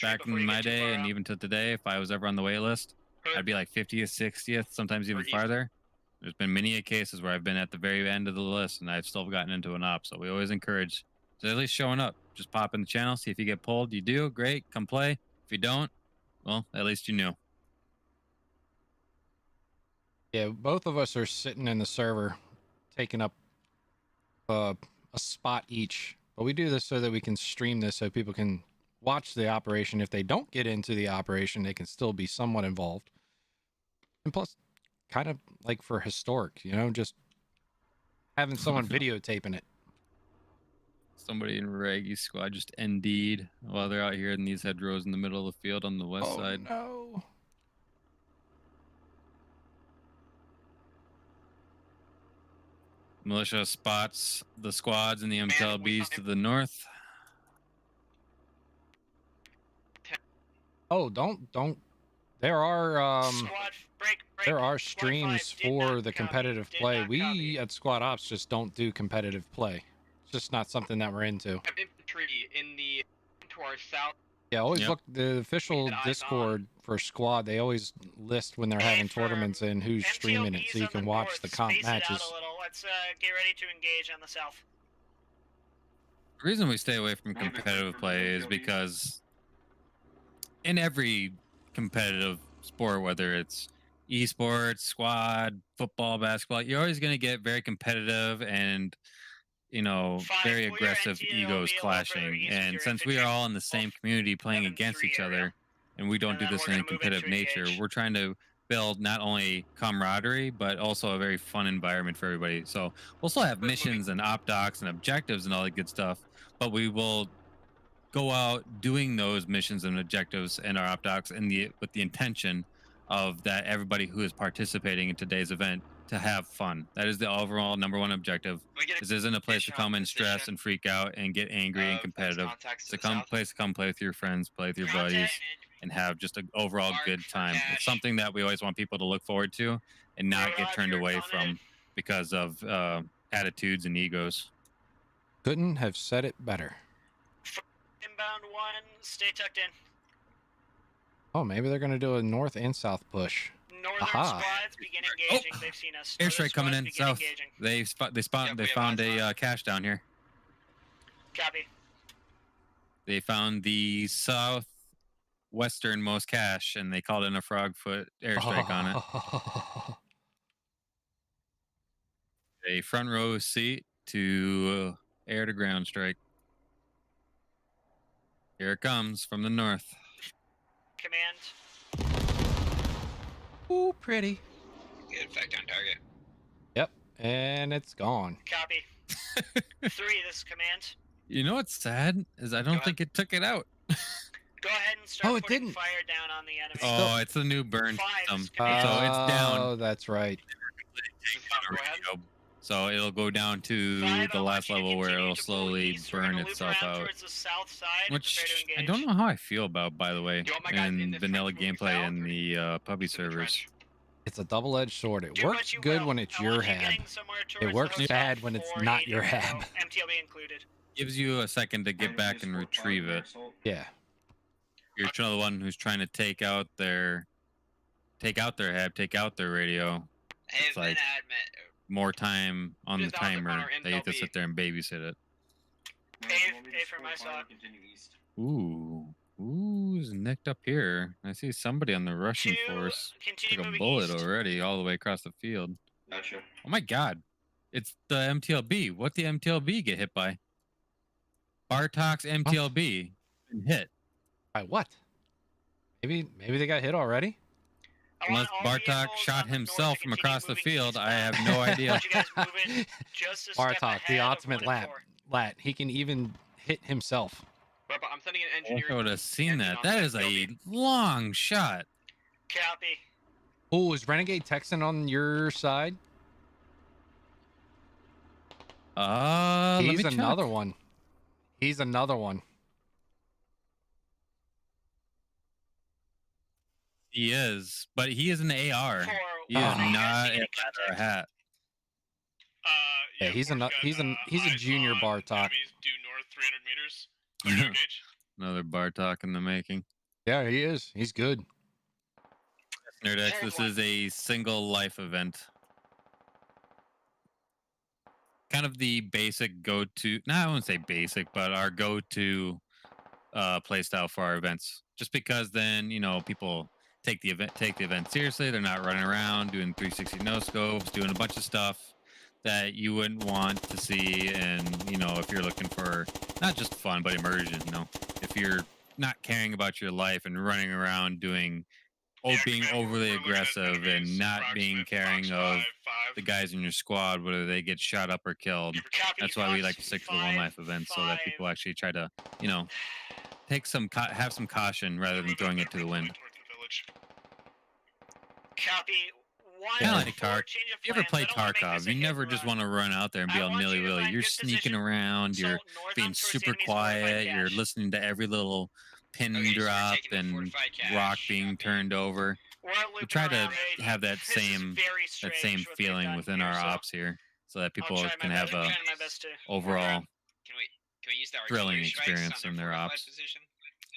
Back in my day and even to today, if I was ever on the wait list, I'd be like 50th, 60th, sometimes even farther. There's been many cases where I've been at the very end of the list and I've still gotten into an op. So we always encourage at least showing up. Just pop in the channel, see if you get pulled. You do, great, come play. If you don't, well, at least you knew. Yeah, both of us are sitting in the server, taking up a spot each. But we do this so that we can stream this so people can watch the operation. If they don't get into the operation, they can still be somewhat involved. And plus, kind of like for historic, you know, just having someone videotaping it. Somebody in Raggy squad just ND'd while they're out here in these hedgerows in the middle of the field on the west side. No. Militia spots the squads and the MTLBs to the north. Oh, don't. There are there are streams for the competitive play. We at Squad Ops just don't do competitive play. It's just not something that we're into. Infantry in the to our south. Yeah, always look the official Discord for Squad. They always list when they're having tournaments and who's streaming it, so you can watch the comp matches. Let's get ready to engage on the south. The reason we stay away from competitive play is because in every competitive sport, whether it's esports, squad, football, basketball, you're always going to get very competitive and, you know, very aggressive egos clashing. And since we are all in the same community playing against each other, and we don't do this in a competitive nature, we're trying to build not only camaraderie but also a very fun environment for everybody. So we'll still have missions and op docs and objectives and all that good stuff, but we will go out doing those missions and objectives and our op docs with the intention of that everybody who is participating in today's event to have fun. That is the overall #1 objective. This isn't a place to come and stress and freak out and get angry and competitive. It's a place to come play with your friends, play with your buddies, and have just an overall good time. It's something that we always want people to look forward to and not get turned away from because of attitudes and egos. Couldn't have said it better. Inbound 1, stay tucked in. Oh, maybe they're going to do a north and south push. Northern squads begin engaging. They've seen us. Airstrike coming in south. They found a cache down here. Copy. They found the southwesternmost cache, and they called in a frogfoot airstrike on it. a front row seat to air to ground strike. Here it comes from the north. Command. Ooh, pretty. Get effect on target. Yep, and it's gone. Copy. 3, this is command. You know what's sad is I don't think it took it out. Go ahead and start it putting didn't. fire down on the enemy. Oh, it's the new burn 5, system. this is So command. it's down. Oh, that's right. So it'll go down to the last level where it'll slowly burn itself out. Towards the south side and prepare to Which engage. I don't know how I feel about, by the way, You want my guys in in the vanilla trench moving gameplay south, and or the puppy servers. It's a double-edged sword. It Do what works you good will. when it's I your want you hab. getting somewhere It towards the works hotel bad when it's for not a your demo, hab. MTLB included. Gives you a second to get back and retrieve it. Yeah. You're the one who's trying to take out their hab, take out their radio. It's like more time on the timer. They have to sit there and babysit it. A for my side. Who's nicked up here? I see somebody on the Russian force continue took a moving bullet east. already all the way across the field. Gotcha. Oh my god. It's the MTLB. What the MTLB get hit by? Bartok's MTLB been hit. By what? Maybe they got hit already? Unless Bartok shot himself from across the field, I have no idea. Bartok, the ultimate lat. He can even hit himself. But I'm sending an I engineer. would have seen that. That is a long shot. Copy. Oh, is Renegade Texan on your side? He's another one. He's another one. He is, but he is an AR. He is not a hat. Yeah, he's a junior Bartok. Due north 300 meters. Clear to engage. Another Bartok in the making. Yeah, he is. He's good. Nerdex, this is a single life event. Kind of the basic go-to, I wouldn't say basic, but our go-to playstyle for our events. Just because then, people take the event seriously. They're not running around doing 360 no scopes, doing a bunch of stuff that you wouldn't want to see. And, if you're looking for not just fun, but immersion, if you're not caring about your life and running around doing being overly aggressive and not being caring of the guys in your squad, whether they get shot up or killed. That's why we like to stick to the one life events, so that people actually try to, take have some caution rather than throwing it to the wind. Copy. Kind of like Tark. If you ever play Tarkov, you never just want to run out there and be all nilly-willy. You're sneaking around, you're being super quiet, you're listening to every little pin drop and rock being turned over. We try to have that same feeling within our ops here, so that people can have a overall thrilling experience in their ops.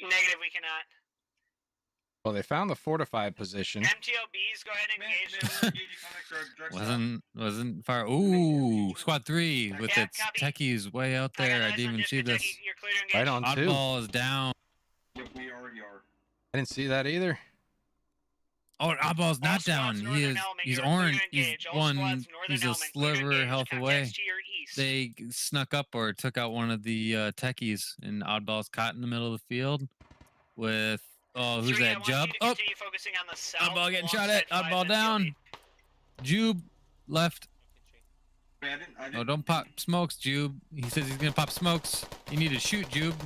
Negative, we cannot. Well, they found the fortified position. MTLBs, go ahead and engage. Wasn't far. Ooh, squad 3 with its techies way out there. I didn't even see this. Right on two. Oddball is down. Yep, we already are. I didn't see that either. Oh, Oddball's not down. He's orange. He's a sliver health away. They snuck up or took out one of the techies, and Oddball's caught in the middle of the field with. Oh, who's that? Jub? Oh, Oddball getting shot at. Oddball down. Jube left. Oh, don't pop smokes, Jube. He says he's gonna pop smokes. You need to shoot, Jube.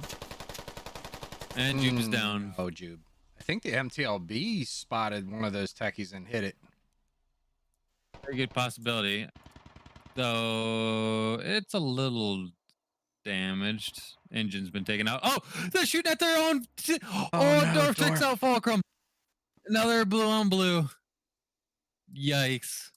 And Jube is down. Oh, Jube. I think the MTLB spotted one of those techies and hit it. Very good possibility. Though it's a little damaged. Engine's been taken out. Oh, they're shooting at their own. Dorf takes out Fulcrum. Another blue on blue. Yikes.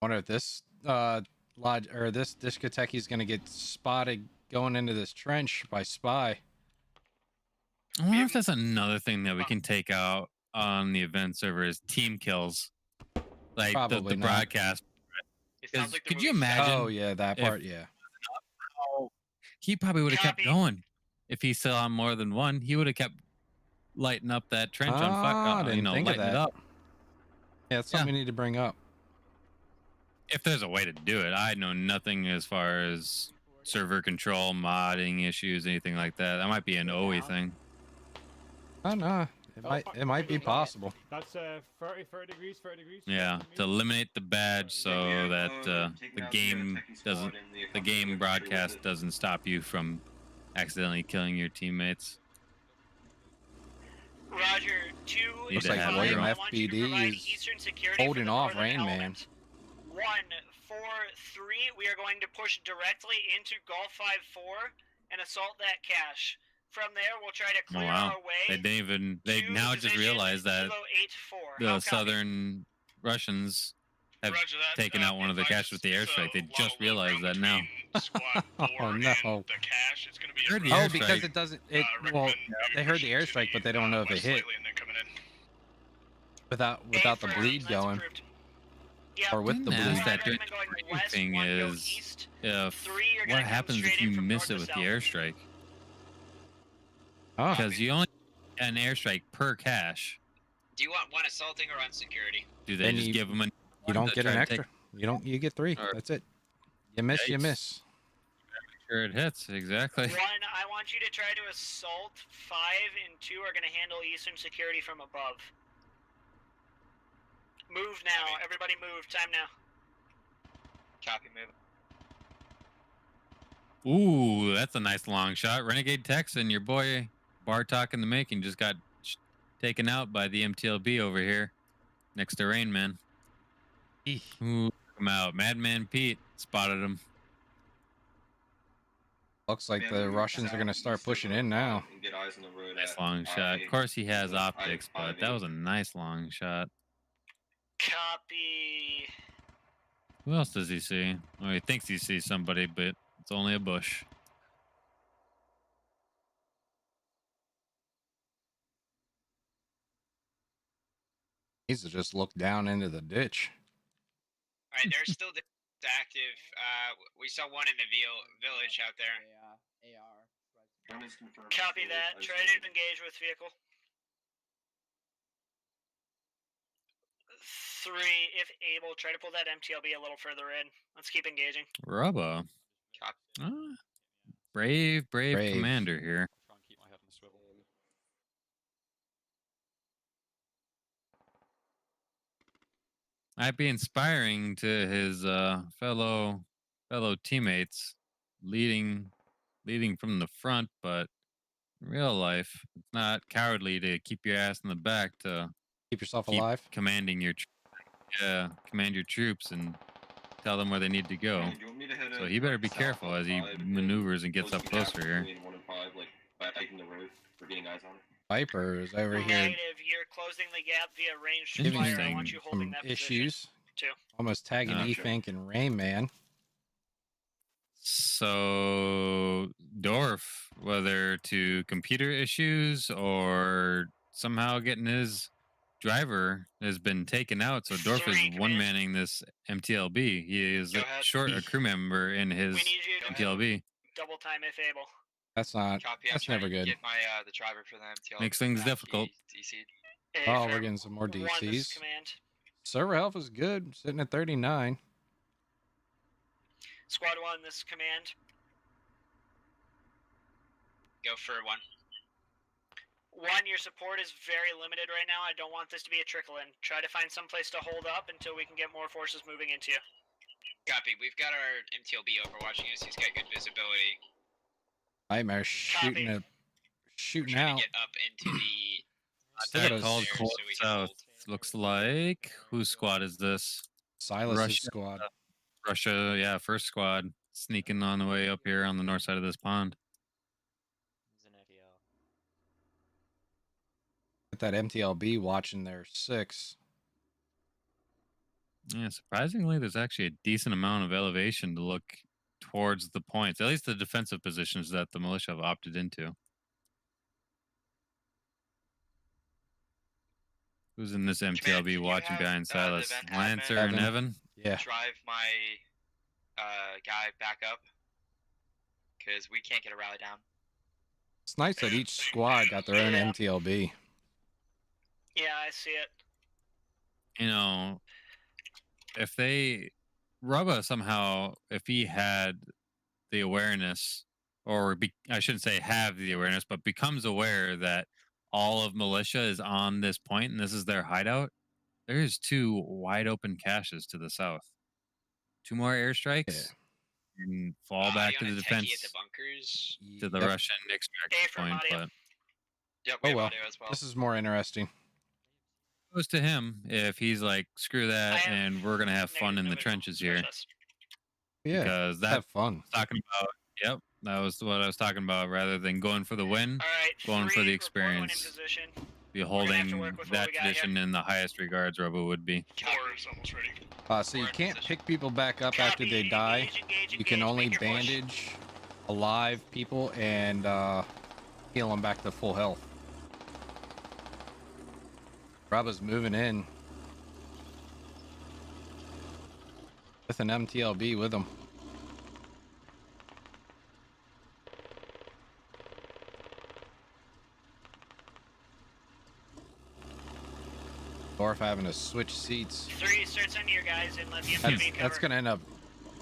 Wonder if this lodge or this discotheque is gonna get spotted going into this trench by spy. I wonder if that's another thing that we can take out on the event server is team kills, like the broadcast. Could you imagine? Oh yeah, that part. Yeah. He probably would have kept going if he saw more than one. He would have kept lighting up that trench on fire. Think lighting of that. it up. Yeah, that's something we need to bring up. If there's a way to do it, I know nothing as far as server control, modding issues, anything like that. That might be an OE thing. Oh no, it might be possible. That's 30 degrees, 30 degrees. Yeah, to eliminate the badge so that the game broadcast doesn't stop you from accidentally killing your teammates. Roger. Looks like William FPD is holding off Rain Man. 1, 4, 3. We are going to push directly into Golf 5-4 and assault that cache. From there, we'll try to clear our way. They didn't even. They now just realized that the southern Russians have taken out one of the caches with the airstrike. They just realized that now. Oh no! The cache is going to be Oh, because it doesn't. Well, they heard the airstrike, but they don't know if it hit. Without the bleed going. Or with the bleed. That thing is what happens if you miss it with the airstrike? Because you only get an airstrike per cache. Do you want one assaulting or on security? Do they just give them a? You don't get an extra. You get 3. That's it. You miss, you miss. Make sure it hits exactly. 1, I want you to try to assault 5, and 2 are going to handle Eastern security from above. Move now. Everybody move. Time now. Copy, move. Ooh, that's a nice long shot. Renegade Texan, your boy Bartok in the making, just got taken out by the MTLB over here next to Rain Man. Ooh, took him out. Madman Pete spotted him. Looks like the Russians are going to start pushing in now. Nice long shot. Of course, he has optics, but that was a nice long shot. Copy. Who else does he see? Well, he thinks he sees somebody, but it's only a bush. Needs to just look down into the ditch. All right, there's still active. We saw one in the village out there. Copy that. Try to engage with vehicle. 3, if able, try to pull that MTLB a little further in. Let's keep engaging. Rubba. Brave commander here. Try and keep my head on the swivel. Might be inspiring to his fellow teammates, leading from the front, but in real life, it's not cowardly to keep your ass in the back to keep yourself alive. Commanding your command your troops and tell them where they need to go. So he better be careful as he maneuvers and gets up closer here. Viper is over here. Negative, you're closing the gap via ranged fire. I want you holding that issues. Too. Almost tagging E-Fink and Rain Man. So Dorf, whether to computer issues or somehow getting his driver has been taken out, so Dorf is one-manning this MTLB. He is short a crew member in his MTLB. Double time if able. That's not. That's never good. Get my the driver for the MTL. Makes things difficult. Oh, we're getting some more DCs. Server health is good, sitting at 39. Squad 1, this is command. Go for 1. 1, your support is very limited right now. I don't want this to be a trickle in. Try to find some place to hold up until we can get more forces moving into you. Copy. We've got our MTLB overwatching us. He's got good visibility. Nightmare shooting out. Get up into the. That called cold south. Looks like whose squad is this? Silas's squad. Russia, yeah, first squad sneaking on the way up here on the north side of this pond. That MTLB watching their 6. Yeah, surprisingly, there's actually a decent amount of elevation to look towards the points, at least the defensive positions that the militia have opted into. Who's in this MTLB watching behind Silas? Lancer and Evan? Yeah. Drive my guy back up because we can't get a rally down. It's nice that each squad got their own MTLB. Yeah, I see it. You know, if they Rubba somehow, if he had the awareness, or I shouldn't say have the awareness, but becomes aware that all of militia is on this point and this is their hideout, there's 2 wide open caches to the south. 2 more airstrikes and fall back to the defense At the bunkers. to the Russian extraction point. But Yep, Oh well, this is more interesting. Goes to him if he's like, screw that, and we're gonna have fun in the trenches here. Yeah, because that's have fun. Talking about, yep, that was what I was talking about. Rather than going for the win, going for the experience. Be holding that tradition in the highest regards, Robo would be. 4 is almost ready. So you can't pick people back up after they die. You can only bandage alive people and heal them back to full health. Robo's moving in with an MTLB with him. Dorf having to switch seats. 3, start sending your guys in, let the MTB cover. That's going to end up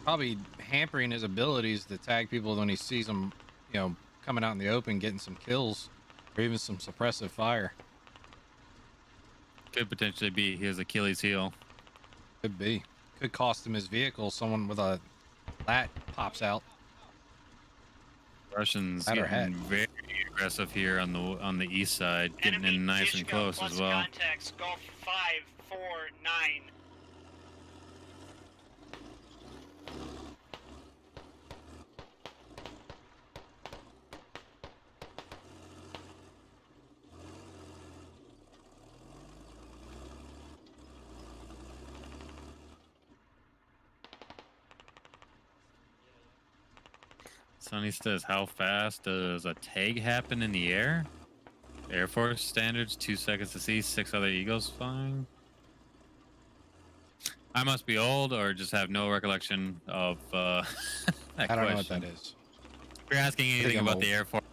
probably hampering his abilities to tag people when he sees them, you know, coming out in the open, getting some kills, or even some suppressive fire. Could potentially be his Achilles heel. Could be. Could cost him his vehicle. Someone with a lat pops out. Russians getting very aggressive here on the east side, getting in nice and close as well. Contacts, Golf 5, 4, 9. Sonny says, how fast does a tag happen in the air? Air Force standards, 2 seconds to see 6 other Eagles flying. I must be old or just have no recollection of that I don't know what that is. If you're asking anything about the Air Force,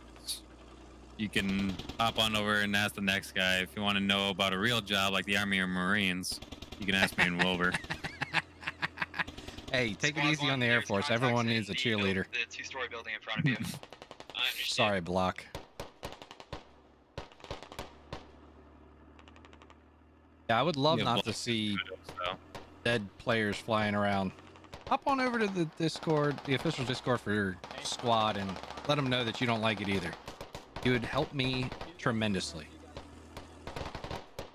you can hop on over and ask the next guy. If you want to know about a real job like the Army or Marines, you can ask me in Wilber. Hey, take it easy on the Air Force. Everyone needs a cheerleader. The 2-story building in front of you. Sorry, Block. Yeah, I would love not to see dead players flying around. Hop on over to the Discord, the official Discord for your squad, and let them know that you don't like it either. It would help me tremendously.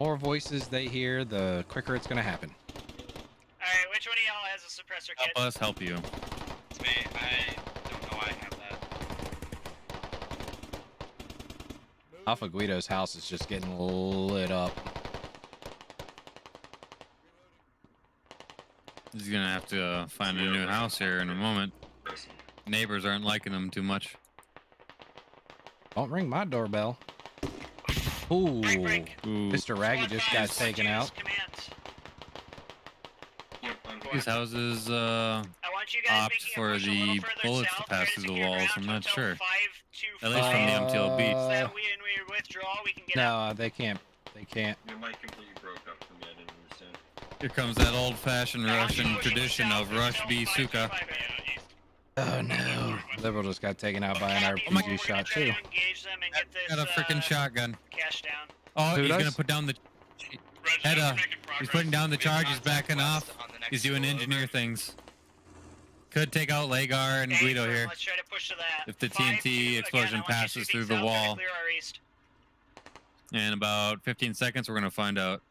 More voices they hear, the quicker it's going to happen. Alright, which one of y'all has a suppressor kit? Help us help you. It's me. I don't know I have that. Alpha Guido's house is just getting lit up. He's gonna have to find a new house here in a moment. Neighbors aren't liking him too much. Don't ring my doorbell. Ooh, Mr. Raggy just got taken out. These houses opt for the bullets to pass through the walls. I'm not sure. At least from the MTLB. No, they can't. They can't. Your mic completely broke up for me. I didn't understand. Here comes that old-fashioned Russian tradition of Rush B. Suka. Oh no. Liberal just got taken out by an RPG shot too. Got a freaking shotgun. Cash down. Oh, Who he's does? gonna put down the head. He's putting down the charge. He's backing off. He's doing engineer things. Could take out Lagar and Guido here. Let's try to push to that. If the TNT explosion passes through the wall. Clear our east. In about 15 seconds, we're gonna find out.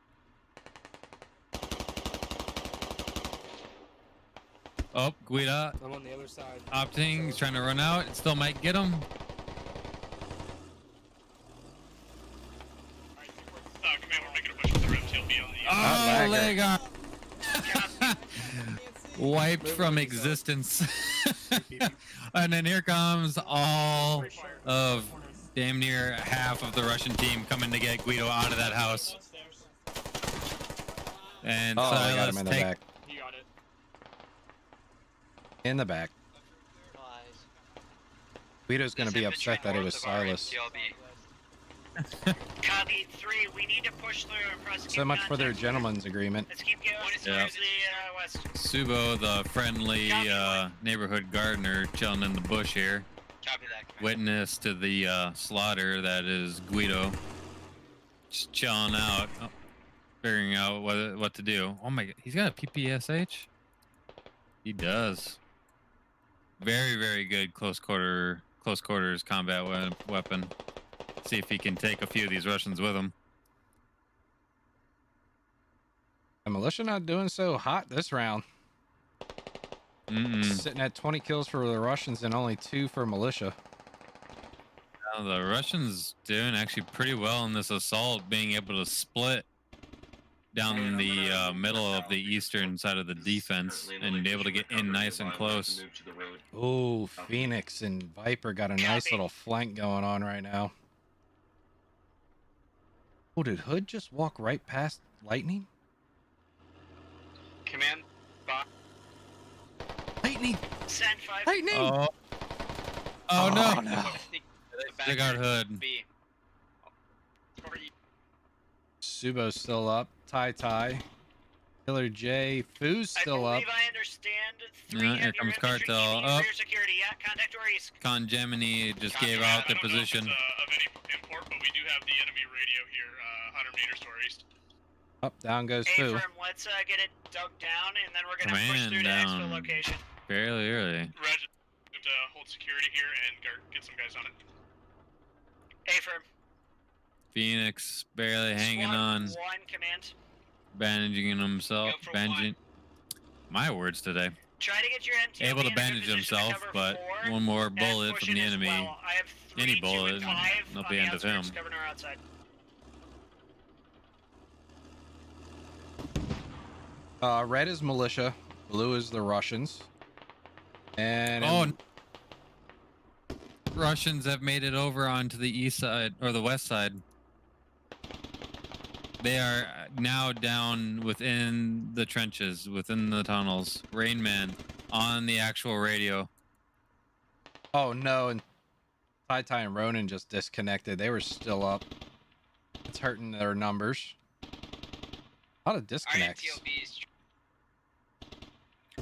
Oh, Guido. I'm on the other side. Opting. He's trying to run out. It still might get him. Command, we're making a push with the MTLB on the Oh, Lagar. Wiped from existence. And then here comes all of damn near half of the Russian team coming to get Guido out of that house. And Oh, I got Silas him in the take back. He got it. In the back. Guido's gonna be upset that it was Silas. Copy 3. We need to push through and press. So much for their gentleman's agreement. Let's keep going towards Yeah. the west. Subo, the friendly neighborhood gardener, chilling in the bush here. Copy that. Witness to the slaughter that is Guido. Just chilling out, figuring out what to do. Oh my god, he's got a PPSH? He does. Very, very good close quarters combat weapon. See if he can take a few of these Russians with him. The militia not doing so hot this round. Sitting at 20 kills for the Russians and only 2 for militia. The Russians doing actually pretty well in this assault, being able to split down the middle of the eastern side of the defense and be able to get in nice and close. Oh, Phoenix and Viper got a nice little flank going on right now. Oh, did Hood just walk right past Lightning? Command. Lightning! Send 5. Lightning! Oh no! No. Dig out Hood. Subo's still up. Tai. Killer J. Foo's still up. I understand. Yeah, here comes Cartel. Up. Rear security. Yeah, contact or east. Con Gemini just gave out the position. Of any import, but we do have the enemy radio here, 100 meters to our east. Up, down goes Hey, Foo. firm, let's get it dug down, and then we're gonna push Command through to exfil down. location. Fairly early. Reg, to hold security here and get some guys on it. Hey, firm. Phoenix barely hanging on. 1 command. Bandaging himself. Bandaging. My words today. Try to get your MTL Able to in a good bandage position to himself, cover but 4 one more and bullet push from the it as enemy. well. I have 3, Any 2, bullet, and 5 that'll on be the end of him. outskirts, covering our outside. Red is militia. Blue is the Russians. And Russians have made it over onto the east side or the west side. They are now down within the trenches, within the tunnels. Rain Man on the actual radio. oh no, and Tai and Ronan just disconnected. They were still up. It's hurting their numbers. A lot of disconnects.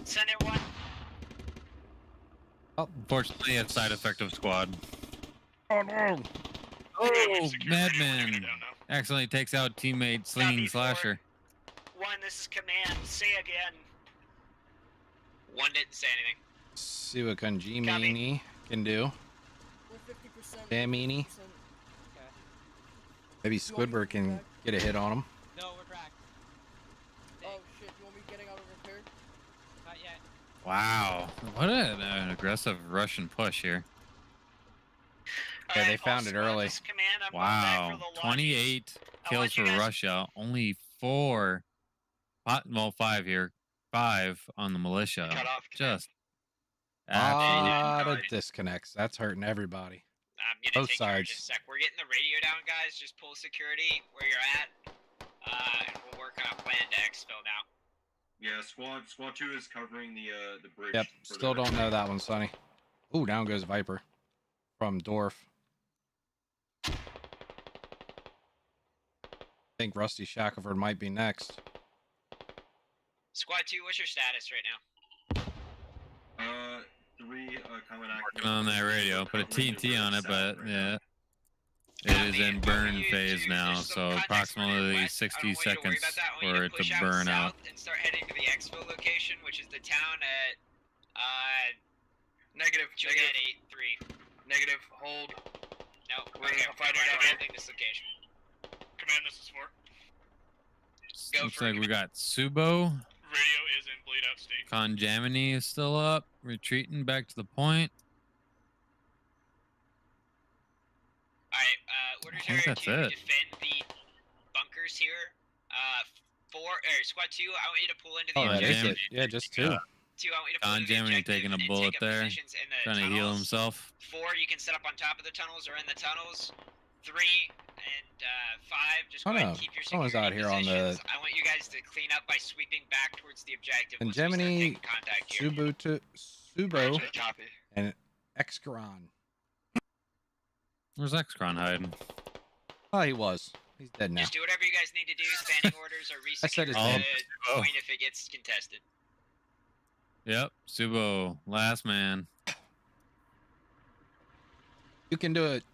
Send it 1. Unfortunately, a side effect of squad. Oh no! Oh, Madman accidentally takes out teammate Slinging Slasher. 1, this is command. Say again. 1 didn't say anything. See what Conjimini can do. Damini. Maybe Squidward can get a hit on him. No, we're cracked. Oh shit, you want me getting out of repair? Not yet. Wow, what an aggressive Russian push here. Yeah, they found it early. Wow, 28 kills for Russia, only 4, well 5 here, 5 on the militia. Just A lot of Absolutely. disconnects. That's hurting everybody. I'm gonna Both take charge in a sides. sec. We're getting the radio down, guys. Just pull security where you're at, and we'll work on a plan to exfil now. Yeah, squad 2 is covering the bridge. Yep, for still the- don't know that one, Sonny. Ooh, down goes Viper from Dorf. I think Rusty Shackelford might be next. Squad 2, what's your status right now? 3 coming working on that radio. Put a TNT on it, but yeah, it is in burn phase now. So approximately 60 seconds for it to burn out. And start heading to the exfil location, which is the town at Negative. Juliet 8-3. Negative. Hold. No, We're okay, gonna fight we're it out here. holding this location. Command, this is 4. Looks like we got Subo. Radio is in bleed out state. Conjamini is still up, retreating back to the point. Alright, order I think to that's it. defend the bunkers here. Squad 2, I want you to pull into the Oh, that is Conjamini. it. Yeah, just 2. 2, I want you to pull into the Conjamini objective taking a and bullet take up there, positions in the trying to heal tunnels. himself. 4, you can set up on top of the tunnels or in the tunnels. 3 and 5, just Oh go ahead no, and keep your someone's out security here on the positions. I want you guys to clean up by sweeping back towards the objective. and once we start Gemini, taking contact here. Subo, Copy. and Excaron. Where's Excron hiding? Oh, he was. He's dead now. Just do whatever you guys need to do. Standing orders or I said his resecure name. the point if it gets contested. Yep, Subo, last man. You can do it.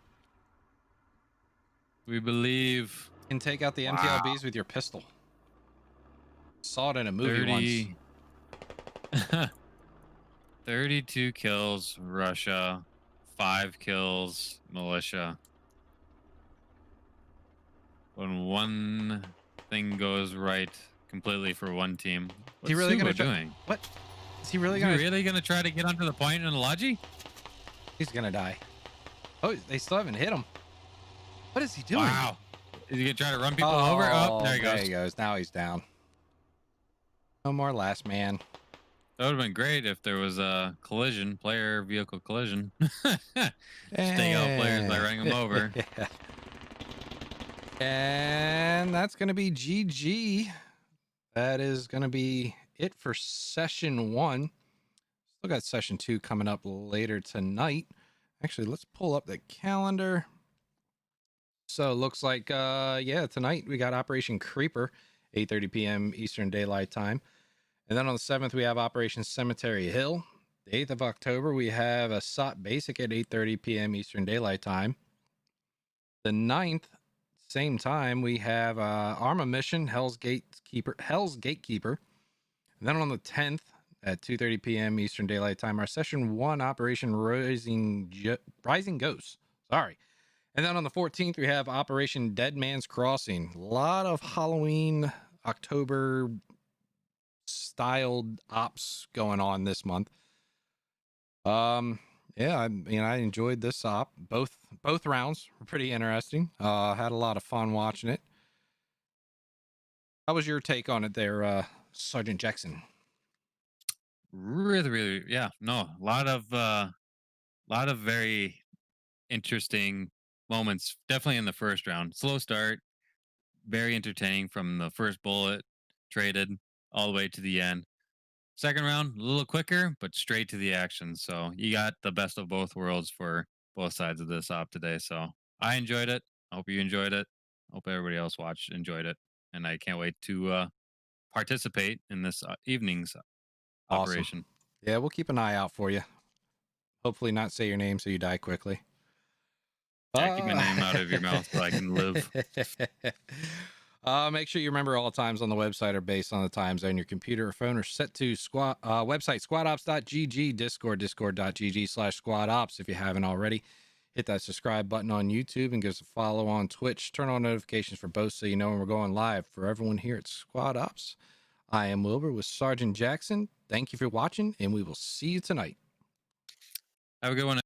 We believe. You can take out the Wow. MTLBs with your pistol. Saw it in a movie once. 32 kills, Russia. 5 kills, militia. When one thing goes right completely for one team, what's He really Subo gonna doing? What? Is he really Is gonna? he really gonna try to get onto the point in the Logi? He's gonna die. Oh, they still haven't hit him. What is he doing? Wow. Is he gonna try to run people over? Oh, there he goes. There he goes. Now he's down. No more last man. That would have been great if there was a collision, player vehicle collision. Stay out players by running them over. Yeah. And that's going to be GG. That is going to be it for session 1. Still got session 2 coming up later tonight. Actually, let's pull up the calendar. So it looks like, yeah, tonight we got Operation Creeper, 8:30 p.m. Eastern Daylight Time. And then on the 7th, we have Operation Cemetery Hill. The 8th of October, we have a SOT Basic at 8:30 p.m. Eastern Daylight Time. The 9th, same time, we have Arma Mission, Hell's Gatekeeper. And then on the 10th at 2:30 p.m. Eastern Daylight Time, our Session 1 Operation Rising Ghosts. Sorry. And then on the 14th, we have Operation Dead Man's Crossing. A lot of Halloween, October styled ops going on this month. Yeah, I enjoyed this op. Both rounds were pretty interesting. Had a lot of fun watching it. How was your take on it there, Sergeant Jackson? Really, yeah. No, a lot of very interesting moments. Definitely in the first round. Slow start, very entertaining from the first bullet traded all the way to the end. Second round, a little quicker, but straight to the action. So you got the best of both worlds for both sides of this op today. So I enjoyed it. I hope you enjoyed it. Hope everybody else enjoyed it. And I can't wait to participate in this evening's operation. Yeah, we'll keep an eye out for you. Hopefully not say your name so you die quickly. Yeah, keep my name out of your mouth so I can live. Make sure you remember all times on the website are based on the times on your computer or phone or set to website squadops.gg, discord.gg/squadops if you haven't already. Hit that subscribe button on YouTube and give us a follow on Twitch. Turn on notifications for both so you know when we're going live. For everyone here at Squad Ops, I am Wilber with Sergeant Jackson. Thank you for watching, and we will see you tonight. Have a good one.